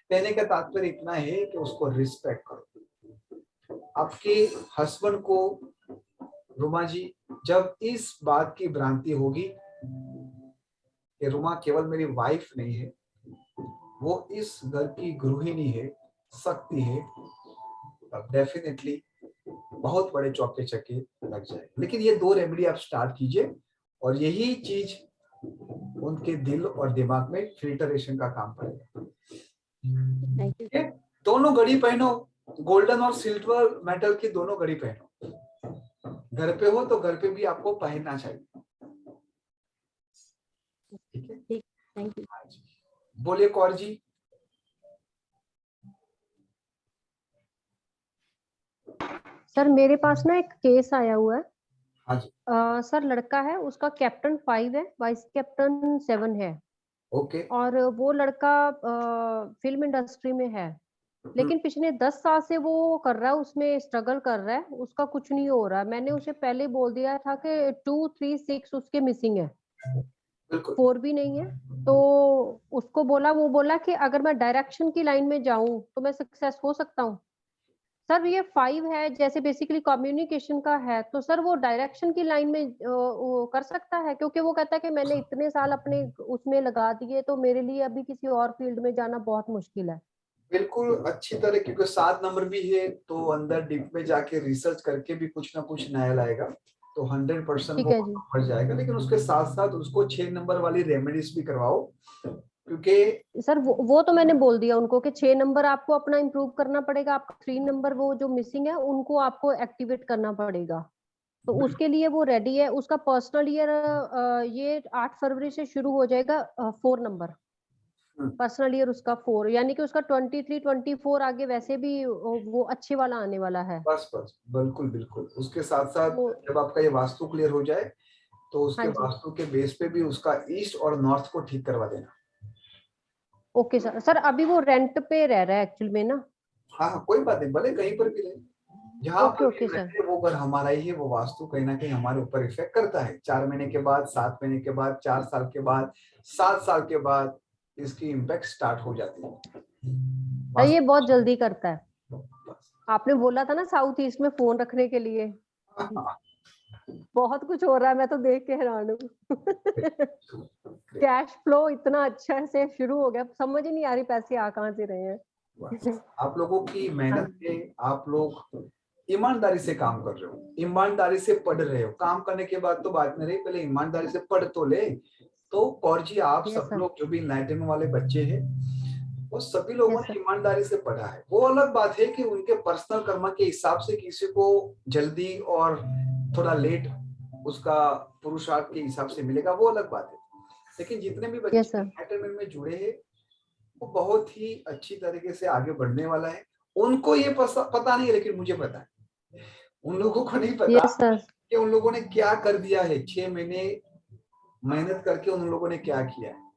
Speaker 2: कहने का तात्पर्य इतना है कि उसको रिस्पेक्ट करो। आपके हस्बैंड को, रुमा जी, जब इस बात की भ्रांति होगी कि रुमा केवल मेरी वाइफ नहीं है, वो इस घर की गृहिणी है, शक्ति है, तब डेफिनेटली बहुत बड़े चौके चक्के लग जाए। लेकिन ये 2 रेमेडी आप स्टार्ट कीजिए और यही चीज उनके दिल और दिमाग में फिल्टरेशन का काम करेगा। दोनों घड़ी पहनो, गोल्डन और सिल्वर मेटल की दोनों घड़ी पहनो। घर पे हो तो घर पे भी आपको पहनना चाहिए, ठीक है?
Speaker 14: ठीक, थैंक यू।
Speaker 2: बोलिए कौर जी।
Speaker 15: सर मेरे पास ना एक केस आया हुआ है।
Speaker 2: हाँ जी।
Speaker 15: सर लड़का है, उसका कैप्टन 5 है, वाइस कैप्टन 7 है।
Speaker 2: ओके।
Speaker 15: और वो लड़का फिल्म इंडस्ट्री में है, लेकिन पिछले 10 साल से वो कर रहा है, उसमें स्ट्रगल कर रहा है, उसका कुछ नहीं हो रहा। मैंने उसे पहले बोल दिया था कि 2, 3, 6 उसके मिसिंग है, 4 भी नहीं है। तो उसको बोला, वो बोला कि अगर मैं डायरेक्शन की लाइन में जाऊं तो मैं सक्सेस हो सकता हूं। सर ये 5 है, जैसे बेसिकली कम्युनिकेशन का है, तो सर वो डायरेक्शन की लाइन में वो कर सकता है? क्योंकि वो कहता है कि मैंने इतने साल अपने उसमें लगा दिए, तो मेरे लिए अभी किसी और फील्ड में जाना बहुत मुश्किल है।
Speaker 2: बिल्कुल अच्छी तरह, क्योंकि 7 नंबर भी है तो अंदर डीप में जाके रिसर्च करके भी कुछ ना कुछ नया लाएगा, तो 100% वो बढ़ जाएगा। लेकिन उसके साथ साथ उसको 6 नंबर वाली रेमेडीज भी करवाओ, क्योंकि
Speaker 15: सर वो तो मैंने बोल दिया उनको कि 6 नंबर आपको अपना इम्प्रूव करना पड़ेगा, आपका 3 नंबर वो जो मिसिंग है उनको आपको एक्टिवेट करना पड़ेगा। तो उसके लिए वो रेडी है। उसका पर्सनल ईयर ये 8 फरवरी से शुरू हो जाएगा, 4 नंबर। पर्सनल ईयर उसका 4, यानी कि उसका 23 24 आगे वैसे भी वो अच्छे वाला आने वाला है।
Speaker 2: बस बिल्कुल बिल्कुल। उसके साथ साथ जब आपका ये वास्तु क्लियर हो जाए तो उसके वास्तु के बेस पे भी उसका ईस्ट और नॉर्थ को ठीक करवा देना।
Speaker 15: Okay sir. सर अभी वो रेंट पे रह रहा है एक्चुअल में ना।
Speaker 2: हाँ कोई बात नहीं, भले कहीं पर भी रहे, जहाँ पर
Speaker 15: ओके
Speaker 2: भी रहे वो घर हमारा ही है। वो वास्तु कहीं ना कहीं हमारे ऊपर इफेक्ट करता है। 4 महीने के बाद, 7 महीने के बाद, 4 साल के बाद, 7 साल के बाद इसकी इम्पैक्ट स्टार्ट हो जाती है।
Speaker 15: ये बहुत जल्दी करता है। आपने बोला था ना साउथ ईस्ट में फोन रखने के लिए, बहुत कुछ हो रहा है, मैं तो देख के हैरान हूँ। कैश फ्लो इतना अच्छा से शुरू हो गया, समझ ही नहीं आ रही पैसे आ कहाँ से रहे हैं।
Speaker 2: आप लोगों की मेहनत से आप लोग ईमानदारी से काम कर रहे हो, ईमानदारी से पढ़ रहे हो। काम करने के बाद तो बात नहीं रही, पहले ईमानदारी से पढ़ तो ले। तो कौर जी आप सब लोग जो भी एनलाइटन वाले बच्चे हैं वो सभी लोगों ने ईमानदारी से पढ़ा है। वो अलग बात है कि उनके पर्सनल कर्म के हिसाब से किसी को जल्दी और थोड़ा लेट उसका पुरुषार्थ के हिसाब से मिलेगा, वो अलग बात है। लेकिन जितने भी बच्चे एनलाइटनमेंट में जुड़े हैं वो बहुत ही अच्छी तरीके से आगे बढ़ने वाला है। उनको ये पता नहीं है, लेकिन मुझे पता है। उन लोगों को नहीं पता कि उन लोगों ने क्या कर दिया है। 6 महीने मेहनत करके उन लोगों ने क्या किया है।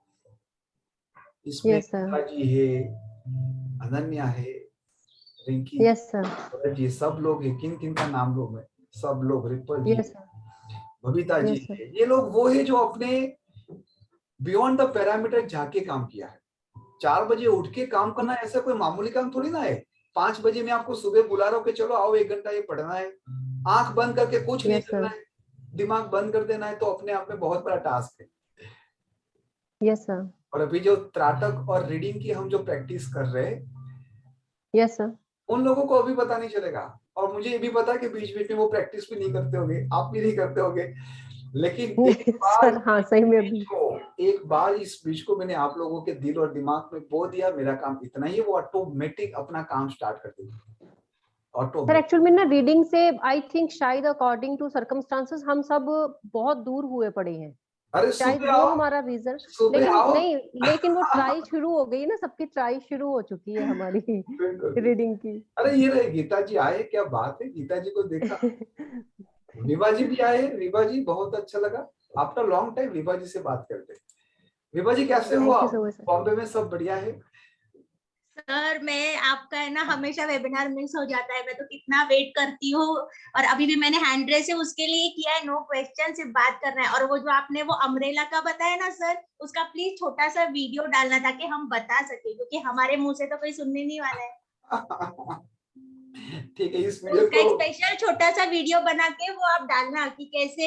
Speaker 2: इसमें जी है, अनन्या है, रिंकी जी, सब लोग है। किन किन का नाम लोग है, सब लोग, रिपल जी, बबीता जी है। ये लोग वो है जो अपने बियॉन्ड द पैरामीटर जाके काम किया है। 4 बजे उठ के काम करना ऐसा कोई मामूली काम थोड़ी ना है। 5 बजे मैं आपको सुबह बुला रहा हूँ कि चलो आओ 1 घंटा ये पढ़ना है। आंख बंद करके कुछ नहीं करना है, दिमाग बंद कर देना है, तो अपने आप में बहुत बड़ा टास्क है।
Speaker 15: Yes sir.
Speaker 2: और अभी जो त्राटक और रीडिंग की हम जो प्रैक्टिस कर रहे हैं,
Speaker 15: यस सर,
Speaker 2: उन लोगों को अभी पता नहीं चलेगा। और मुझे ये भी पता है कि बीच बीच में वो प्रैक्टिस भी नहीं करते होंगे, आप भी नहीं करते होंगे। लेकिन एक बार
Speaker 15: हाँ सही में भी
Speaker 2: एक बार इस बीज को मैंने आप लोगों के दिल और दिमाग में बो दिया, मेरा काम इतना ही, वो ऑटोमेटिक अपना काम स्टार्ट कर देगी।
Speaker 15: सर एक्चुअल में ना रीडिंग से आई थिंक शायद अकॉर्डिंग टू सर्कमस्टांसेस हम सब बहुत दूर हुए पड़े हैं।
Speaker 2: अरे
Speaker 15: शायद वो हमारा रीजन, लेकिन वो ट्राई शुरू हो गई ना, सबकी ट्राई शुरू हो चुकी है हमारी रीडिंग की।
Speaker 2: अरे ये रहे गीता जी आए, क्या बात है, गीता जी को देखा। विभा जी भी आए। विभा जी बहुत अच्छा लगा, आफ्टर लॉन्ग टाइम विभा जी से बात करते। विभा जी कैसे हो आप? बॉम्बे में सब बढ़िया है?
Speaker 16: सर मैं आपका है ना हमेशा वेबिनार मिस हो जाता है, मैं तो कितना वेट करती हूँ। और अभी भी मैंने हैंड रेस है उसके लिए किया है, नो क्वेश्चन, सिर्फ बात करना है। और वो जो आपने वो अम्ब्रेला का बताया ना सर, उसका प्लीज छोटा सा वीडियो डालना ताकि हम बता सके, क्योंकि हमारे मुंह से तो कोई सुनने नहीं वाला है।
Speaker 2: ठीक है, इस वीडियो
Speaker 16: को स्पेशल छोटा सा वीडियो बना के वो आप डालना कि कैसे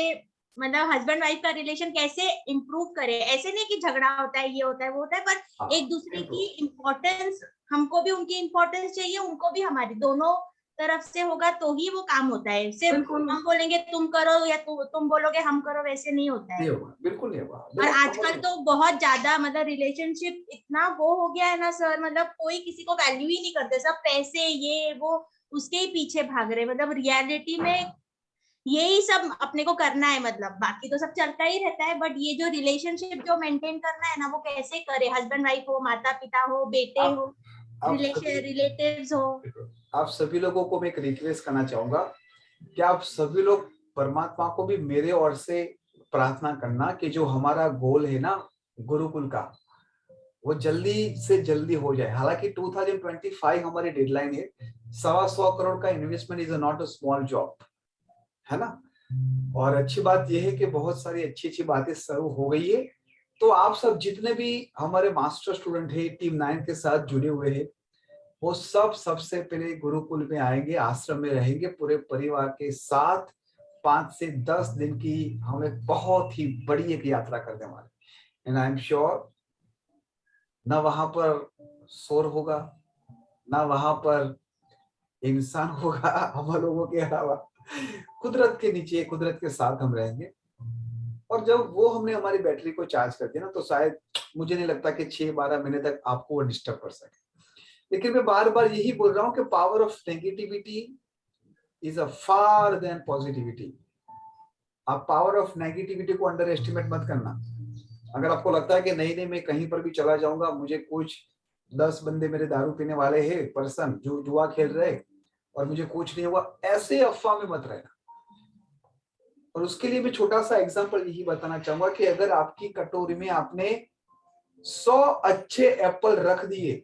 Speaker 16: मतलब हस्बैंड वाइफ का रिलेशन कैसे इम्प्रूव करे। ऐसे नहीं कि झगड़ा होता है, ये होता है, वो होता है, पर एक दूसरे की इम्पोर्टेंस, हमको भी उनकी इम्पोर्टेंस चाहिए, उनको भी हमारी, दोनों तरफ से होगा तो ही वो काम होता है। सिर्फ हम बोलेंगे तुम करो या तुम बोलोगे हम करो, वैसे नहीं होता है।
Speaker 2: बिल्कुल नहीं होगा।
Speaker 16: और आजकल तो बहुत ज्यादा मतलब रिलेशनशिप इतना वो हो गया है ना सर, मतलब कोई किसी को वैल्यू ही नहीं करते, सब पैसे ये वो उसके ही पीछे भाग रहे। मतलब रियलिटी में यही सब अपने को करना है, मतलब बाकी तो सब चलता ही रहता है, बट ये जो रिलेशनशिप जो मेंटेन करना है ना, वो कैसे करे, हस्बैंड वाइफ हो, माता पिता हो, बेटे हो, रिलेटिव्स हो।
Speaker 2: आप सभी लोगों को मैं एक रिक्वेस्ट करना चाहूंगा कि आप सभी लोग परमात्मा को भी मेरे ओर से प्रार्थना करना कि जो हमारा गोल है ना गुरुकुल का, वो जल्दी से जल्दी हो जाए। हालांकि 2025 हमारी डेडलाइन है। 125 करोड़ का investment is not a small job, है ना। और अच्छी बात यह है कि बहुत सारी अच्छी अच्छी बातें शुरू हो गई है। तो आप सब जितने भी हमारे मास्टर स्टूडेंट है, टीम 9 के साथ जुड़े हुए हैं, वो सब सबसे पहले गुरुकुल में आएंगे, आश्रम में रहेंगे पूरे परिवार के साथ। 5 से 10 दिन की हमें बहुत ही बड़ी एक यात्रा करने वाले। एंड आई एम श्योर ना वहां पर शोर होगा, ना वहां पर इंसान होगा, हम लोगों के अलावा कुदरत के नीचे, कुदरत के साथ हम रहेंगे। और जब वो हमने हमारी बैटरी को चार्ज कर दिया ना, तो शायद मुझे नहीं लगता कि 6-12 महीने तक आपको वो डिस्टर्ब कर सके। लेकिन मैं बार बार यही बोल रहा हूँ कि power of negativity is a far than positivity. आप पावर ऑफ नेगेटिविटी को अंडर एस्टिमेट मत करना। अगर आपको लगता है कि नहीं नहीं मैं कहीं पर भी चला जाऊंगा, मुझे कुछ 10 बंदे मेरे दारू पीने वाले हैं पर्सन जो जुआ खेल रहे और मुझे कुछ नहीं हुआ, ऐसे अफवाह में मत रहना। और उसके लिए मैं छोटा सा एग्जांपल यही बताना चाहूंगा कि अगर आपकी कटोरी में आपने 100 अच्छे एप्पल रख दिए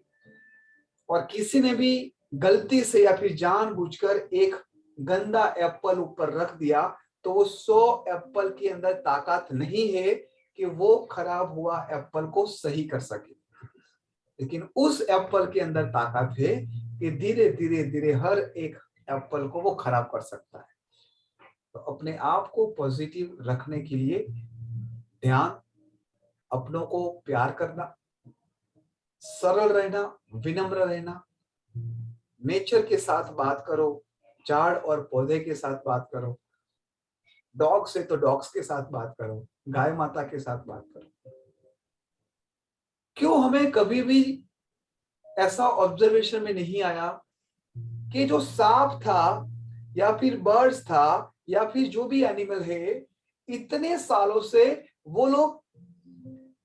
Speaker 2: और किसी ने भी गलती से या फिर जानबूझकर एक गंदा एप्पल ऊपर रख दिया, तो वो 100 एप्पल के अंदर ताकत नहीं है कि वो खराब हुआ एप्पल को सही कर सके, लेकिन उस एप्पल के अंदर ताकत है कि धीरे धीरे धीरे हर एक एप्पल को वो खराब कर सकता है। तो अपने आप को पॉजिटिव रखने के लिए ध्यान, अपनों को प्यार करना, सरल रहना, विनम्र रहना, नेचर के साथ बात करो, झाड़ और पौधे के साथ बात करो, डॉग से तो डॉग्स के साथ बात करो, गाय माता के साथ बात करो। क्यों हमें कभी भी ऐसा ऑब्जर्वेशन में नहीं आया कि जो सांप था या फिर बर्ड्स था या फिर जो भी एनिमल है, इतने सालों से वो लोग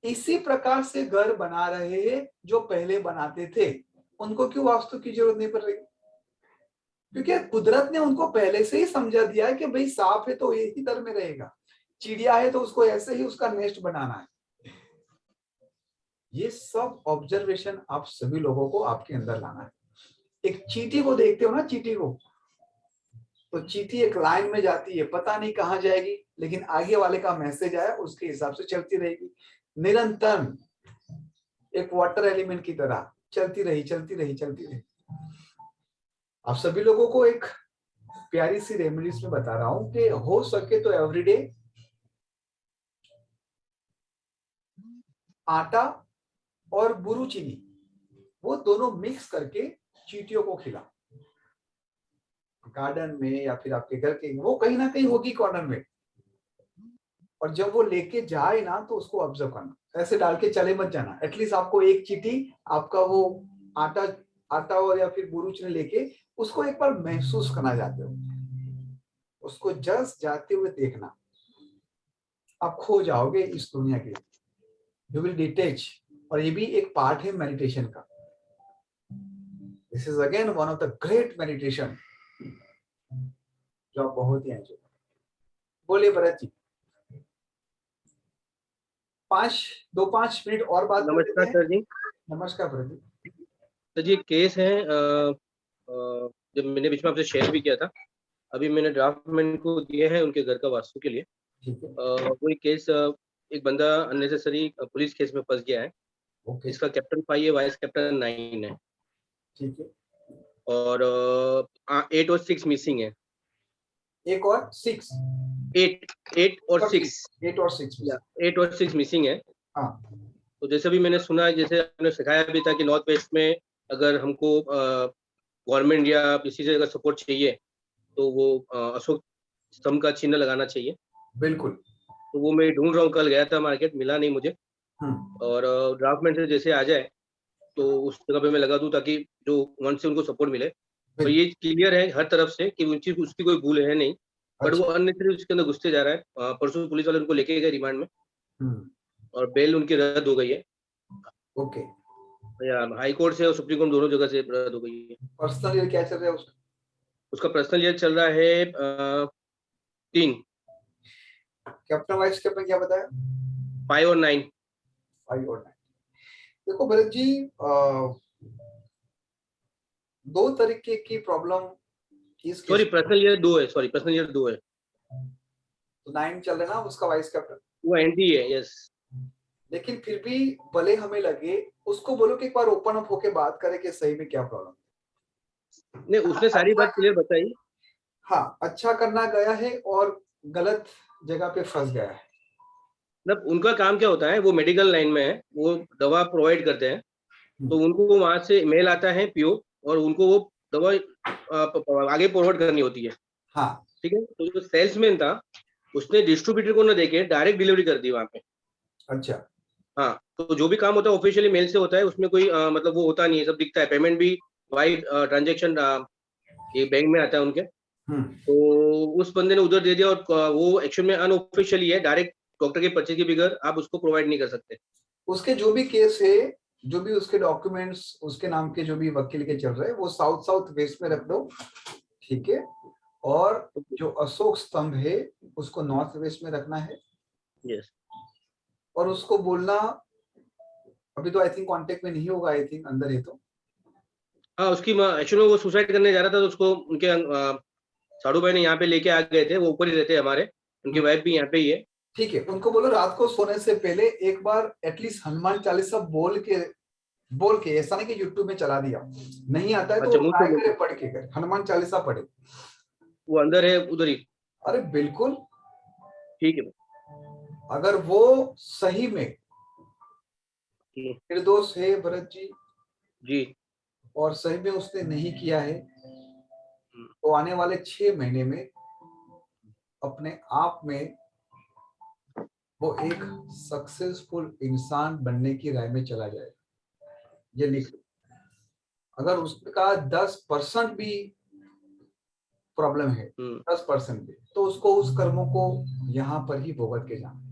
Speaker 2: इसी प्रकार से घर बना रहे हैं जो पहले बनाते थे, उनको क्यों वास्तु की जरूरत नहीं पड़ रही? क्योंकि कुदरत ने उनको पहले से ही समझा दिया है कि भाई सांप है तो यही दर में रहेगा, चिड़िया है तो उसको ऐसे ही उसका नेस्ट बनाना है। ये सब ऑब्जर्वेशन आप सभी लोगों को आपके अंदर लाना है। एक चींटी को देखते हो ना, चींटी को, तो चींटी एक लाइन में जाती है, पता नहीं कहां जाएगी, लेकिन आगे वाले का मैसेज आया उसके हिसाब से चलती रहेगी, निरंतर एक वाटर एलिमेंट की तरह चलती रही चलती रही चलती रही। आप सभी लोगों को एक प्यारी सी रेमेडीज में बता रहा हूं कि हो सके तो एवरीडे आटा और बुरू चीनी वो दोनों मिक्स करके चींटियों को खिला, गार्डन में या फिर आपके घर के, वो कहीं ना कहीं होगी कॉर्नर में, और जब वो लेके जाए ना तो उसको ऑब्जर्व करना, ऐसे डाल के चले मत जाना। एटलीस्ट आपको एक चींटी आपका वो आटा और या फिर बुरू चीनी लेके उसको एक बार महसूस करना जाते हो, उसको जस्ट जाते हुए देखना, आप खो जाओगे इस दुनिया के, यू विल डिटैच। और ये भी एक पार्ट है मेडिटेशन का। This is again one of the great meditation जो आप बहुत ही एंजॉय। बोलिए भरत जी, 5 मिनट और बात।
Speaker 17: नमस्कार सर जी।
Speaker 2: नमस्कार भरत जी।
Speaker 17: सर जी, केस है जब मैंने बीच में आपसे शेयर भी किया था, अभी मैंने ड्राफ्टमैन को दिए हैं उनके घर का वास्तु के लिए। वही केस, एक बंदा अननेसेसरी पुलिस केस में फंस गया है। इसका कैप्टन 5 है, वाइस कैप्टन 9 है।
Speaker 2: ठीक है।
Speaker 17: और 8 और 6 मिसिंग है।
Speaker 2: 1 और 6
Speaker 17: 8 और 6
Speaker 2: 8 और 6
Speaker 17: मिसिंग है।
Speaker 2: हाँ।
Speaker 17: तो जैसे भी मैंने सुना, जैसे आपने सिखाया भी था कि नॉर्थ वेस्ट में अगर हमको गवर्नमेंट या किसी से अगर सपोर्ट चाहिए तो वो अशोक स्तंभ का चिन्ह लगाना चाहिए।
Speaker 2: बिल्कुल।
Speaker 17: तो वो मैं ढूंढ रहा हूँ, कल गया था मार्केट, मिला नहीं मुझे। और ड्राफ्टमैन से जैसे आ जाए तो उस जगह पे मैं लगा दूं ताकि जो वहां से उनको सपोर्ट मिले। तो ये क्लियर है हर तरफ से कि उसकी कोई भूल है नहीं, बट वो अननेसेसरी उसके अंदर घुसते जा रहा है। परसों पुलिस वाले उनको लेके गए रिमांड में और बेल उनकी रद्द हो गई है।
Speaker 2: ओके।
Speaker 17: हाई कोर्ट से और सुप्रीम कोर्ट दोनों जगह से रद्द हो गई है।
Speaker 2: पर्सनल ईयर क्या चल रहा है उसका? उसका
Speaker 17: पर्सनल ईयर चल रहा है 3।
Speaker 2: कैप्टन वाइस कैप्टन क्या बताया?
Speaker 17: 5 और 9।
Speaker 2: 5 और 9। देखो भरत जी, 2 तरीके की प्रॉब्लम।
Speaker 17: सॉरी, पर्सनल ईयर 2 है। सॉरी, पर्सनल ईयर 2 है।
Speaker 2: तो 9 चल रहा है ना उसका वाइस कैप्टन,
Speaker 17: वो एंटी है। यस।
Speaker 2: लेकिन फिर भी भले हमें लगे, उसको बोलो कि एक बार ओपन अप होके बात करे कि सही में क्या प्रॉब्लम है।
Speaker 17: नहीं, उसने सारी बात क्लियर बताई।
Speaker 2: हाँ, अच्छा करना गया है और गलत जगह पे फंस गया है।
Speaker 17: मतलब उनका काम क्या होता है, वो मेडिकल लाइन में है, वो दवा प्रोवाइड करते हैं। तो उनको वहां से मेल आता है पीओ, और उनको वो दवा आगे फॉरवर्ड करनी होती है।
Speaker 2: हाँ।
Speaker 17: ठीक है। तो जो सेल्समैन था उसने डिस्ट्रीब्यूटर को ना देके डायरेक्ट डिलीवरी कर दी वहां पे।
Speaker 2: अच्छा।
Speaker 17: हाँ, तो जो भी काम होता है ऑफिशियली मेल से होता है, उसमें कोई मतलब वो होता नहीं है, सब दिखता है। पेमेंट भी वाइड ट्रांजेक्शन ये बैंक में आता है उनके। तो उस बंदे ने उधर दे दिया और वो एक्शन में अनऑफिशियली है, डायरेक्ट डॉक्टर के पर्चे के बगैर आप उसको प्रोवाइड नहीं कर सकते।
Speaker 2: उसके जो भी केस है, जो भी उसके डॉक्यूमेंट्स उसके नाम के जो भी वकील के चल रहे हैं, वो साउथ साउथ वेस्ट में रख दो, ठीक है। और जो अशोक स्तंभ है उसको नॉर्थ वेस्ट में रखना है।
Speaker 17: यस।
Speaker 2: और उसको बोलना, अभी तो आई थिंक कांटेक्ट में नहीं होगा, आई थिंक अंदर है तो।
Speaker 17: हाँ, उसकी एक्चुअली वो सुसाइड करने जा रहा था, तो उसको उनके साड़ू भाई ने यहाँ पे लेके आ गए थे, वो ऊपर ही रहते हैं हमारे, उनकी वाइफ भी यहाँ पे ही है।
Speaker 2: ठीक है, उनको बोलो रात को सोने से पहले एक बार एटलीस्ट हनुमान चालीसा बोल के, ऐसा नहीं कि यूट्यूब में चला दिया, नहीं आता है तो ट्राई करे, पढ़ के करे, हनुमान चालीसा पढ़े।
Speaker 17: वो अंदर है उधर ही।
Speaker 2: अरे बिल्कुल
Speaker 17: ठीक है।
Speaker 2: अगर वो सही में निर्दोष है भरत जी, और सही में उसने नहीं किया है, तो आने वाले 6 महीने में अपने आप में वो एक सक्सेसफुल इंसान बनने की राह में चला जाएगा। ये लिख लो। अगर उसका 10% भी प्रॉब्लम है, 10% भी, तो उसको उस कर्मों को यहाँ पर ही भुगत के जाना।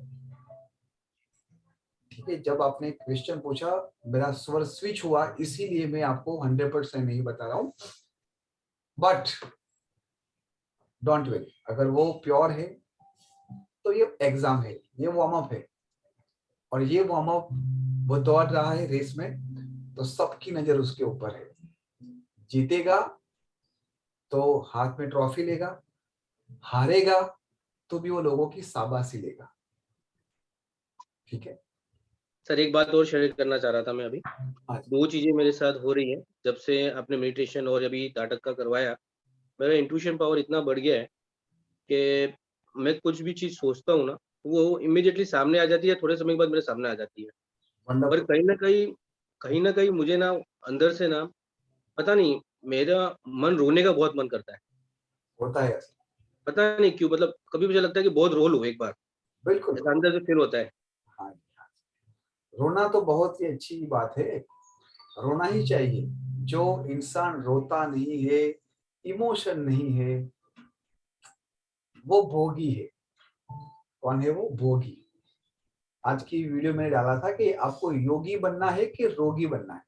Speaker 2: ठीक है, जब आपने क्वेश्चन पूछा मेरा स्वर स्विच हुआ, इसीलिए मैं आपको 100% नहीं बता रहा हूं, बट डोंट वरी, अगर वो प्योर है तो ये एग्जाम है, ये वार्म अप है, और ये वार्म अप वो दौड़ रहा है रेस में, तो सबकी नजर उसके ऊपर है। जीतेगा तो हाथ में ट्रॉफी लेगा, हारेगा तो भी वो लोगों की शाबाशी लेगा। ठीक है
Speaker 17: सर, एक बात और शेयर करना चाह रहा था मैं अभी। 2 चीजें मेरे साथ हो रही हैं जब से आपने मेडिटेशन और अभी नाटक का करवाया। मेरा इंट्यूशन पावर इतना बढ़ गया है कि मैं कुछ भी चीज सोचता हूँ ना, वो इमीडिएटली सामने आ जाती है, थोड़े समय के बाद मेरे सामने आ जाती है। पर कहीं ना कहीं मुझे ना अंदर से ना, पता नहीं, मेरा मन रोने का बहुत मन करता है।
Speaker 2: होता है
Speaker 17: पता नहीं क्यों, मतलब कभी मुझे लगता है कि बहुत रो लूं एक बार,
Speaker 2: बिल्कुल
Speaker 17: अंदर से फील होता है।
Speaker 2: रोना तो बहुत ही अच्छी बात है, रोना ही चाहिए। जो इंसान रोता नहीं है, इमोशन नहीं है, वो भोगी है। कौन है वो? भोगी। आज की वीडियो में डाला था कि आपको योगी बनना है कि रोगी बनना है।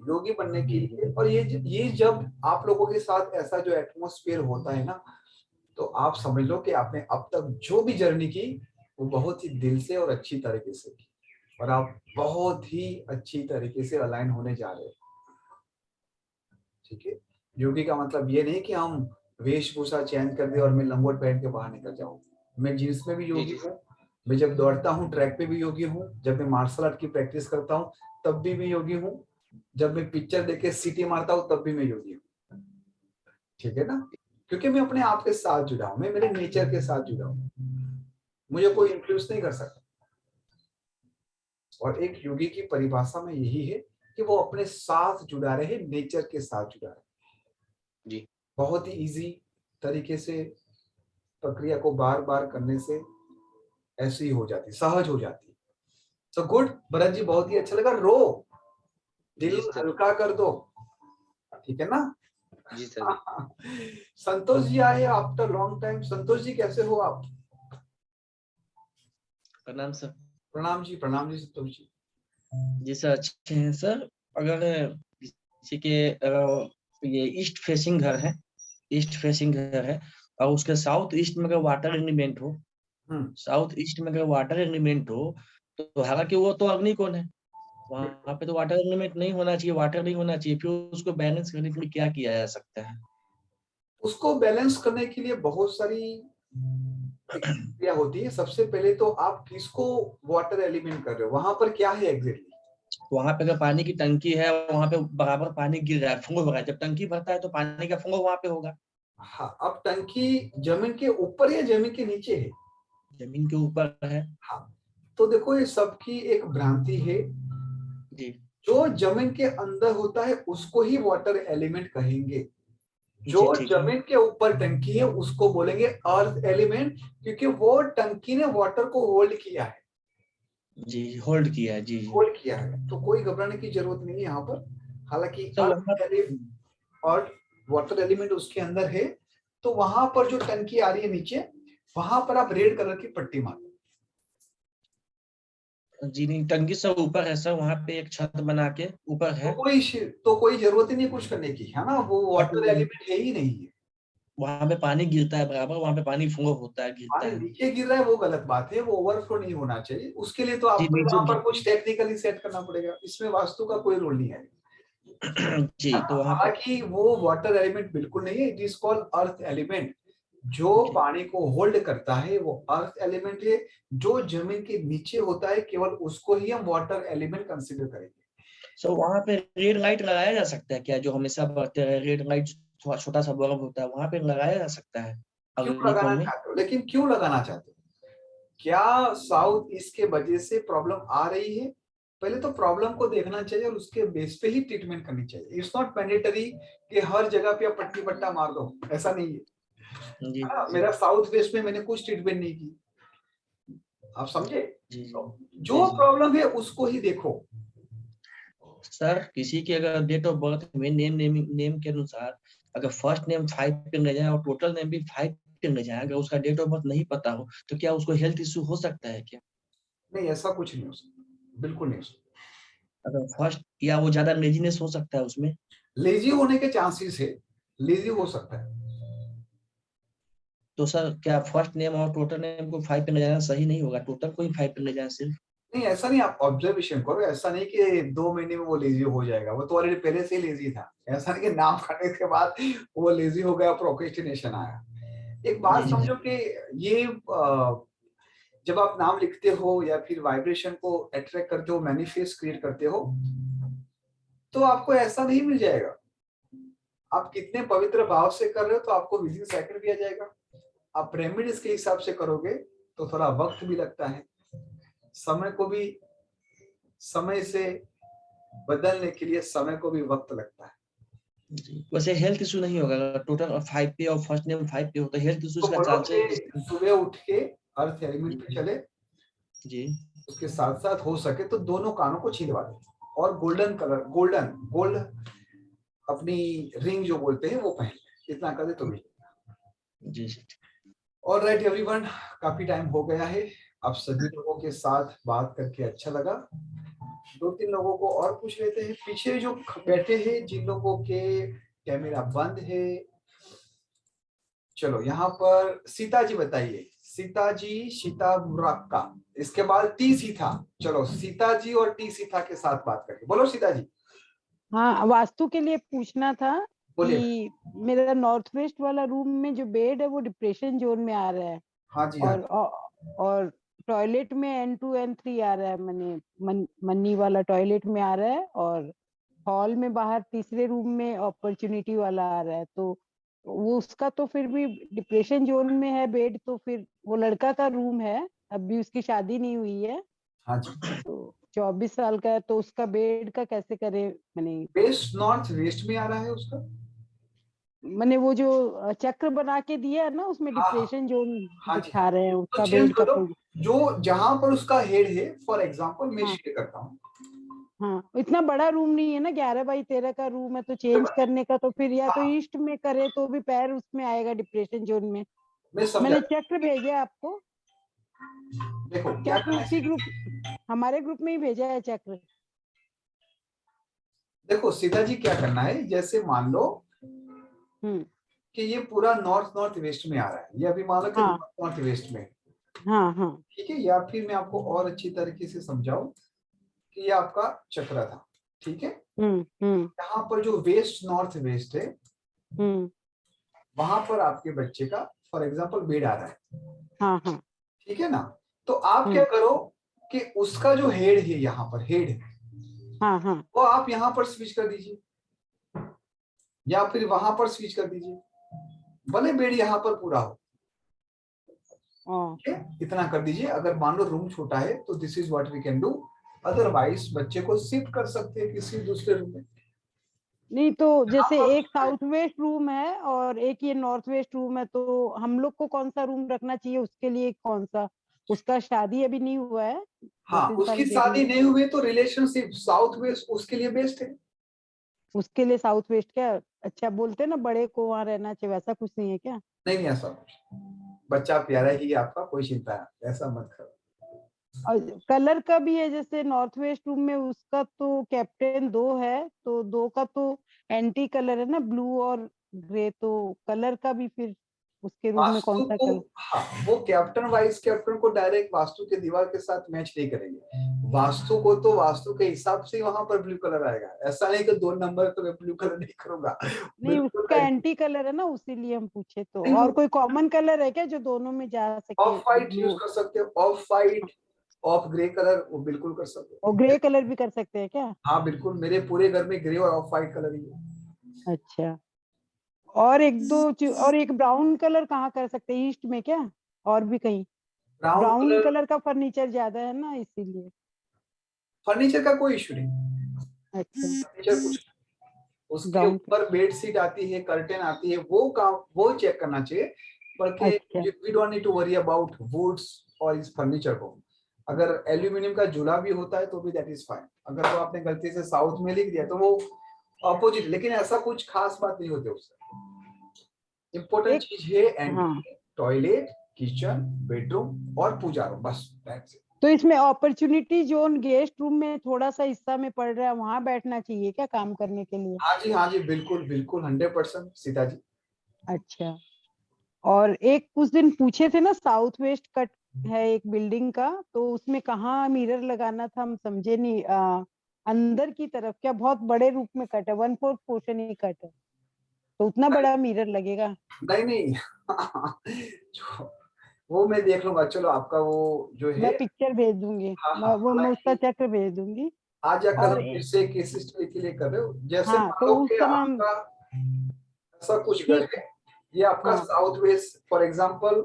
Speaker 2: योगी बनने के लिए, और ये जब आप लोगों के साथ ऐसा जो एटमॉस्फेयर होता है ना, तो आप समझ लो कि आपने अब तक जो भी जर्नी की वो बहुत ही दिल से और अच्छी तरीके से की, और आप बहुत ही अच्छी तरीके से अलाइन होने जा रहे हो। ठीक है, योगी का मतलब ये नहीं कि हम वेशभूषा चेंज कर दे और मैं लंगोट पहन के बाहर निकल जाऊं। मैं जींस में भी योगी हूँ, मैं जब दौड़ता हूँ ट्रैक पे भी योगी हूँ, जब मैं मार्शल आर्ट की प्रैक्टिस करता हूँ तब भी मैं योगी हूँ, जब मैं पिक्चर देख के सीटी मारता हूँ तब भी मैं योगी हूँ। ठीक है ना, क्योंकि मैं अपने आप के साथ जुड़ा हूँ, मैं मेरे नेचर के साथ जुड़ा हूँ, मुझे कोई इन्फ्लुएंस नहीं कर सकता। और एक योगी की परिभाषा में यही है कि वो अपने साथ जुड़ा रहे, नेचर के साथ जुड़ा रहे
Speaker 17: जी।
Speaker 2: बहुत ही इजी तरीके से प्रक्रिया को बार बार करने से ऐसी ही हो जाती, सहज हो जाती। सो गुड भरत जी, बहुत ही अच्छा लगा। रो, दिल हल्का कर दो, ठीक है ना?
Speaker 17: जी सर।
Speaker 2: संतोष जी आए after long time. Santosh ji कैसे हो आप?
Speaker 18: प्रणाम सर।
Speaker 2: प्रणाम जी, प्रणाम जी संतोष जी।
Speaker 18: जी सर, अच्छे हैं सर। अगर किसी के ये ईस्ट फेसिंग घर है, ईस्ट फेसिंग घर है, और उसके साउथ ईस्ट में अगर वाटर एलिमेंट हो, साउथ ईस्ट में अगर वाटर एलिमेंट हो, तो हालांकि वो तो अग्निकोण है, वहां पे तो वाटर एलिमेंट नहीं होना चाहिए, वाटर नहीं होना चाहिए। फिर उसको बैलेंस करने के लिए क्या किया जा सकता है?
Speaker 2: उसको बैलेंस करने के लिए बहुत सारी क्रिया होती है। सबसे पहले तो आप किसको वाटर एलिमेंट कर रहे हो, वहां पर क्या है एग्जैक्टली?
Speaker 18: वहां पे अगर पानी की टंकी है, वहां पे बराबर पानी गिर रहा है, फुंगो हो रहा है, जब टंकी भरता है तो पानी का फुंगो वहां पे होगा।
Speaker 2: हाँ, अब टंकी जमीन के ऊपर या जमीन के नीचे है?
Speaker 18: जमीन के ऊपर है।
Speaker 2: हाँ, तो देखो ये सबकी एक भ्रांति है
Speaker 18: जी।
Speaker 2: जो जमीन के अंदर होता है उसको ही वाटर एलिमेंट कहेंगे, जो जमीन के ऊपर टंकी है उसको बोलेंगे अर्थ एलिमेंट, क्योंकि वो टंकी ने वाटर को होल्ड किया है।
Speaker 18: जी, होल्ड किया है। जी,
Speaker 2: होल्ड किया है, तो कोई घबराने की जरूरत नहीं है यहाँ पर। हालांकि और वाटर एलिमेंट उसके अंदर है, तो वहां पर जो टंकी आ रही है नीचे, वहां पर आप रेड कलर की पट्टी मारो।
Speaker 18: जी नहीं, टंकी सब ऊपर है सर, वहाँ पे एक छत बना के ऊपर है।
Speaker 2: तो कोई जरूरत ही नहीं कुछ करने की, है ना, वो वाटर एलिमेंट है ही नहीं है।
Speaker 18: वहाँ पे पानी गिरता है बराबर, वहाँ पे पानी फ्लो होता है, गिरता
Speaker 2: पानी
Speaker 18: है।
Speaker 2: नीचे गिर रहा है वो गलत बात है, वो ओवरफ्लो नहीं होना चाहिए। उसके लिए तो
Speaker 18: जी
Speaker 2: आपको
Speaker 18: नीचे
Speaker 2: वहां पर कुछ टेक्निकली सेट करना पड़ेगा, इसमें वास्तु का कोई रोल नहीं है।
Speaker 18: जी तो वहाँ पे
Speaker 2: हालांकि वो वाटर एलिमेंट बिल्कुल नहीं है, it is called earth element. जो पानी को होल्ड करता है वो अर्थ एलिमेंट है। जो जमीन के नीचे होता है केवल उसको ही हम वाटर एलिमेंट कंसीडर करेंगे।
Speaker 18: सो वहाँ पे रेड लाइट लगाया जा सकता है क्या, जो हमेशा बढ़ते रहे, रेड लाइट छोटा सा बल्ब होता है, वहाँ पे लगाया जा सकता है
Speaker 2: क्यों
Speaker 18: अगली
Speaker 2: लगाना
Speaker 18: में?
Speaker 2: चाहते हो, लेकिन क्यों लगाना चाहते हो? क्या साउथ ईस्ट के वजह से प्रॉब्लम आ रही है? पहले तो प्रॉब्लम को देखना चाहिए और उसके बेस पे ही ट्रीटमेंट करनी चाहिए। इट्स नॉट मैंडेटरी कि हर जगह पे आप पट्टी पट्टा मार दो, ऐसा नहीं है।
Speaker 18: जी,
Speaker 2: मेरा साउथ वेस्ट में मैंने कुछ ट्रीटमेंट नहीं की, आप समझे? जो प्रॉब्लम है उसको ही देखो।
Speaker 18: सर किसी की अगर डेट ऑफ बर्थ में नेम के अनुसार अगर फर्स्ट नेम 5 पे ले जाए और टोटल नेम भी 5 पे ले जाए, अगर उसका डेट ऑफ बर्थ नहीं पता हो तो क्या उसको हेल्थ इश्यू हो सकता है क्या?
Speaker 2: नहीं, ऐसा कुछ नहीं हो सकता, बिल्कुल नहीं हो सकता।
Speaker 18: अगर फर्स्ट या वो ज्यादा लेजीनेस हो सकता है उसमें?
Speaker 2: लेजी होने के चांसेस है, लेजी हो सकता है।
Speaker 18: तो सर क्या फर्स्ट नेम और टोटल नेम को 5 पे ले जाना सही नहीं होगा, टोटल को ही 5 पे ले जाए सिर्फ?
Speaker 2: नहीं, ऐसा नहीं, आप ऑब्जर्वेशन करो। ऐसा नहीं कि 2 महीने में वो लेजी हो जाएगा, वो तो ऑलरेडी पहले से ही लेजी था। ऐसा नहीं कि नाम करने के बाद वो लेजी हो गया, प्रोक्रेस्टिनेशन आया। एक बात समझो कि ये जब आप नाम लिखते हो या फिर वाइब्रेशन को अट्रैक्ट करते हो, मैनिफेस्ट क्रिएट करते हो, तो आपको ऐसा नहीं मिल जाएगा। आप कितने पवित्र भाव से कर रहे हो तो आपको विदिन सेकंड भी आ जाएगा। आप पिरामिड के हिसाब से करोगे तो थोड़ा वक्त भी लगता है, समय को भी, समय से बदलने के लिए समय को भी वक्त लगता है।
Speaker 18: वैसे हेल्थ इशू नहीं होगा अगर टोटल 5 पे और फर्स्ट नेम 5 पे हो तो हेल्थ इशू का चांसेस?
Speaker 2: सुबह उठ के अर्थ एलिमेंट पे चले
Speaker 18: जी,
Speaker 2: उसके साथ साथ हो सके तो दोनों कानों को छिलवा दे और गोल्डन कलर, गोल्ड अपनी रिंग जो बोलते हैं वो पहन ले, इतना कर दे तो भी।
Speaker 18: जी
Speaker 2: ऑलराइट एवरीवन, काफी टाइम हो गया है। आप सभी लोगों के साथ बात करके अच्छा लगा। 2-3 लोगों को और पूछ लेते हैं, पीछे जो बैठे हैं जिन लोगों के कैमरा बंद है। चलो यहाँ पर सीता जी बताइए, सीता जी, सीता मुराक्का, इसके बाद टी सीता। चलो सीता जी और टी सीता के साथ बात करिए, बोलो सीता जी।
Speaker 19: हाँ, वास्तु के लिए पूछना था कि मेरा नॉर्थ वेस्ट वाला रूम में जो बेड है वो डिप्रेशन जोन में आ रहा है।
Speaker 2: हाँ जी,
Speaker 19: और टॉयलेट में N2 N3 आ रहा है, मन्नी वाला टॉयलेट में आ रहा है, और हॉल में बाहर तीसरे रूम में अपॉर्चुनिटी वाला आ रहा है। तो वो उसका तो फिर भी डिप्रेशन जोन में है बेड, तो फिर वो लड़का का रूम है, अभी उसकी शादी नहीं हुई है।
Speaker 2: हाँ जी,
Speaker 19: तो 24 साल का है, तो उसका बेड का कैसे करे?
Speaker 2: वेस्ट नॉर्थ वेस्ट में आ रहा है उसका,
Speaker 19: मैंने वो जो चक्र बना के दिया है ना उसमें डिप्रेशन जोन दिखा रहे हैं उसका
Speaker 2: तो
Speaker 19: बेड का।
Speaker 2: जो जहां पर उसका हेड है, फॉर एग्जांपल मैं शेयर करता हूँ।
Speaker 19: हाँ, इतना बड़ा रूम नहीं है ना, 11x13 का रूम है, तो चेंज करने का तो फिर या तो ईस्ट में करे तो भी पैर उसमें आएगा डिप्रेशन जोन में। मैंने चक्र भेजा आपको,
Speaker 2: देखो
Speaker 19: चक्र उसी ग्रुप, हमारे ग्रुप में ही भेजा है चक्र।
Speaker 2: देखो सीता जी क्या करना है, जैसे मान लो कि ये पूरा नॉर्थ वेस्ट में आ रहा है, ये अभी मान लो कि नॉर्थ वेस्ट में,
Speaker 19: हाँ
Speaker 2: ठीक है, या फिर मैं आपको और अच्छी तरीके से समझाऊं कि ये आपका चक्र था, ठीक है। यहाँ पर जो वेस्ट नॉर्थ वेस्ट है वहां पर आपके बच्चे का फॉर एग्जांपल बेड आ रहा है, ठीक है ना। तो आप क्या करो कि उसका जो हेड है, यहाँ पर हेड वो आप यहाँ पर स्विच कर दीजिए या फिर वहां पर स्विच कर दीजिए, भले बेड यहाँ पर पूरा हो, इतना कर दीजिए। अगर मान लो रूम छोटा है तो this is what we can do, otherwise बच्चे को शिफ्ट कर सकते हैं किसी दूसरे रूम में।
Speaker 19: नहीं तो जैसे एक साउथ वेस्ट रूम है और एक ये नॉर्थ वेस्ट रूम है, तो हम लोग को कौन सा रूम रखना चाहिए उसके लिए? कौन सा, उसका शादी अभी नहीं हुआ है।
Speaker 2: हाँ, उसकी शादी नहीं हुई तो रिलेशनशिप साउथ वेस्ट उसके लिए बेस्ट है।
Speaker 19: उसके लिए साउथ वेस्ट क्या अच्छा बोलते हैं ना, बड़े को वहां रहना चाहिए, वैसा कुछ नहीं है क्या?
Speaker 2: नहीं ऐसा कुछ, बच्चा प्यारा ही है आपका, कोई चिंता नहीं, ऐसा मत करो।
Speaker 19: और कलर का भी है, जैसे नॉर्थ वेस्ट रूम में उसका तो कैप्टन 2 है, तो 2 का तो एंटी कलर है ना, ब्लू और ग्रे, तो कलर का भी फिर उसके रूम में कौन
Speaker 2: वास्तु
Speaker 19: सा
Speaker 2: को,
Speaker 19: कलर?
Speaker 2: हाँ, वो कैप्टन वाइस कैप्टन को डायरेक्ट वास्तु के दीवार के साथ मैच नहीं करेंगे। वास्तु को तो वास्तु के हिसाब से वहां पर ब्लू कलर आएगा, ऐसा नहीं कि 2 नंबर तो मैं ब्लू कलर नहीं करूंगा।
Speaker 19: नहीं, उसका एंटी कलर है ना, उसीलिए हम पूछे। तो
Speaker 2: नहीं,
Speaker 19: और कोई कॉमन कलर है क्या जो दोनों में जा सके?
Speaker 2: ऑफ वाइट यूज कर सकते हो, of white, of grey colour, वो बिल्कुल कर सकते हो।
Speaker 19: और ग्रे कलर भी कर सकते हैं क्या?
Speaker 2: हाँ बिल्कुल, मेरे पूरे घर में ग्रे और ऑफ वाइट कलर ही है।
Speaker 19: अच्छा, और और एक ब्राउन कलर कहाँ कर सकते हैं? ईस्ट में क्या और भी कहीं? ब्राउन कलर का फर्नीचर ज्यादा है ना, इसीलिए।
Speaker 2: फर्नीचर का कोई इशू नहीं,
Speaker 19: अच्छा,
Speaker 2: फर्नीचर कुछ, उसके ऊपर बेड शीट आती है, कर्टेन आती है, वो काम वो चेक करना चाहिए। बल्कि we don't need to worry about woods और इस फर्नीचर को। अगर एल्यूमिनियम का झूला भी होता है तो भी दैट इज फाइन। अगर वो आपने गलती से साउथ में लिख दिया तो वो ऑपोजिट, लेकिन ऐसा कुछ खास बात नहीं होती उससे। इम्पोर्टेंट चीज है एंट्री, टॉयलेट, किचन, बेडरूम और पूजा रूम, बस दैट्स इट।
Speaker 19: तो इसमें अपॉर्चुनिटी जोन गेस्ट रूम में थोड़ा सा हिस्सा में पड़ रहा है, वहां बैठना चाहिए क्या काम करने के लिए?
Speaker 2: हाँ जी बिल्कुल बिल्कुल 100% सीता जी।
Speaker 19: अच्छा, और एक कुछ दिन पूछे थे ना, साउथ वेस्ट कट है एक बिल्डिंग का, तो उसमें कहाँ मिरर लगाना था, हम समझे नहीं। अंदर की तरफ क्या? बहुत बड़े रूप में कट है, 1/4 पोर्शन ही कट है, तो उतना बड़ा मिरर लगेगा?
Speaker 2: नहीं वो मैं देख लूंगा। चलो आपका वो जो है
Speaker 19: मैं पिक्चर भेज दूंगी। मैं उसका चक्र भेज दूंगी।
Speaker 2: आज या कल फिर से केस स्टडी के लिए कर रहे हो, जैसे
Speaker 19: हाँ,
Speaker 2: मान
Speaker 19: तो
Speaker 2: लो
Speaker 19: उस
Speaker 2: कि
Speaker 19: समय
Speaker 2: आपका ऐसा कुछ घर है, ये आपका साउथ वेस्ट फॉर एग्जांपल,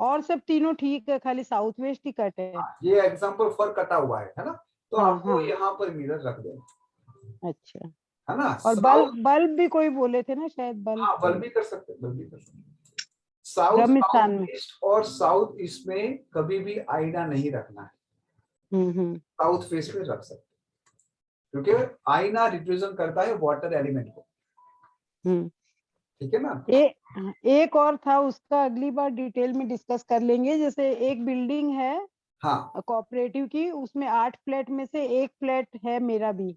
Speaker 19: और सब तीनों ठीक है, खाली साउथ वेस्ट ही कट है।
Speaker 2: ये एग्जांपल फॉर कटा हुआ है ना, तो आपको यहाँ पर मिरर रख देना।
Speaker 19: अच्छा,
Speaker 2: है ना।
Speaker 19: और बल्ब भी कोई बोले थे ना शायद, बल्ब?
Speaker 2: हाँ, बल्ब भी कर सकते हैं, बल्ब भी कर सकते हैं। साउथ ईस्ट और साउथ ईस्ट में कभी भी आईना नहीं रखना है। साउथ फेस में रख सकते हैं, क्योंकि आईना रिप्रेजेंट करता है वाटर एलिमेंट को। ठीक है ना।
Speaker 19: एक और था, उसका अगली बार डिटेल में डिस्कस कर लेंगे। जैसे एक बिल्डिंग है कोऑपरेटिव की, उसमें 8 फ्लैट में से एक फ्लैट है मेरा भी।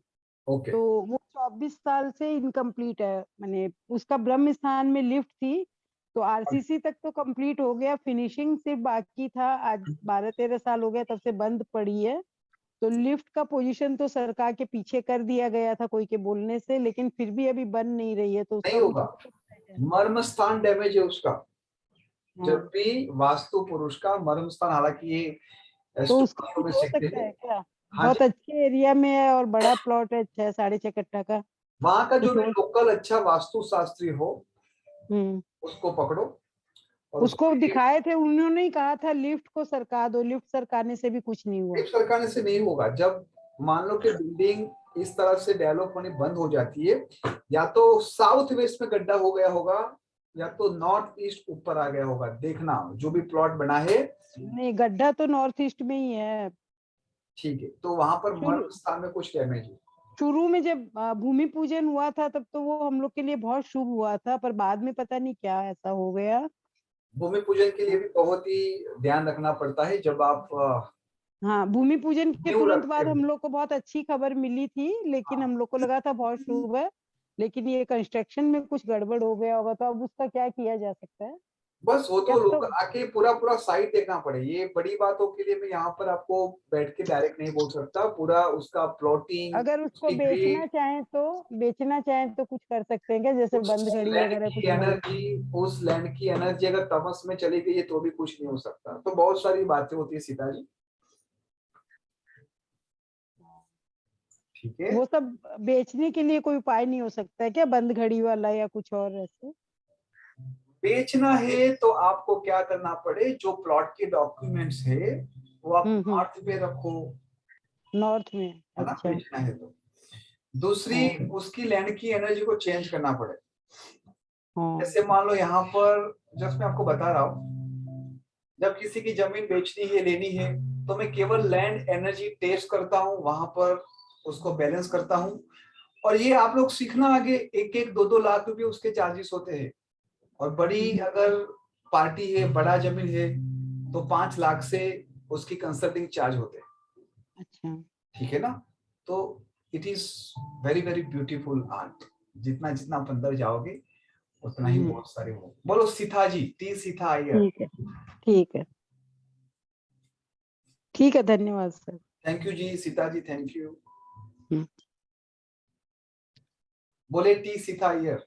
Speaker 19: तो वो 24 साल से इनकम्प्लीट है, मैंने उसका ब्रह्म स्थान में लिफ्ट थी, तो आरसीसी तक तो कंप्लीट हो गया, फिनिशिंग सिर्फ बाकी था। आज 12-13 साल हो गया तब से बंद पड़ी है। तो लिफ्ट का पोजीशन तो सरकार के पीछे कर दिया गया था कोई के बोलने से, लेकिन फिर भी अभी बन नहीं रही है। तो
Speaker 2: नहीं होगा, मर्म स्थान डैमेज है उसका। जब भी वास्तु पुरुष का मर्म स्थान, हालांकि ये
Speaker 19: तो उसका हो सकता है क्या? बहुत अच्छे एरिया में है और बड़ा प्लॉट है, 6-6.5 कट्ठा का।
Speaker 2: वहां का जो भी लोकल अच्छा वास्तु शास्त्री हो उसको पकड़ो और
Speaker 19: उसको दिखाए थे, उन्होंने ही कहा था लिफ्ट को सरका दो। लिफ्ट सरकाने से भी कुछ नहीं हुआ।
Speaker 2: लिफ्ट सरकाने से नहीं होगा। जब मान लो कि बिल्डिंग इस तरह से डेवलप होनी बंद हो जाती है, या तो साउथ वेस्ट में गड्ढा हो गया होगा या तो नॉर्थ ईस्ट ऊपर आ गया होगा। देखना जो भी प्लॉट बना है।
Speaker 19: नहीं, गड्ढा तो नॉर्थ ईस्ट में ही है।
Speaker 2: ठीक है, तो वहां पर मर्म स्थान में कुछ डैमेज है।
Speaker 19: शुरू में जब भूमि पूजन हुआ था तब तो वो हम लोग के लिए बहुत शुभ हुआ था, पर बाद में पता नहीं क्या ऐसा हो गया।
Speaker 2: भूमि पूजन के लिए भी बहुत ही ध्यान रखना पड़ता है। जब आप
Speaker 19: हाँ, भूमि पूजन के तुरंत बाद हम लोग को बहुत अच्छी खबर मिली थी, लेकिन हम लोग को लगा था बहुत शुभ है, लेकिन ये कंस्ट्रक्शन में कुछ गड़बड़ हो गया होगा। तो अब उसका क्या किया जा सकता है?
Speaker 2: बस वो तो लोग आके पूरा साइट देखना पड़े। ये बड़ी बातों के लिए मैं यहाँ पर आपको बैठ के डायरेक्ट नहीं बोल सकता। पूरा उसका प्लॉटिंग,
Speaker 19: अगर उसको बेचना चाहें तो कुछ कर सकते हैं क्या? जैसे बंद घड़ी वगैरह कुछ
Speaker 2: एनर्जी, उस लैंड की एनर्जी अगर तमस में चली गई है तो भी कुछ नहीं हो सकता। तो बहुत सारी बातें होती है सीता जी। ठीक है,
Speaker 19: वो सब बेचने के लिए कोई उपाय नहीं हो सकता है क्या, बंद घड़ी वाला या कुछ और ऐसे?
Speaker 2: बेचना है तो आपको क्या करना पड़े, जो प्लॉट के डॉक्यूमेंट्स है वो आप नॉर्थ में रखो।
Speaker 19: नॉर्थ में,
Speaker 2: अच्छा। बेचना है तो दूसरी, उसकी लैंड की एनर्जी को चेंज करना पड़े। जैसे मान लो यहाँ पर, जस्ट मैं आपको बता रहा हूँ, जब किसी की जमीन बेचनी है, लेनी है, तो मैं केवल लैंड एनर्जी टेस्ट करता हूँ, वहां पर उसको बैलेंस करता हूँ। और ये आप लोग सीखना आगे, 1-2 लाख रुपए उसके चार्जेस होते हैं। और बड़ी अगर पार्टी है, बड़ा जमीन है, तो 5 लाख से उसकी कंसल्टिंग चार्ज होते हैं।
Speaker 19: अच्छा,
Speaker 2: ठीक है ना? तो it is very very beautiful art. जितना जितना आप अंदर जाओगे उतना ही बहुत सारे हो। बोलो सीता जी, टी सीता अय्यर।
Speaker 19: ठीक है, ठीक है, ठीक है, धन्यवाद sir.
Speaker 2: Thank you ji, Sita ji, thank you. बोले टी सीता अय्यर।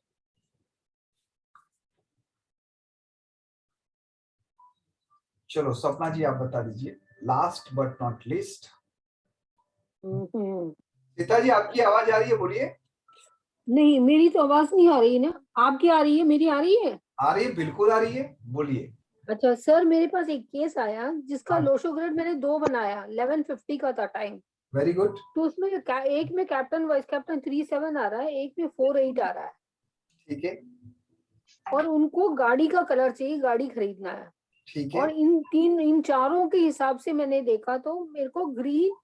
Speaker 2: चलो सपना जी आप बता दीजिए, last but not least. Sita ji आपकी आवाज आ रही है, बोलिए।
Speaker 20: नहीं, मेरी तो आवाज नहीं आ रही ना। आपकी आ रही है, मेरी आ रही है?
Speaker 2: आ रही है, बिल्कुल आ रही है, बोलिए।
Speaker 20: अच्छा सर, मेरे पास एक केस आया जिसका
Speaker 2: हाँ।
Speaker 20: लोशोग्रेड मैंने 2 बनाया, 1150 का था टाइम।
Speaker 2: Very good.
Speaker 20: तो उसमें एक में कैप्टन वाइस कैप्टन 37 आ रहा है, एक में 48 आ रहा है।
Speaker 2: ठीक है,
Speaker 20: और उनको गाड़ी का कलर चाहिए, गाड़ी खरीदना है।
Speaker 2: ठीक है।
Speaker 20: और इन चारों के हिसाब से मैंने देखा तो मेरे को ग्रीन,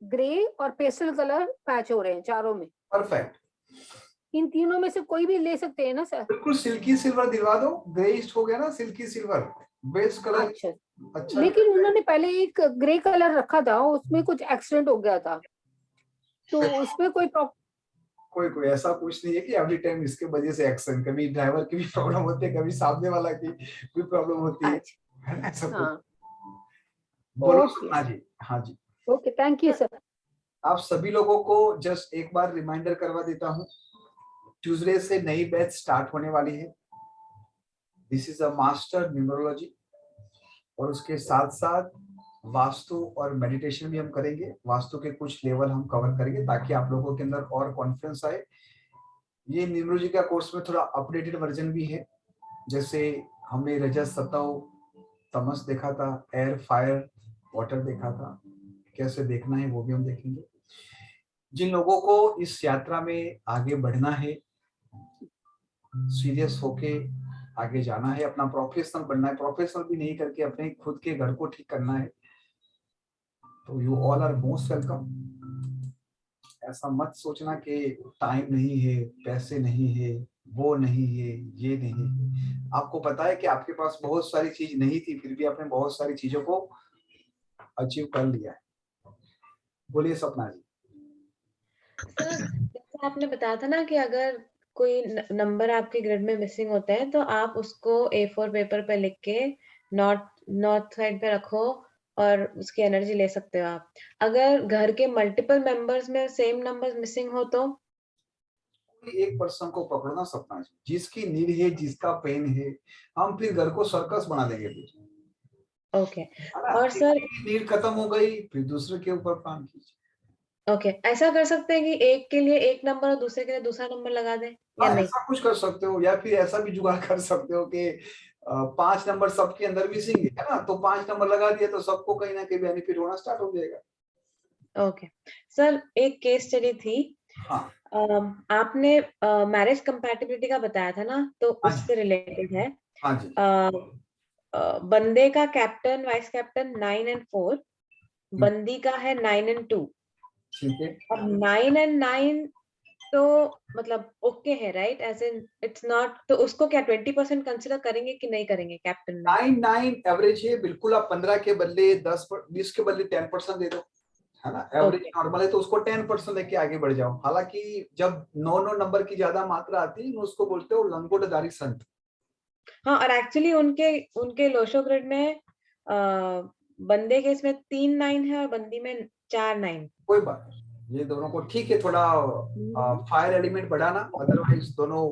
Speaker 20: ग्रे और पेस्टल कलर मैच हो रहे हैं चारों में।
Speaker 2: परफेक्ट।
Speaker 20: इन तीनों में से कोई भी ले सकते हैं ना सर?
Speaker 2: बिल्कुल, सिल्की सिल्वर दिलवा दो। ग्रेइस्ट हो गया ना, सिल्की सिल्वर बेस्ट कलर। अच्छा,
Speaker 20: लेकिन उन्होंने पहले एक ग्रे कलर रखा था, उसमें कुछ एक्सीडेंट हो गया था, तो उसमें
Speaker 2: कोई ऐसा कुछ नहीं है कि एवरी टाइम इसके वजह से एक्शन। कभी ड्राइवर की भी प्रॉब्लम होती है, कभी सामने वाला की भी प्रॉब्लम होती है ना, ऐसा कुछ। बोलो सपना जी। हाँ जी,
Speaker 20: ओके, थैंक यू सर।
Speaker 2: आप सभी लोगों को जस्ट एक बार रिमाइंडर करवा देता हूँ, ट्यूसडे से नई बैच स्टार्ट होने वाली है। This is a master numerology, और उसके साथ साथ वास्तु और मेडिटेशन भी हम करेंगे। वास्तु के कुछ लेवल हम कवर करेंगे ताकि आप लोगों के अंदर और कॉन्फिडेंस आए। ये न्यूमरोलॉजी का कोर्स में थोड़ा अपडेटेड वर्जन भी है। जैसे हमने रजत, सतव, तमस देखा था, एयर, फायर, वाटर देखा था, कैसे देखना है वो भी हम देखेंगे। जिन लोगों को इस यात्रा में आगे बढ़ना है, सीरियस होके आगे जाना है, अपना प्रोफेशनल बनना है, प्रोफेशनल भी नहीं करके अपने खुद के घर को ठीक करना है, तो you all are most welcome. ऐसा मत सोचना कि टाइम नहीं है, पैसे नहीं है, वो नहीं है, ये नहीं है। आपको पता है कि आपके पास बहुत सारी चीज नहीं थी, फिर भी आपने बहुत सारी चीजों को अचीव कर लिया है। बोलिए सपना जी।
Speaker 21: जैसे आपने बताया था ना कि अगर कोई नंबर आपके ग्रिड में मिसिंग होते हैं तो आप उसको A4 पेपर पे लिख के नॉर्थ साइड पे रखो और उसकी एनर्जी ले सकते हो आप। अगर घर के मल्टीपल मेंबर्स में सेम नंबर्स मिसिंग हो तो
Speaker 2: एक पर्सन को पकड़ना सपना जी, जिसकी नीड है, जिसका पेन है, हम फिर घर को सर्कस बना देंगे फिर।
Speaker 21: ओके। और सर
Speaker 2: नीड खत्म हो गई, फिर दूसरे के ऊपर काम कीजिए।
Speaker 21: ओके, ऐसा कर सकते हैं कि एक के लिए एक नंबर और दूसरे के लिए दूसरा नंबर लगा दें या नहीं?
Speaker 2: ऐसा कुछ कर सकते हो, या फिर ऐसा भी जुगाड़ कर सकते हो कि 5 नंबर सबके अंदर मिसिंग है ना, तो 5 नंबर लगा दिया तो सबको कहीं ना कहीं बेनिफिट होना स्टार्ट हो जाएगा।
Speaker 21: ओके सर, एक केस स्टडी थी।
Speaker 2: हाँ।
Speaker 21: आपने मैरिज कंपैटिबिलिटी का बताया था ना, तो उससे रिलेटेड है।
Speaker 2: हाँ जी।
Speaker 21: बंदे का कैप्टन वाइस कैप्टन 9 और 4, बंदी का है 9 और 2।
Speaker 2: ठीक है।
Speaker 21: अब 9 और 9 तो मतलब ओके है, right? As in it's not, तो उसको क्या 20% कंसीडर करेंगे कि नहीं करेंगे कैप्टन में?
Speaker 2: 9 एवरेज है, बिल्कुल। आप 15 के बदले 20 के बदले 10% दे दो, है ना। एवरेज नॉर्मल है तो उसको 10% लेके आगे बढ़ जाओ। हालांकि जब 9 नंबर की ज्यादा मात्रा आती है उसको बोलते हो लंगोटधारी संत।
Speaker 21: हाँ, और एक्चुअली उनके लोशो ग्रिड में बंदे के इसमें 3 9 है और बंदी में 4 9।
Speaker 2: कोई बात नहीं, ये दोनों को ठीक है, थोड़ा फायर एलिमेंट बढ़ाना, अदरवाइज दोनों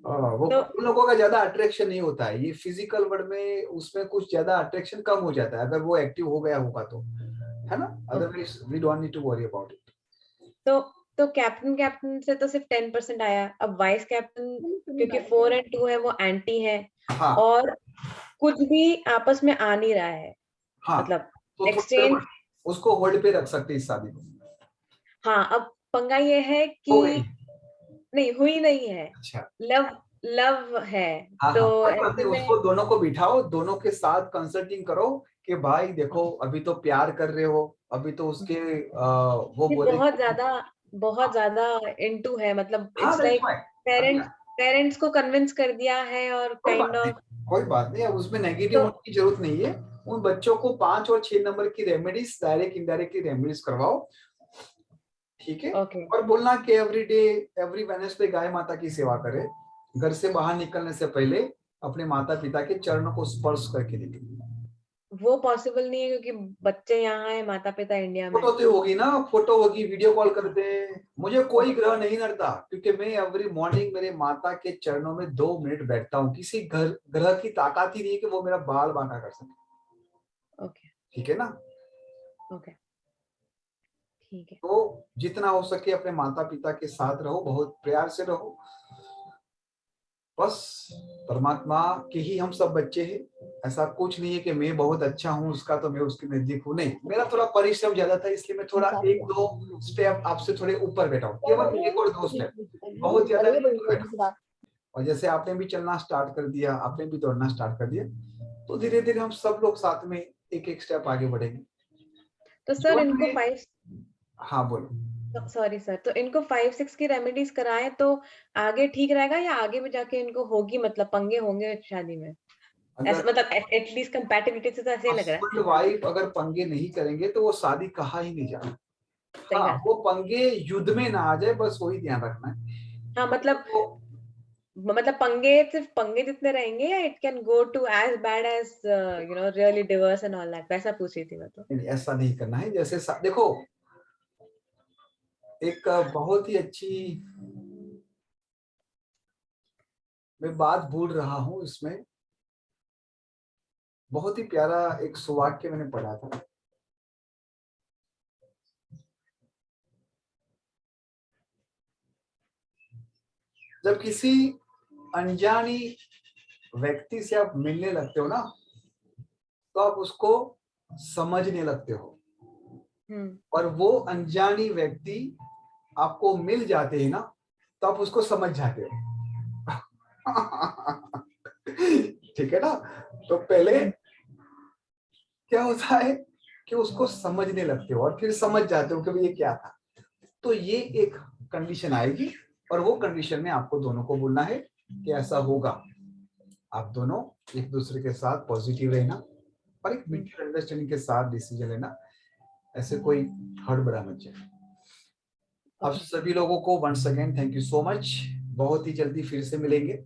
Speaker 2: वो उन लोगों का ज्यादा अट्रैक्शन नहीं होता है। ये फिजिकल वर्ल्ड में उसमें कुछ ज्यादा अट्रैक्शन कम हो जाता है अगर वो एक्टिव हो गया होगा तो, है ना। Otherwise we don't need to worry about it.
Speaker 21: तो कैप्टन से तो सिर्फ 10% आया। अब वाइस कैप्टन क्योंकि 4 और 2 है वो एंटी है।
Speaker 2: हाँ।
Speaker 21: और कुछ भी आपस में आ नहीं रहा है।
Speaker 2: हाँ,
Speaker 21: मतलब
Speaker 2: तो
Speaker 21: एक्सचेंज
Speaker 2: उसको होल्ड पे रख सकते इस शादी को।
Speaker 21: हाँ, अब पंगा ये है कि नहीं हुई नहीं है।
Speaker 2: अच्छा।
Speaker 21: लव है।
Speaker 2: हाँ,
Speaker 21: तो
Speaker 2: उसको दोनों को बिठाओ, दोनों के साथ कंसल्टिंग करो कि भाई देखो अभी तो प्यार कर रहे हो, अभी तो उसके वो बोले
Speaker 21: बहुत ज्यादा इनटू है। मतलब
Speaker 2: हाँ,
Speaker 21: इट्स लाइक पेरेंट्स को कन्विंस कर दिया है और काइंड ऑफ
Speaker 2: कोई बात नहीं, अब उसमें नेगेटिव होने की जरूरत नहीं है। उन बच्चों को 5 और 6 नंबर की रेमेडीज, डायरेक्ट इनडायरेक्टली रेमेडीज करवाओ, ठीक है। और बोलना कि एवरी डे, एवरी वेडनेसडे गाय माता की सेवा करे। घर से बाहर निकलने से पहले अपने माता पिता के चरणों को स्पर्श करके निकले।
Speaker 21: वो पॉसिबल नहीं है क्योंकि बच्चे यहाँ है, माता पिता इंडिया में।
Speaker 2: फोटो तो होगी ना, फोटो होगी, वीडियो कॉल करते हैं। मुझे कोई ग्रह नहीं नड़ता क्योंकि मैं एवरी मॉर्निंग मेरे माता के चरणों में 2 मिनट बैठता हूँ। किसी ग्रह की ताकत ही नहीं है कि वो मेरा बाल बांका कर सके।
Speaker 21: ओके,
Speaker 2: ठीक है ना।
Speaker 21: ओके, ठीक है।
Speaker 2: तो जितना हो सके अपने माता पिता के साथ रहो, बहुत प्यार से रहो। बस परमात्मा के ही हम सब बच्चे हैं। ऐसा कुछ नहीं है कि मैं बहुत अच्छा हूँ उसका तो मैं उसके नजदीक हूँ, नहीं। मेरा थोड़ा परिश्रम ज्यादा था, इसलिए मैं थोड़ा 1-2 स्टेप आपसे थोड़े ऊपर बैठा हूँ, केवल 1 और 2 स्टेप, बहुत ज्यादा नहीं। और जैसे आपने भी चलना स्टार्ट कर दिया, आपने भी दौड़ना स्टार्ट कर दिया, तो धीरे धीरे हम सब लोग साथ में 1-1 स्टेप आगे बढ़ेंगे।
Speaker 21: तो सर इनको 5,
Speaker 2: हाँ बोलो।
Speaker 21: सॉरी सर, तो इनको 5-6 की रेमेडीज कराएं तो आगे ठीक रहेगा या आगे भी जाके इनको होगी, मतलब पंगे होंगे शादी में? ऐसा मतलब एटलीस्ट कंपैटिबिलिटी से तो ऐसे ही लग रहा है।
Speaker 2: हस्बैंड वाइफ अगर पंगे नहीं करेंगे तो वो शादी कहा ही नहीं जाता। हाँ, वो पंगे युद्ध में ना आ जाए, बस वही ध्यान रखना है।
Speaker 21: हाँ, मतलब पंगे सिर्फ पंगे जितने रहेंगे या it can go to as bad as you know really divorce and all that, वैसा पूछ रही थी मैं तो।
Speaker 2: ऐसा नहीं करना है। जैसे देखो, एक बहुत ही अच्छी मैं बात भूल रहा हूं, इसमें बहुत ही प्यारा एक सुवाक्य मैंने पढ़ा था। जब किसी अनजानी व्यक्ति से आप मिलने लगते हो ना, तो आप उसको समझने लगते हो, और वो अनजानी व्यक्ति आपको मिल जाते हैं ना, तो आप उसको समझ जाते हो। ठीक है ना। तो पहले क्या होता है कि उसको समझने लगते हो और फिर समझ जाते हो कि भाई ये क्या था। तो ये एक कंडीशन आएगी, और वो कंडीशन में आपको दोनों को बोलना है कि ऐसा होगा। आप दोनों एक दूसरे के साथ पॉजिटिव रहना और एक म्यूचुअल अंडरस्टैंडिंग के साथ डिसीजन लेना। ऐसे कोई हड़बड़ा मत जाए। आप सभी लोगों को once again thank you so much. बहुत ही जल्दी फिर से मिलेंगे।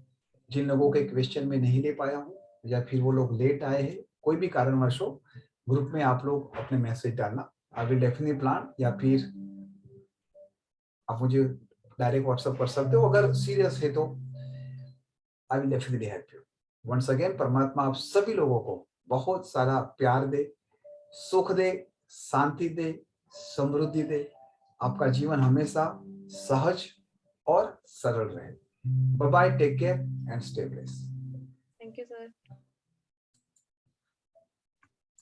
Speaker 2: जिन लोगों के क्वेश्चन में नहीं ले पाया हूँ या फिर वो लोग लेट आए हैं, कोई भी कारणवश हो, ग्रुप में आप लोग अपने मैसेज डालना। आई विल डेफिनेटली प्लान, या फिर आप मुझे डायरेक्ट व्हाट्सएप कर सकते हो। अगर सीरियस है तो I will definitely help you. Once again परमात्मा आप सभी लोगों को बहुत सारा प्यार दे, सुख दे, शांति दे, समृद्धि दे। आपका जीवन हमेशा सहज और सरल रहे। Bye bye, take care and stay blessed.
Speaker 21: Thank you sir.